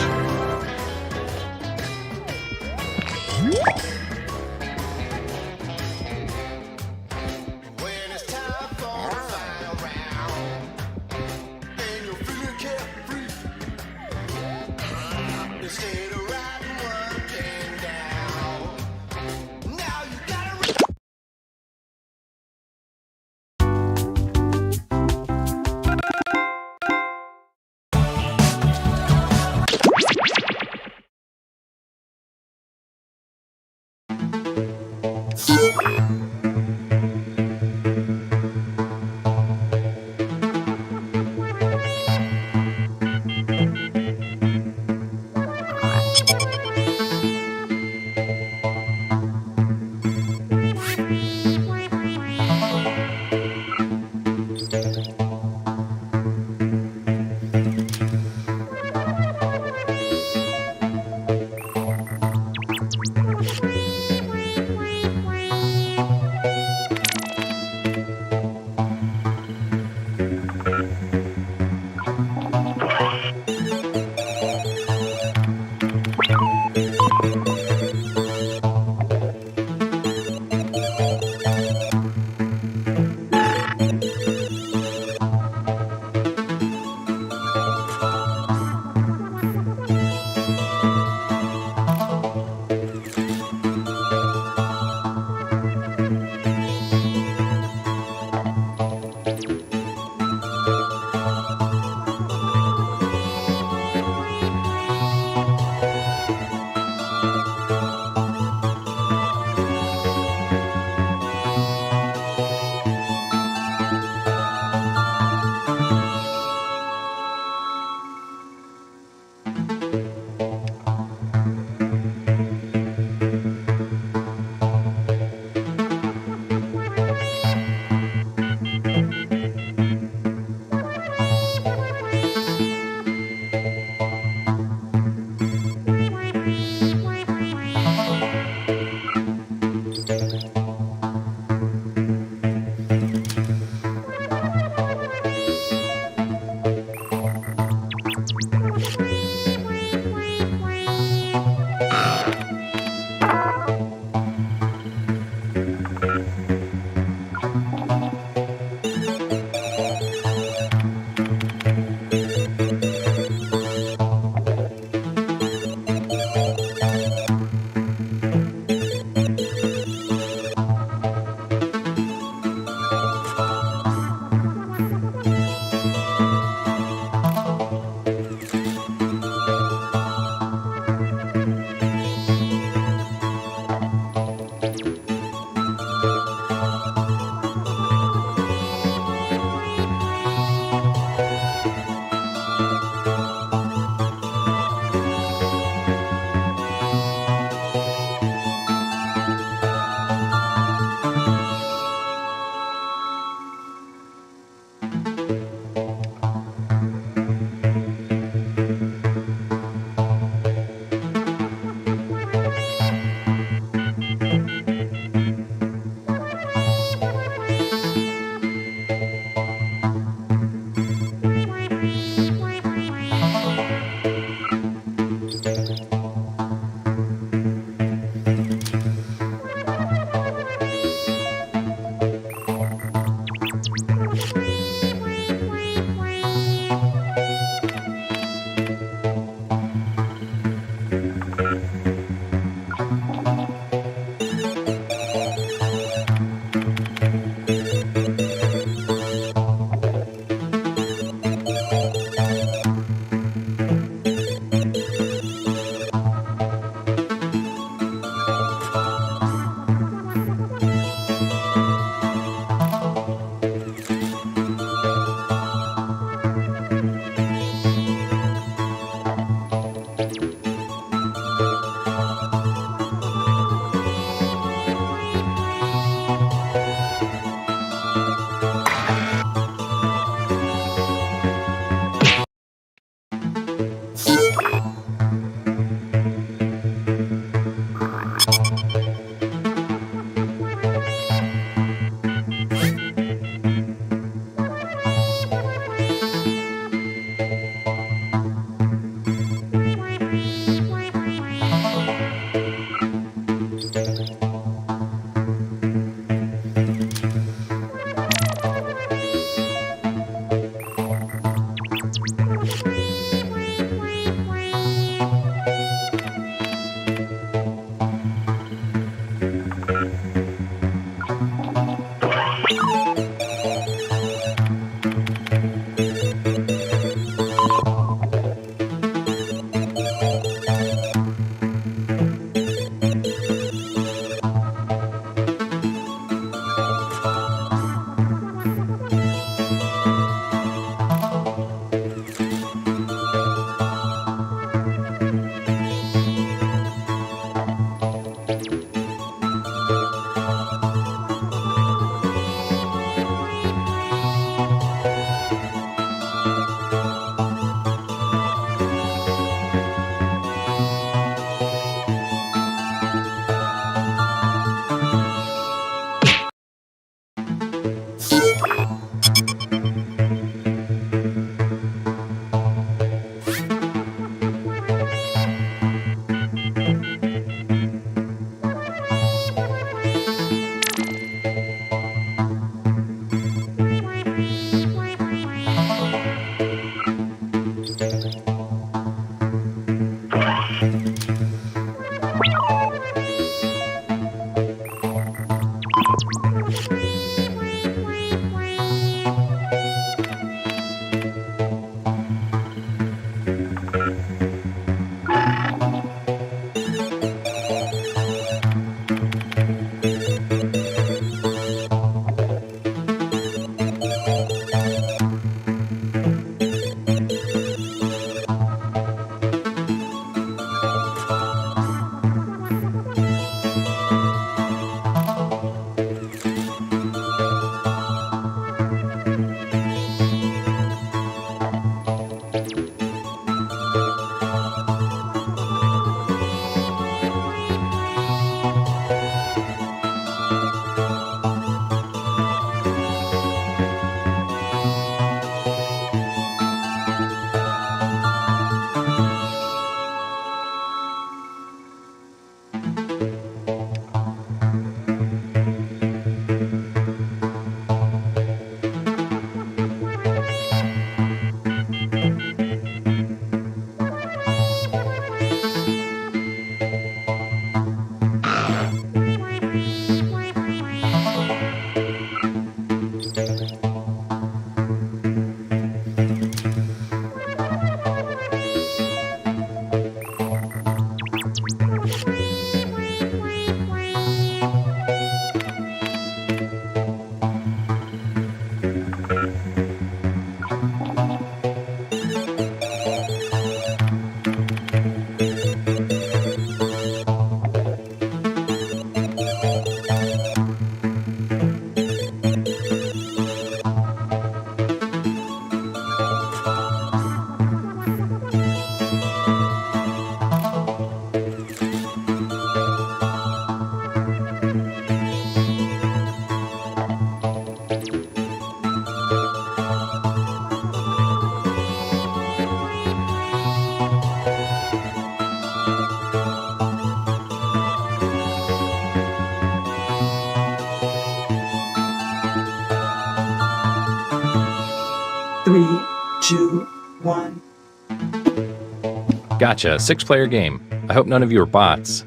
Gotcha, 6-player game. I hope none of you are bots.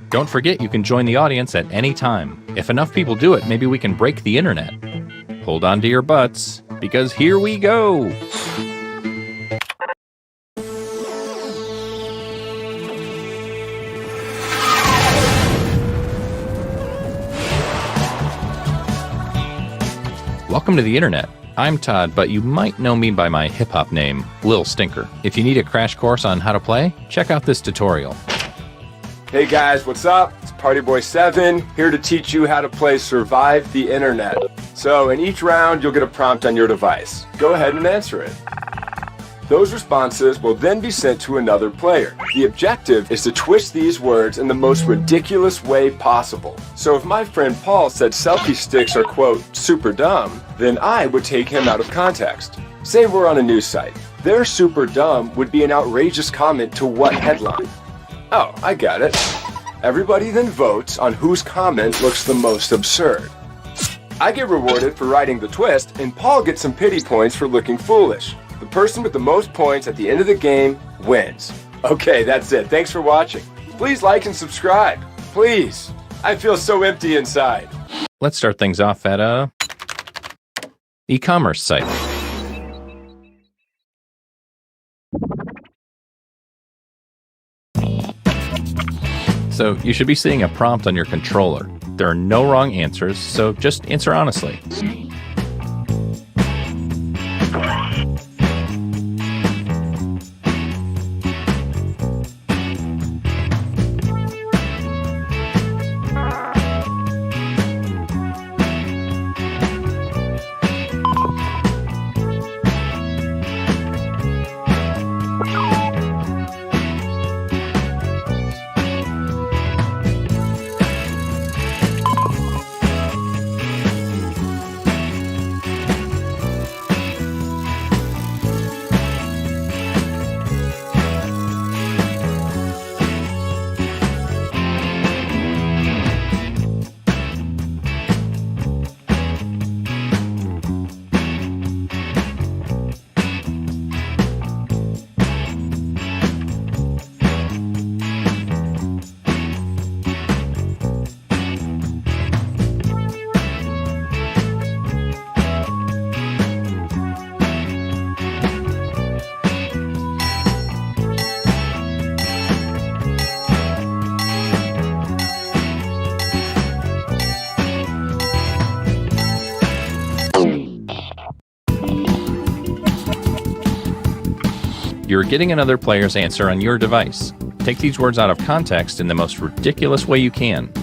Don't forget you can join the audience at any time. If enough people do it, maybe we can break the internet. Hold on to your butts, because here we go! Welcome to the internet. I'm Todd, but you might know me by my hip-hop name, Lil Stinker. If you need a crash course on how to play, check out this tutorial. Hey guys, what's up? It's Partyboy7, here to teach you how to play Survive the Internet. So in each round, you'll get a prompt on your device. Go ahead and answer it. Those responses will then be sent to another player. The objective is to twist these words in the most ridiculous way possible. So if my friend Paul said selfie sticks are, quote, super dumb, then I would take him out of context. Say we're on a news site. Their super dumb would be an outrageous comment to what headline? Oh, I got it. Everybody then votes on whose comment looks the most absurd. I get rewarded for writing the twist, and Paul gets some pity points for looking foolish. The person with the most points at the end of the game wins. Okay, that's it. Thanks for watching. Please like and subscribe. Please. I feel so empty inside. Let's start things off at a e-commerce site. So you should be seeing a prompt on your controller. There are no wrong answers, so just answer honestly. You're getting another player's answer on your device. Take these words out of context in the most ridiculous way you can.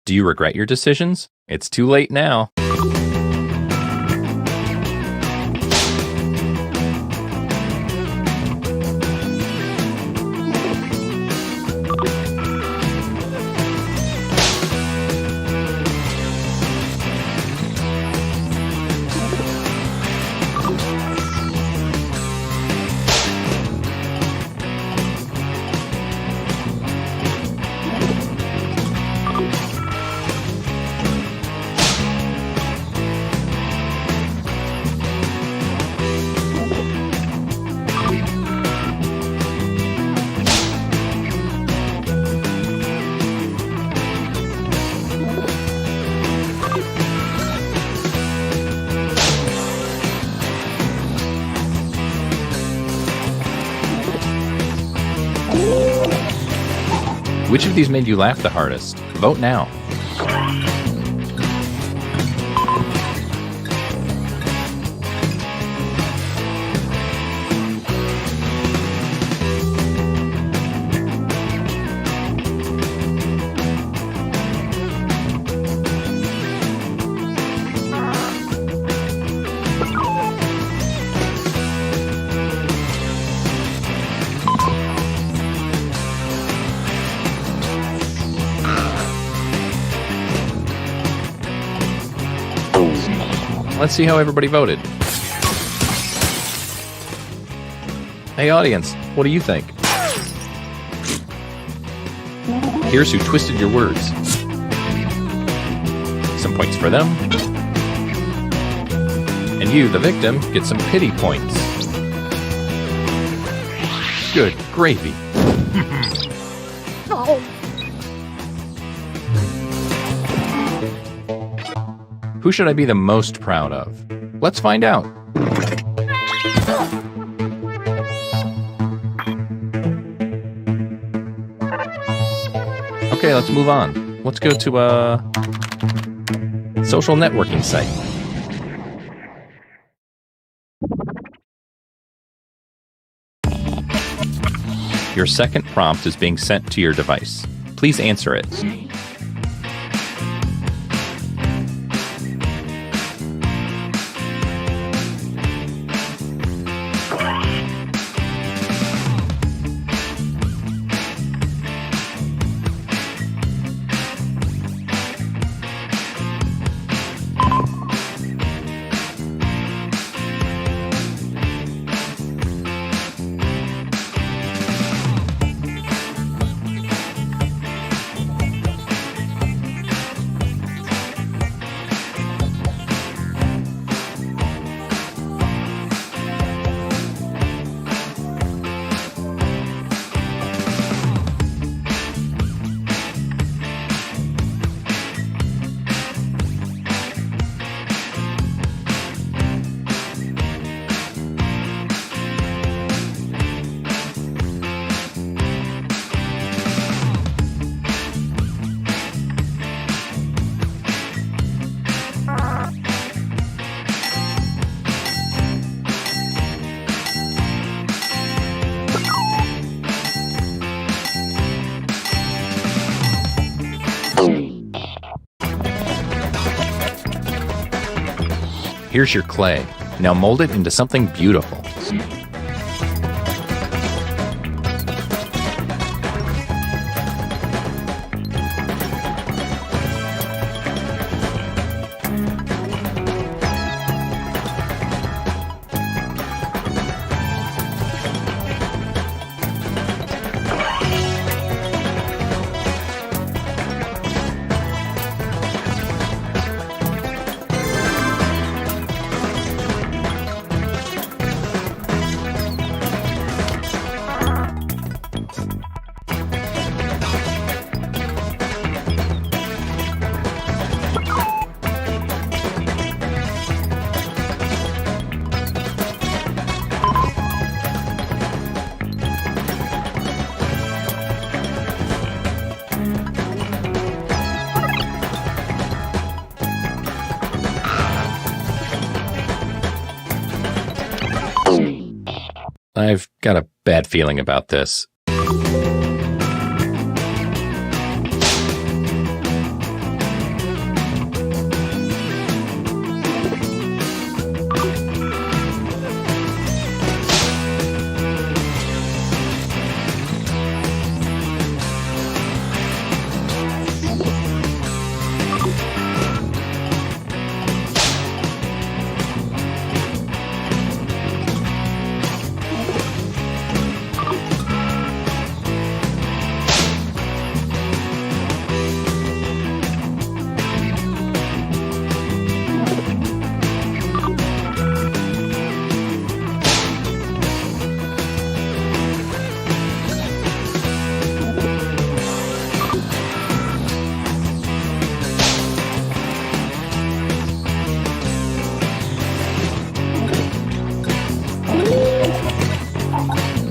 Do you regret your decisions? It's too late now. Which of these made you laugh the hardest? Vote now. Let's see how everybody voted. Hey audience, what do you think? Here's who twisted your words. Some points for them. And you, the victim, get some pity points. Good gravy. Who should I be the most proud of? Let's find out. Okay, let's move on. Let's go to a social networking site. Your second prompt is being sent to your device. Please answer it. Here's your clay. Now mold it into something beautiful. I've got a bad feeling about this.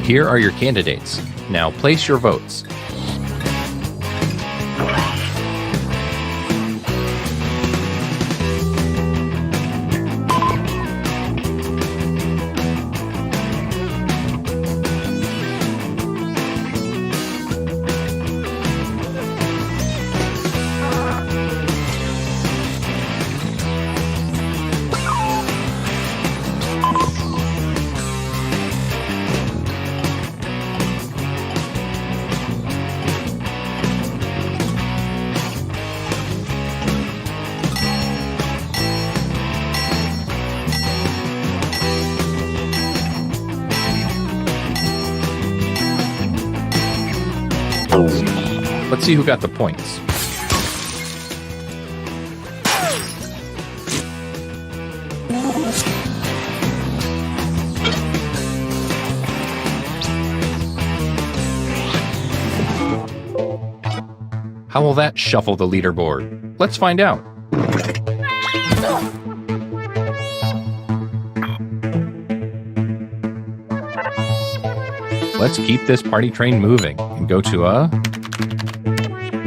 Here are your candidates. Now place your votes. Let's see who got the points. How will that shuffle the leaderboard? Let's find out. Let's keep this party train moving and go to a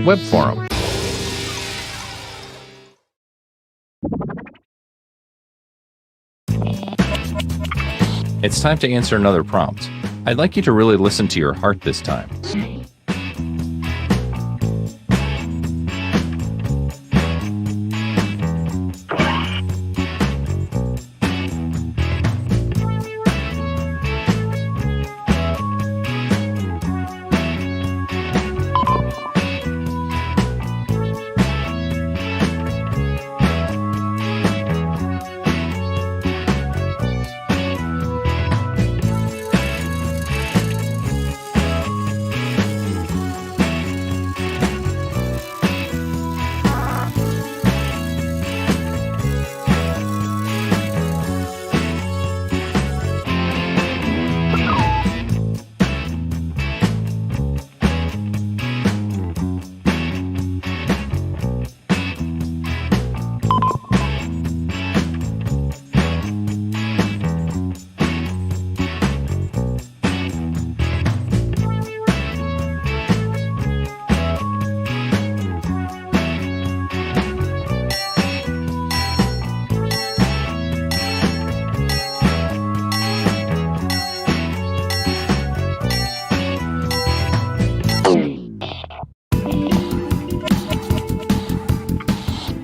web forum. It's time to answer another prompt. I'd like you to really listen to your heart this time.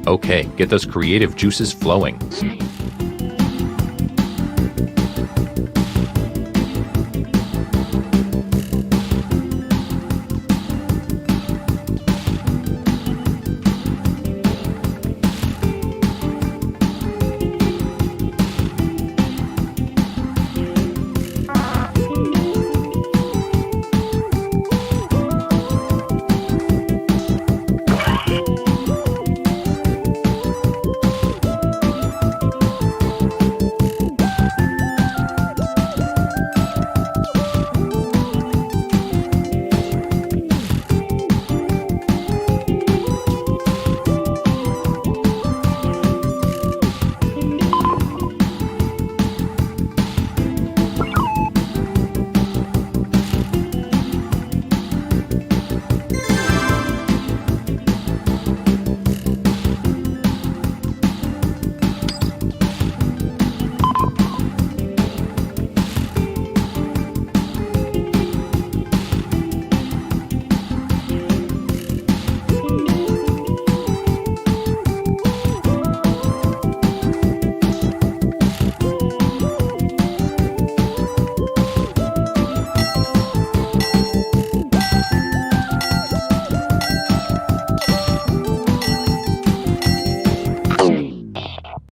Okay, get those creative juices flowing.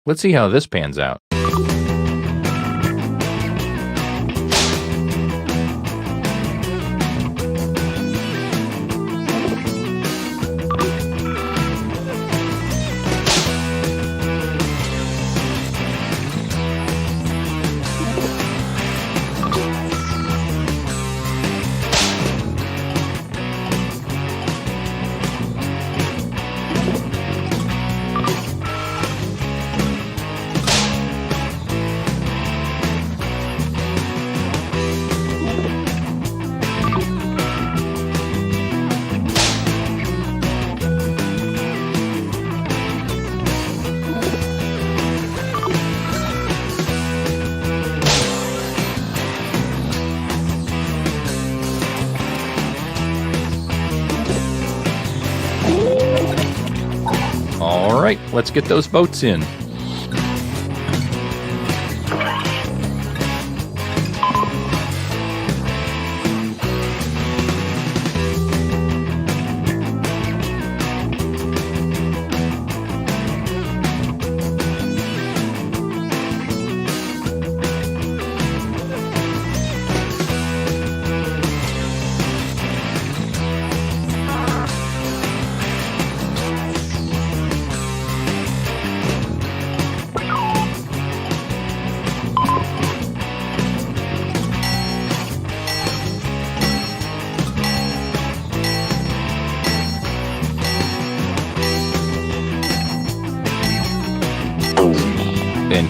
Let's see how this pans out. All right, let's get those votes in.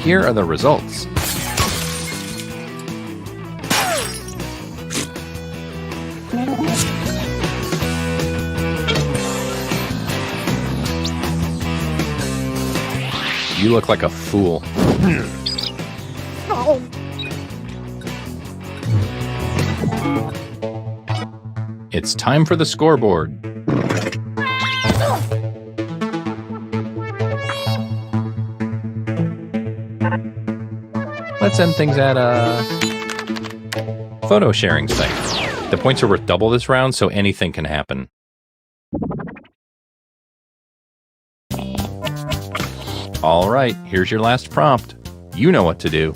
here are the results. You look like a fool. It's time for the scoreboard. Let's end things at a photo sharing site. The points are worth double this round, so anything can happen. All right, here's your last prompt. You know what to do.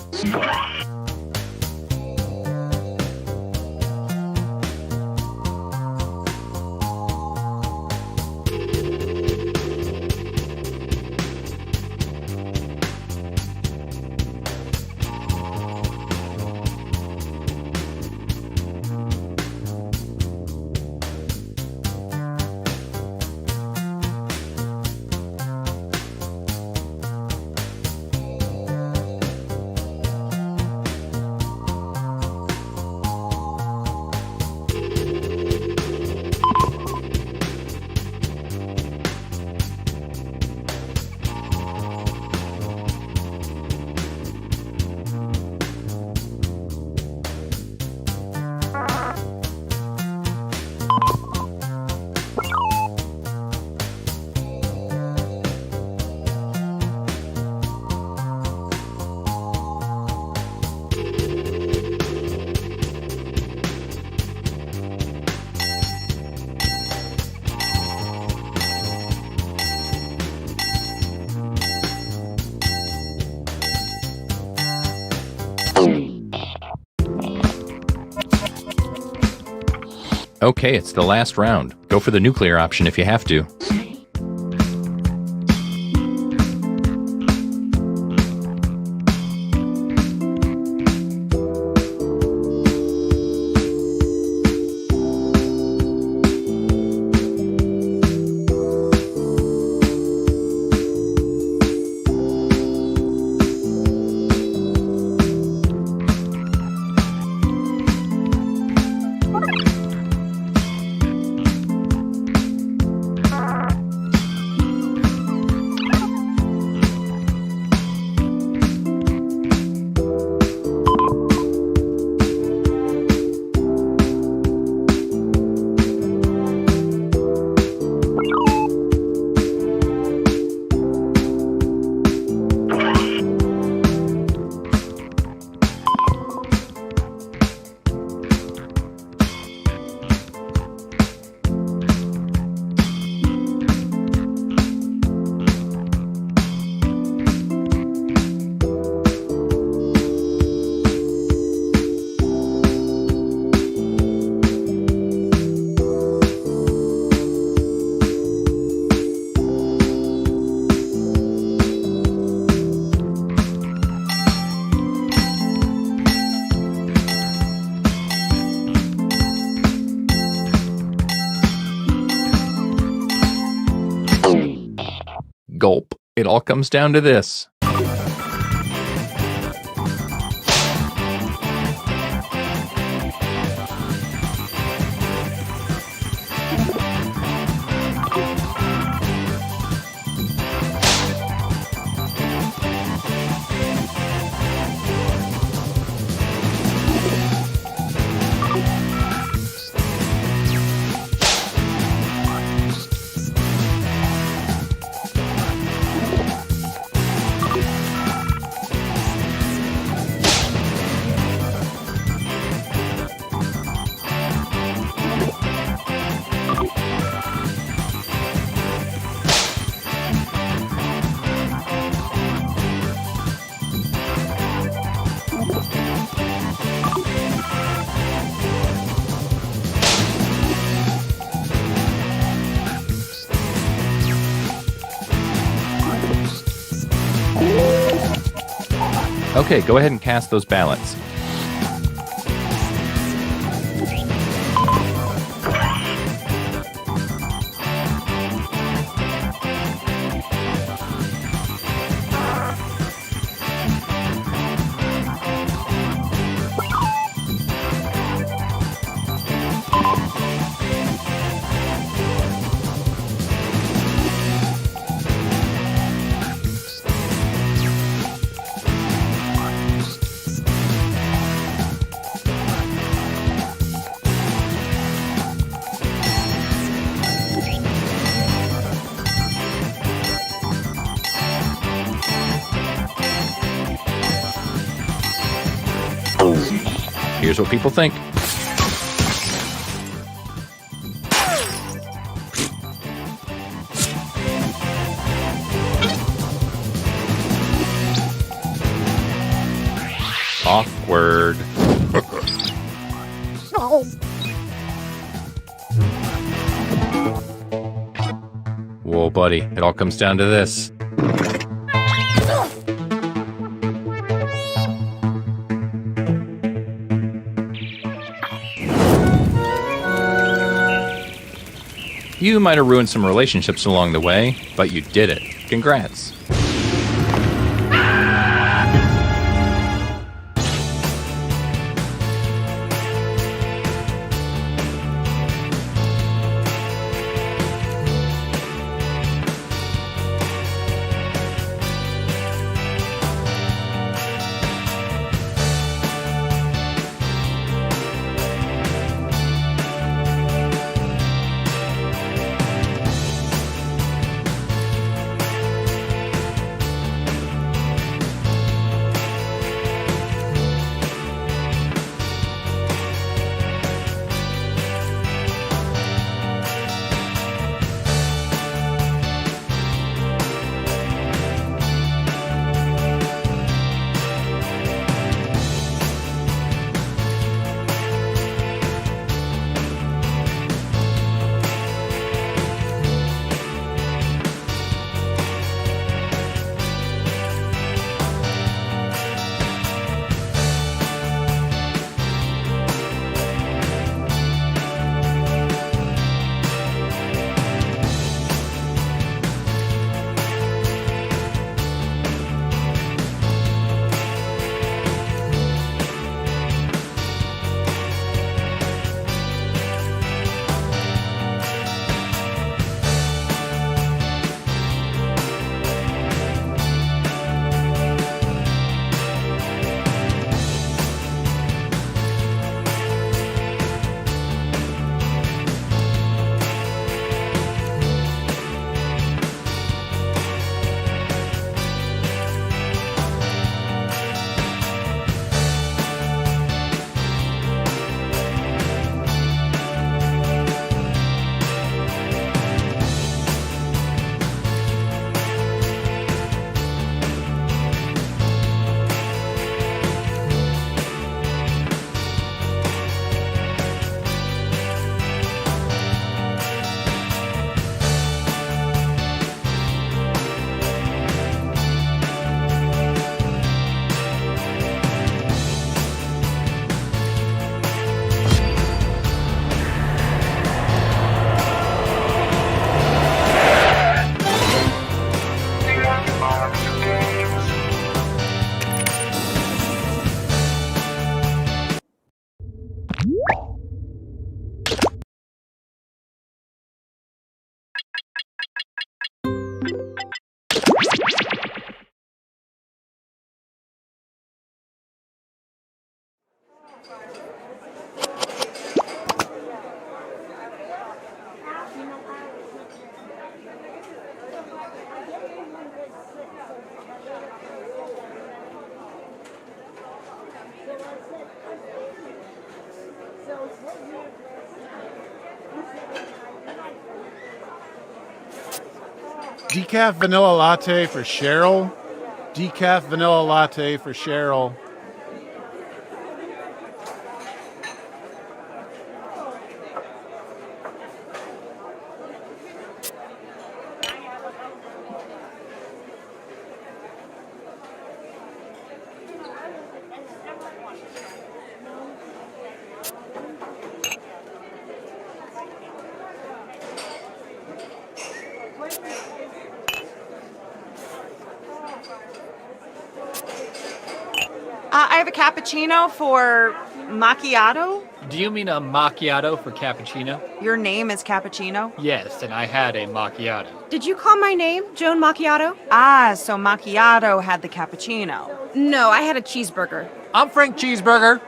Okay, it's the last round. Go for the nuclear option if you have to. Gulp. It all comes down to this. Okay, go ahead and cast those ballots. Here's what people think. Awkward. Whoa, buddy. It all comes down to this. You might have ruined some relationships along the way, but you did it. Congrats. Decaf vanilla latte for Cheryl. Decaf vanilla latte for Cheryl. I have a cappuccino for macchiato. Do you mean a macchiato for cappuccino? Your name is Cappuccino? Yes, and I had a macchiato. Did you call my name Joan Macchiato? Ah, so macchiato had the cappuccino. No, I had a cheeseburger. I'm Frank Cheeseburger.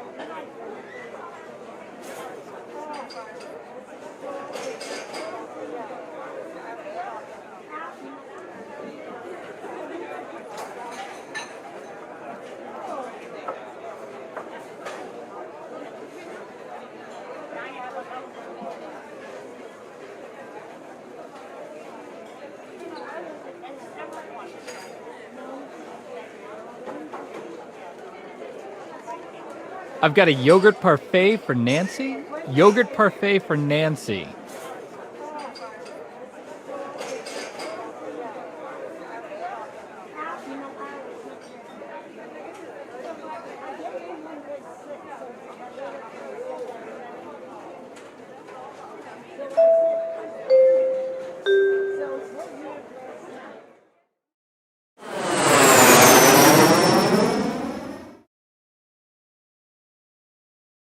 I've got a yogurt parfait for Nancy. Yogurt parfait for Nancy.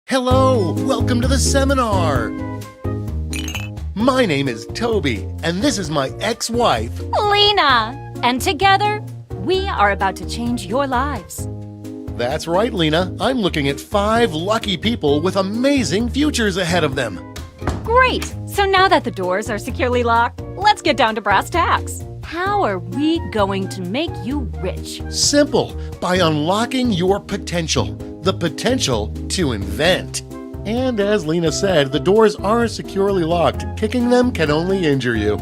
Hello, welcome to the seminar. My name is Toby, and this is my ex-wife, Lena! And together, we are about to change your lives. That's right, Lena. I'm looking at 5 lucky people with amazing futures ahead of them. Great! So now that the doors are securely locked, let's get down to brass tacks. How are we going to make you rich? Simple, by unlocking your potential. The potential to invent. And as Lena said, the doors are securely locked. Kicking them can only injure you.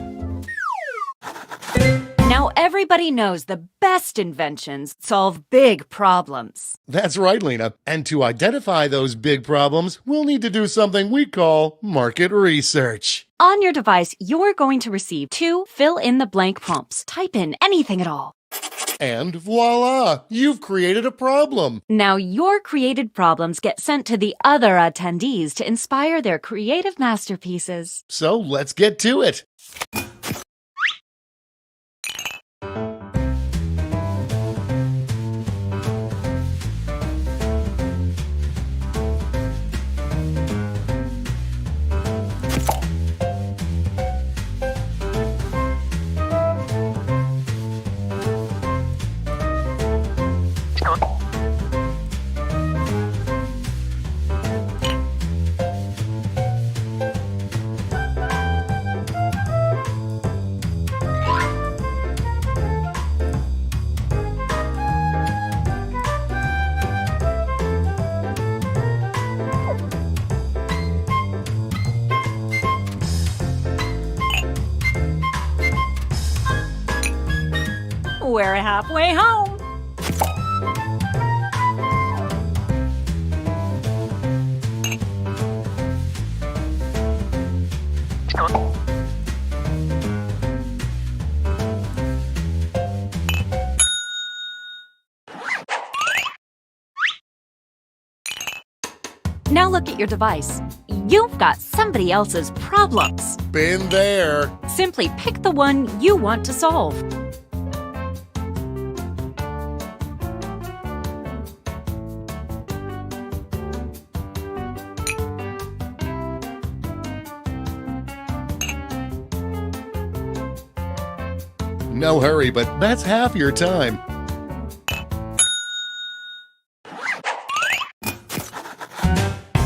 Now everybody knows the best inventions solve big problems. That's right, Lena. And to identify those big problems, we'll need to do something we call market research. On your device, you're going to receive 2 fill-in-the-blank prompts. Type in anything at all. And voila, you've created a problem. Now your created problems get sent to the other attendees to inspire their creative masterpieces. So let's get to it. We're halfway home. Now look at your device. You've got somebody else's problems. Been there. Simply pick the one you want to solve. No hurry, but that's half your time.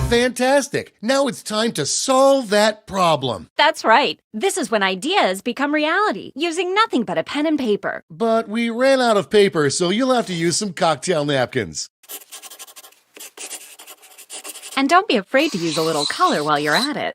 Fantastic! Now it's time to solve that problem. That's right. This is when ideas become reality, using nothing but a pen and paper. But we ran out of paper, so you'll have to use some cocktail napkins. And don't be afraid to use a little color while you're at it.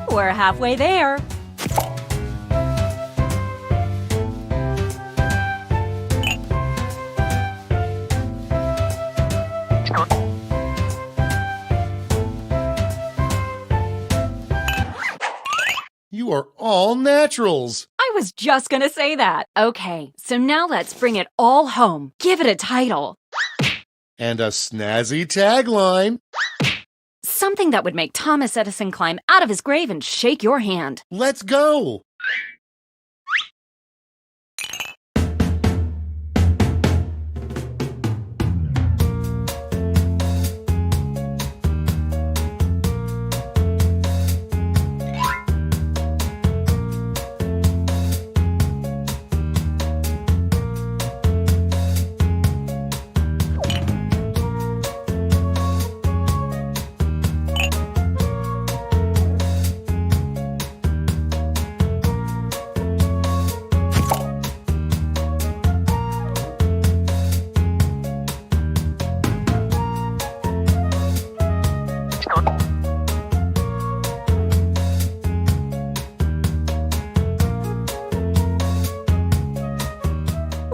We're halfway there. You are all naturals. I was just gonna say that. Okay, so now let's bring it all home. Give it a title. And a snazzy tagline. Something that would make Thomas Edison climb out of his grave and shake your hand. Let's go.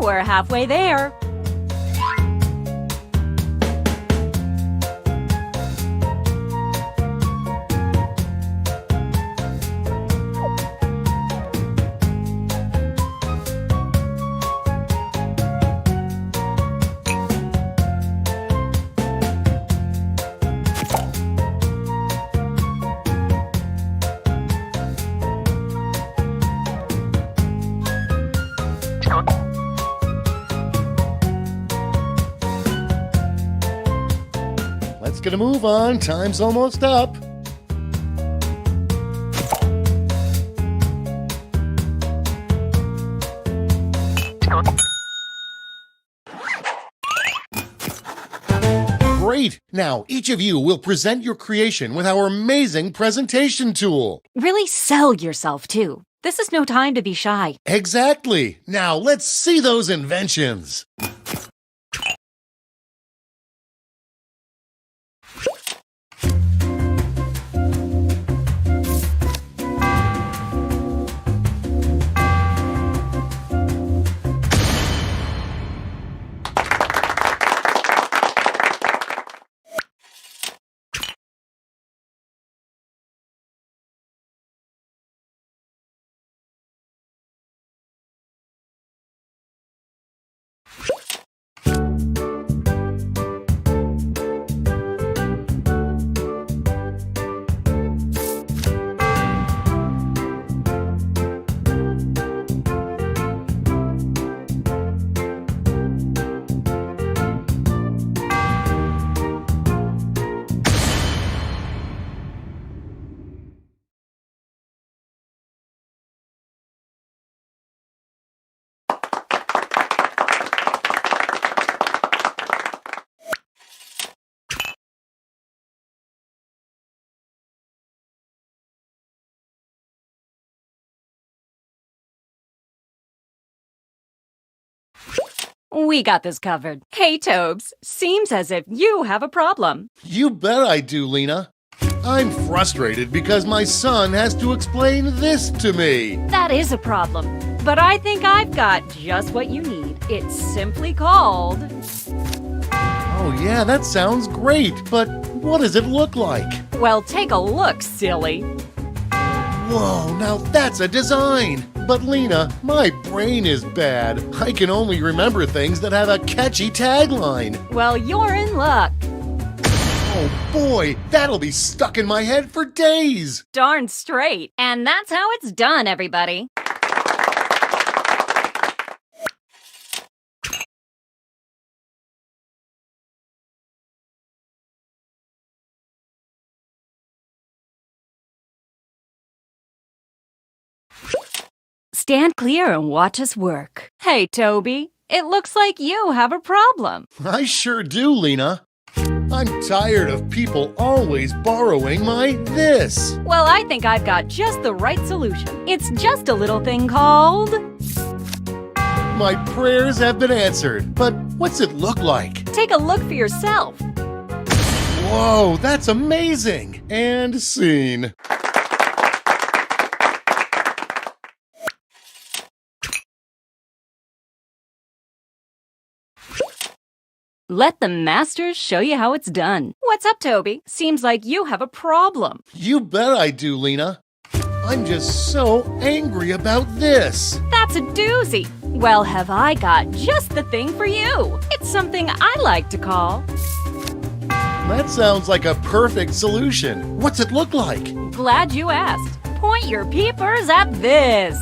We're halfway there. Let's get a move on. Time's almost up. Great! Now, each of you will present your creation with our amazing presentation tool. Really sell yourself, too. This is no time to be shy. Exactly! Now, let's see those inventions. We got this covered. Hey, Tobes, seems as if you have a problem. You bet I do, Lena. I'm frustrated because my son has to explain this to me. That is a problem, but I think I've got just what you need. It's simply called... Oh yeah, that sounds great, but what does it look like? Well, take a look, silly. Whoa, now that's a design! But Lena, my brain is bad. I can only remember things that have a catchy tagline. Well, you're in luck. Oh boy, that'll be stuck in my head for days. Darn straight. And that's how it's done, everybody. Stand clear and watch us work. Hey, Toby, it looks like you have a problem. I sure do, Lena. I'm tired of people always borrowing my this. Well, I think I've got just the right solution. It's just a little thing called... My prayers have been answered, but what's it look like? Take a look for yourself. Whoa, that's amazing! And scene. Let the masters show you how it's done. What's up, Toby? Seems like you have a problem. You bet I do, Lena. I'm just so angry about this. That's a doozy. Well, have I got just the thing for you. It's something I like to call... That sounds like a perfect solution. What's it look like? Glad you asked. Point your peepers at this.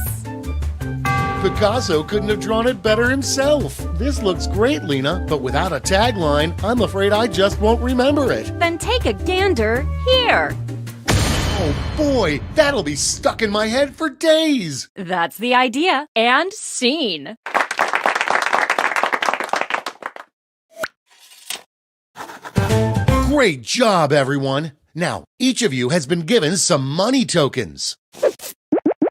Picasso couldn't have drawn it better himself. This looks great, Lena, but without a tagline, I'm afraid I just won't remember it. Then take a gander here. Oh boy, that'll be stuck in my head for days. That's the idea. And scene. Great job, everyone. Now, each of you has been given some money tokens.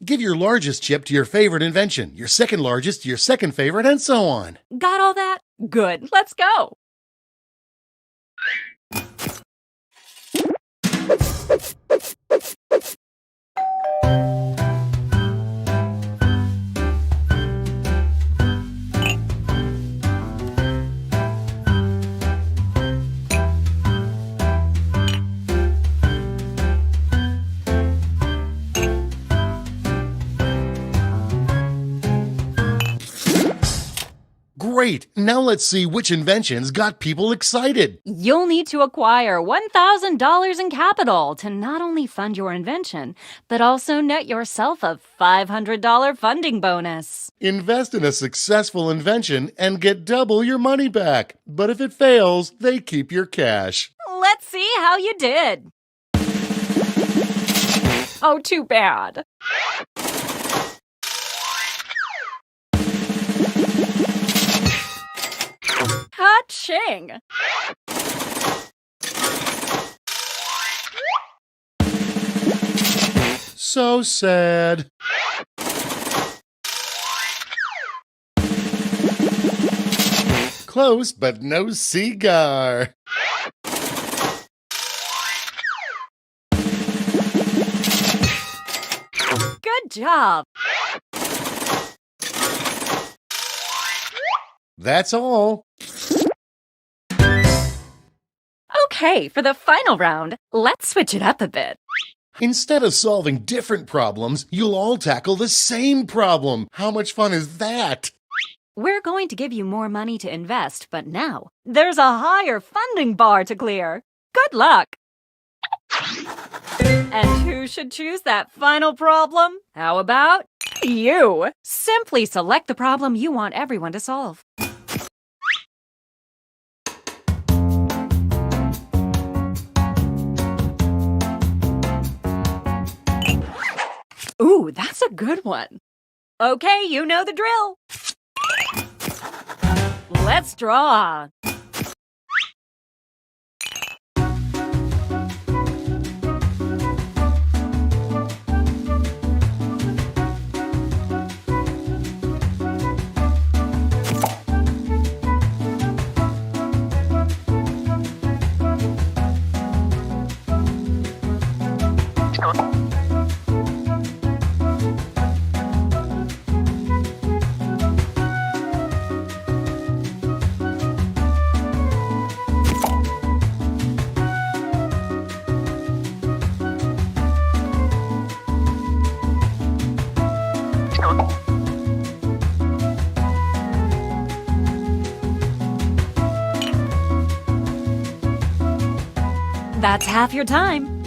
Give your largest chip to your favorite invention, your second largest to your second favorite, and so on. Got all that? Good. Let's go. Great! Now let's see which inventions got people excited. You'll need to acquire $1,000 in capital to not only fund your invention, but also net yourself a $500 funding bonus. Invest in a successful invention and get double your money back. But if it fails, they keep your cash. Let's see how you did. Oh, too bad. Ka-ching! So sad. Close, but no cigar. Good job. That's all. Okay, for the final round, let's switch it up a bit. Instead of solving different problems, you'll all tackle the same problem. How much fun is that? We're going to give you more money to invest, but now there's a higher funding bar to clear. Good luck! And who should choose that final problem? How about you? Simply select the problem you want everyone to solve. Ooh, that's a good one. Okay, you know the drill. Let's draw. That's half your time.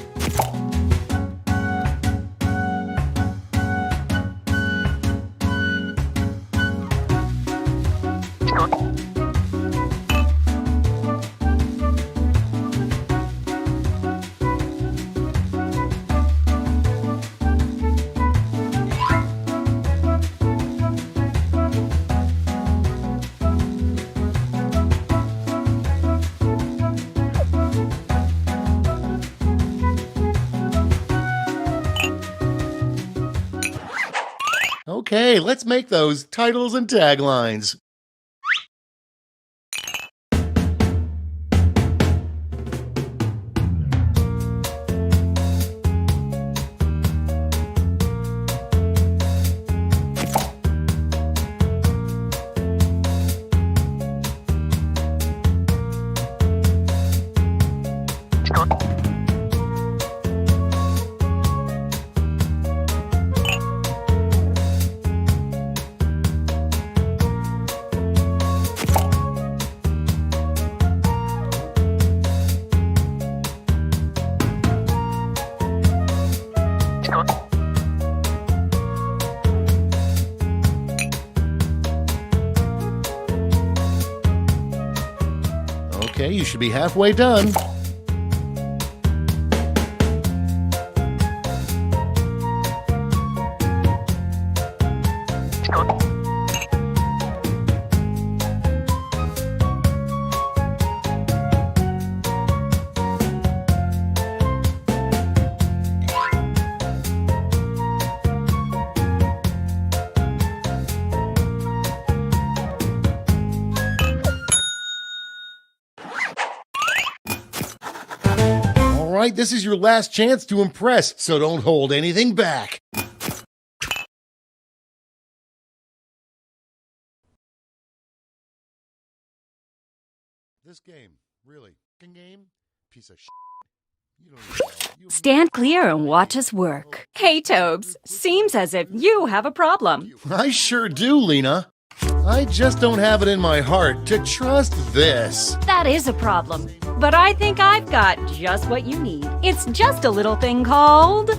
Okay, let's make those titles and taglines. Okay, you should be halfway done. All right, this is your last chance to impress, so don't hold anything back. This game, really, game, piece of shit. You don't even know. Stand clear and watch us work. Hey, Tobes, seems as if you have a problem. I sure do, Lena. I just don't have it in my heart to trust this. That is a problem. But I think I've got just what you need. It's just a little thing called...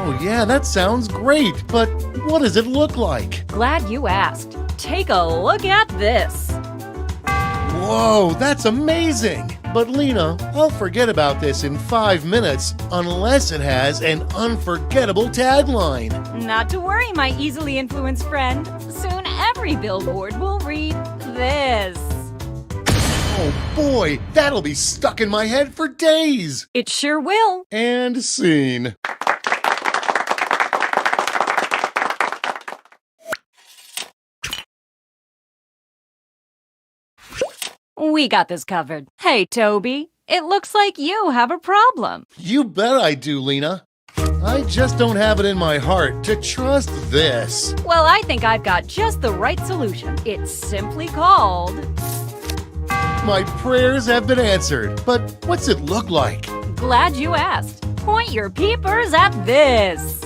Oh yeah, that sounds great, but what does it look like? Glad you asked. Take a look at this. Whoa, that's amazing! But Lena, I'll forget about this in 5 minutes unless it has an unforgettable tagline. Not to worry, my easily influenced friend. Soon every billboard will read this. Oh boy, that'll be stuck in my head for days! It sure will. And scene. We got this covered. Hey, Toby, it looks like you have a problem. You bet I do, Lena. I just don't have it in my heart to trust this. Well, I think I've got just the right solution. It's simply called... My prayers have been answered, but what's it look like? Glad you asked. Point your peepers at this.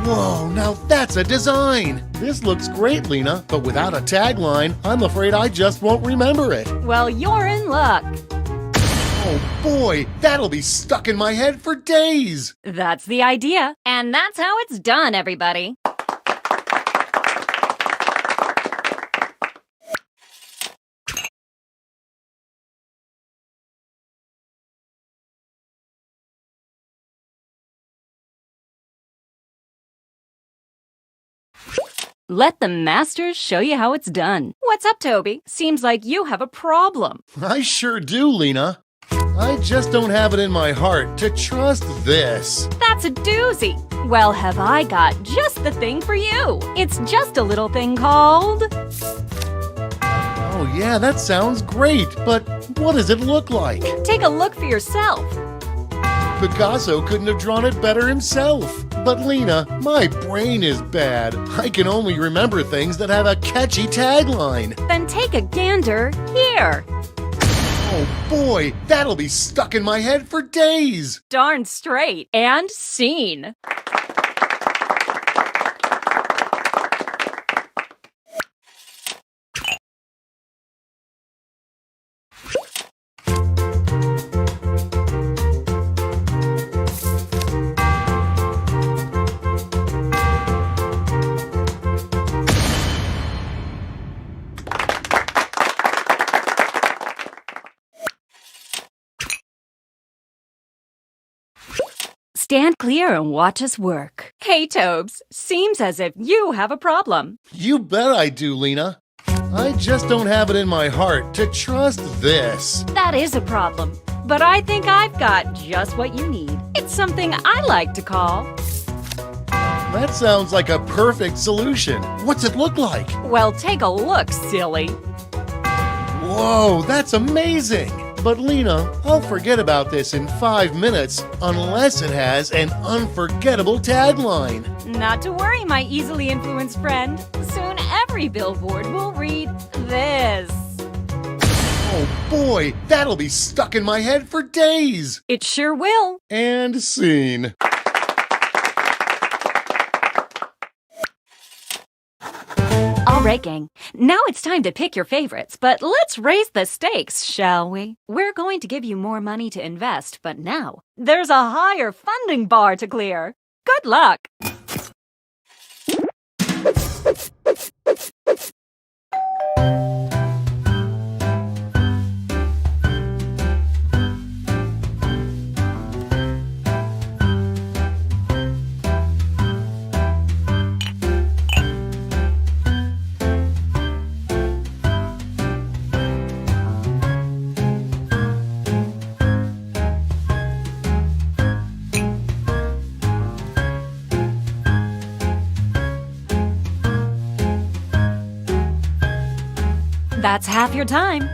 Whoa, now that's a design! This looks great, Lena, but without a tagline, I'm afraid I just won't remember it. Well, you're in luck. Oh boy, that'll be stuck in my head for days! That's the idea. And that's how it's done, everybody. Let the masters show you how it's done. What's up, Toby? Seems like you have a problem. I sure do, Lena. I just don't have it in my heart to trust this. That's a doozy. Well, have I got just the thing for you. It's just a little thing called... Oh yeah, that sounds great, but what does it look like? Take a look for yourself. Picasso couldn't have drawn it better himself. But Lena, my brain is bad. I can only remember things that have a catchy tagline. Then take a gander here. Oh boy, that'll be stuck in my head for days. Darn straight. And scene. Stand clear and watch us work. Hey, Tobes, seems as if you have a problem. You bet I do, Lena. I just don't have it in my heart to trust this. That is a problem. But I think I've got just what you need. It's something I like to call... That sounds like a perfect solution. What's it look like? Well, take a look, silly. Whoa, that's amazing! But Lena, I'll forget about this in 5 minutes unless it has an unforgettable tagline. Not to worry, my easily influenced friend. Soon every billboard will read this. Oh boy, that'll be stuck in my head for days. It sure will. And scene. All right, gang. Now it's time to pick your favorites, but let's raise the stakes, shall we? We're going to give you more money to invest, but now there's a higher funding bar to clear. Good luck! That's half your time.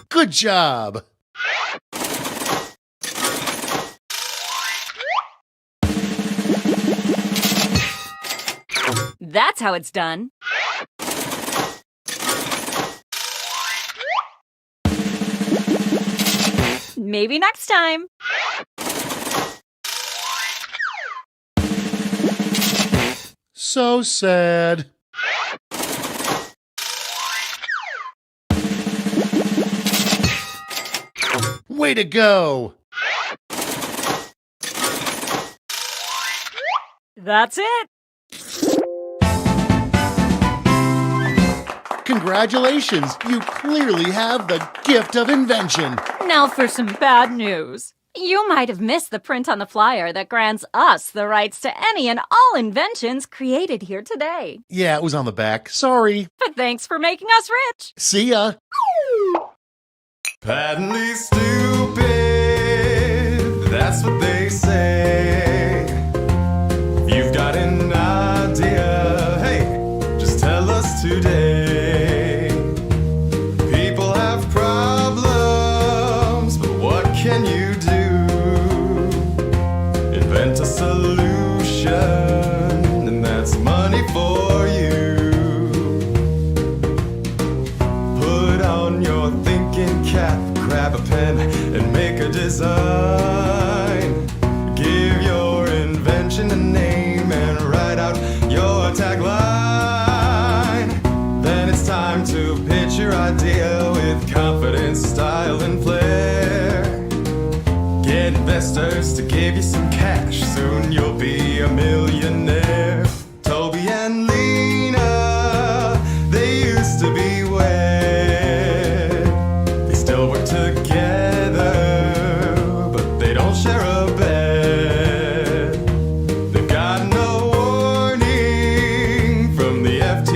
Good job! That's how it's done. Maybe next time. So sad. Way to go! That's it. Congratulations! You clearly have the gift of invention. Now for some bad news. You might have missed the print on the flyer that grants us the rights to any and all inventions created here today. Yeah, it was on the back. Sorry. But thanks for making us rich. See ya. Patently stupid, that's what they say. If you've got an idea, hey, just tell us today. People have problems, but what can you do? Invent a solution, and that's money for you. Put on your thinking cap, grab a pen, and make a design. Give your invention a name and write out your tagline. Then it's time to pitch your idea with confidence, style, and flair. Get investors to give you some cash, soon you'll be a millionaire.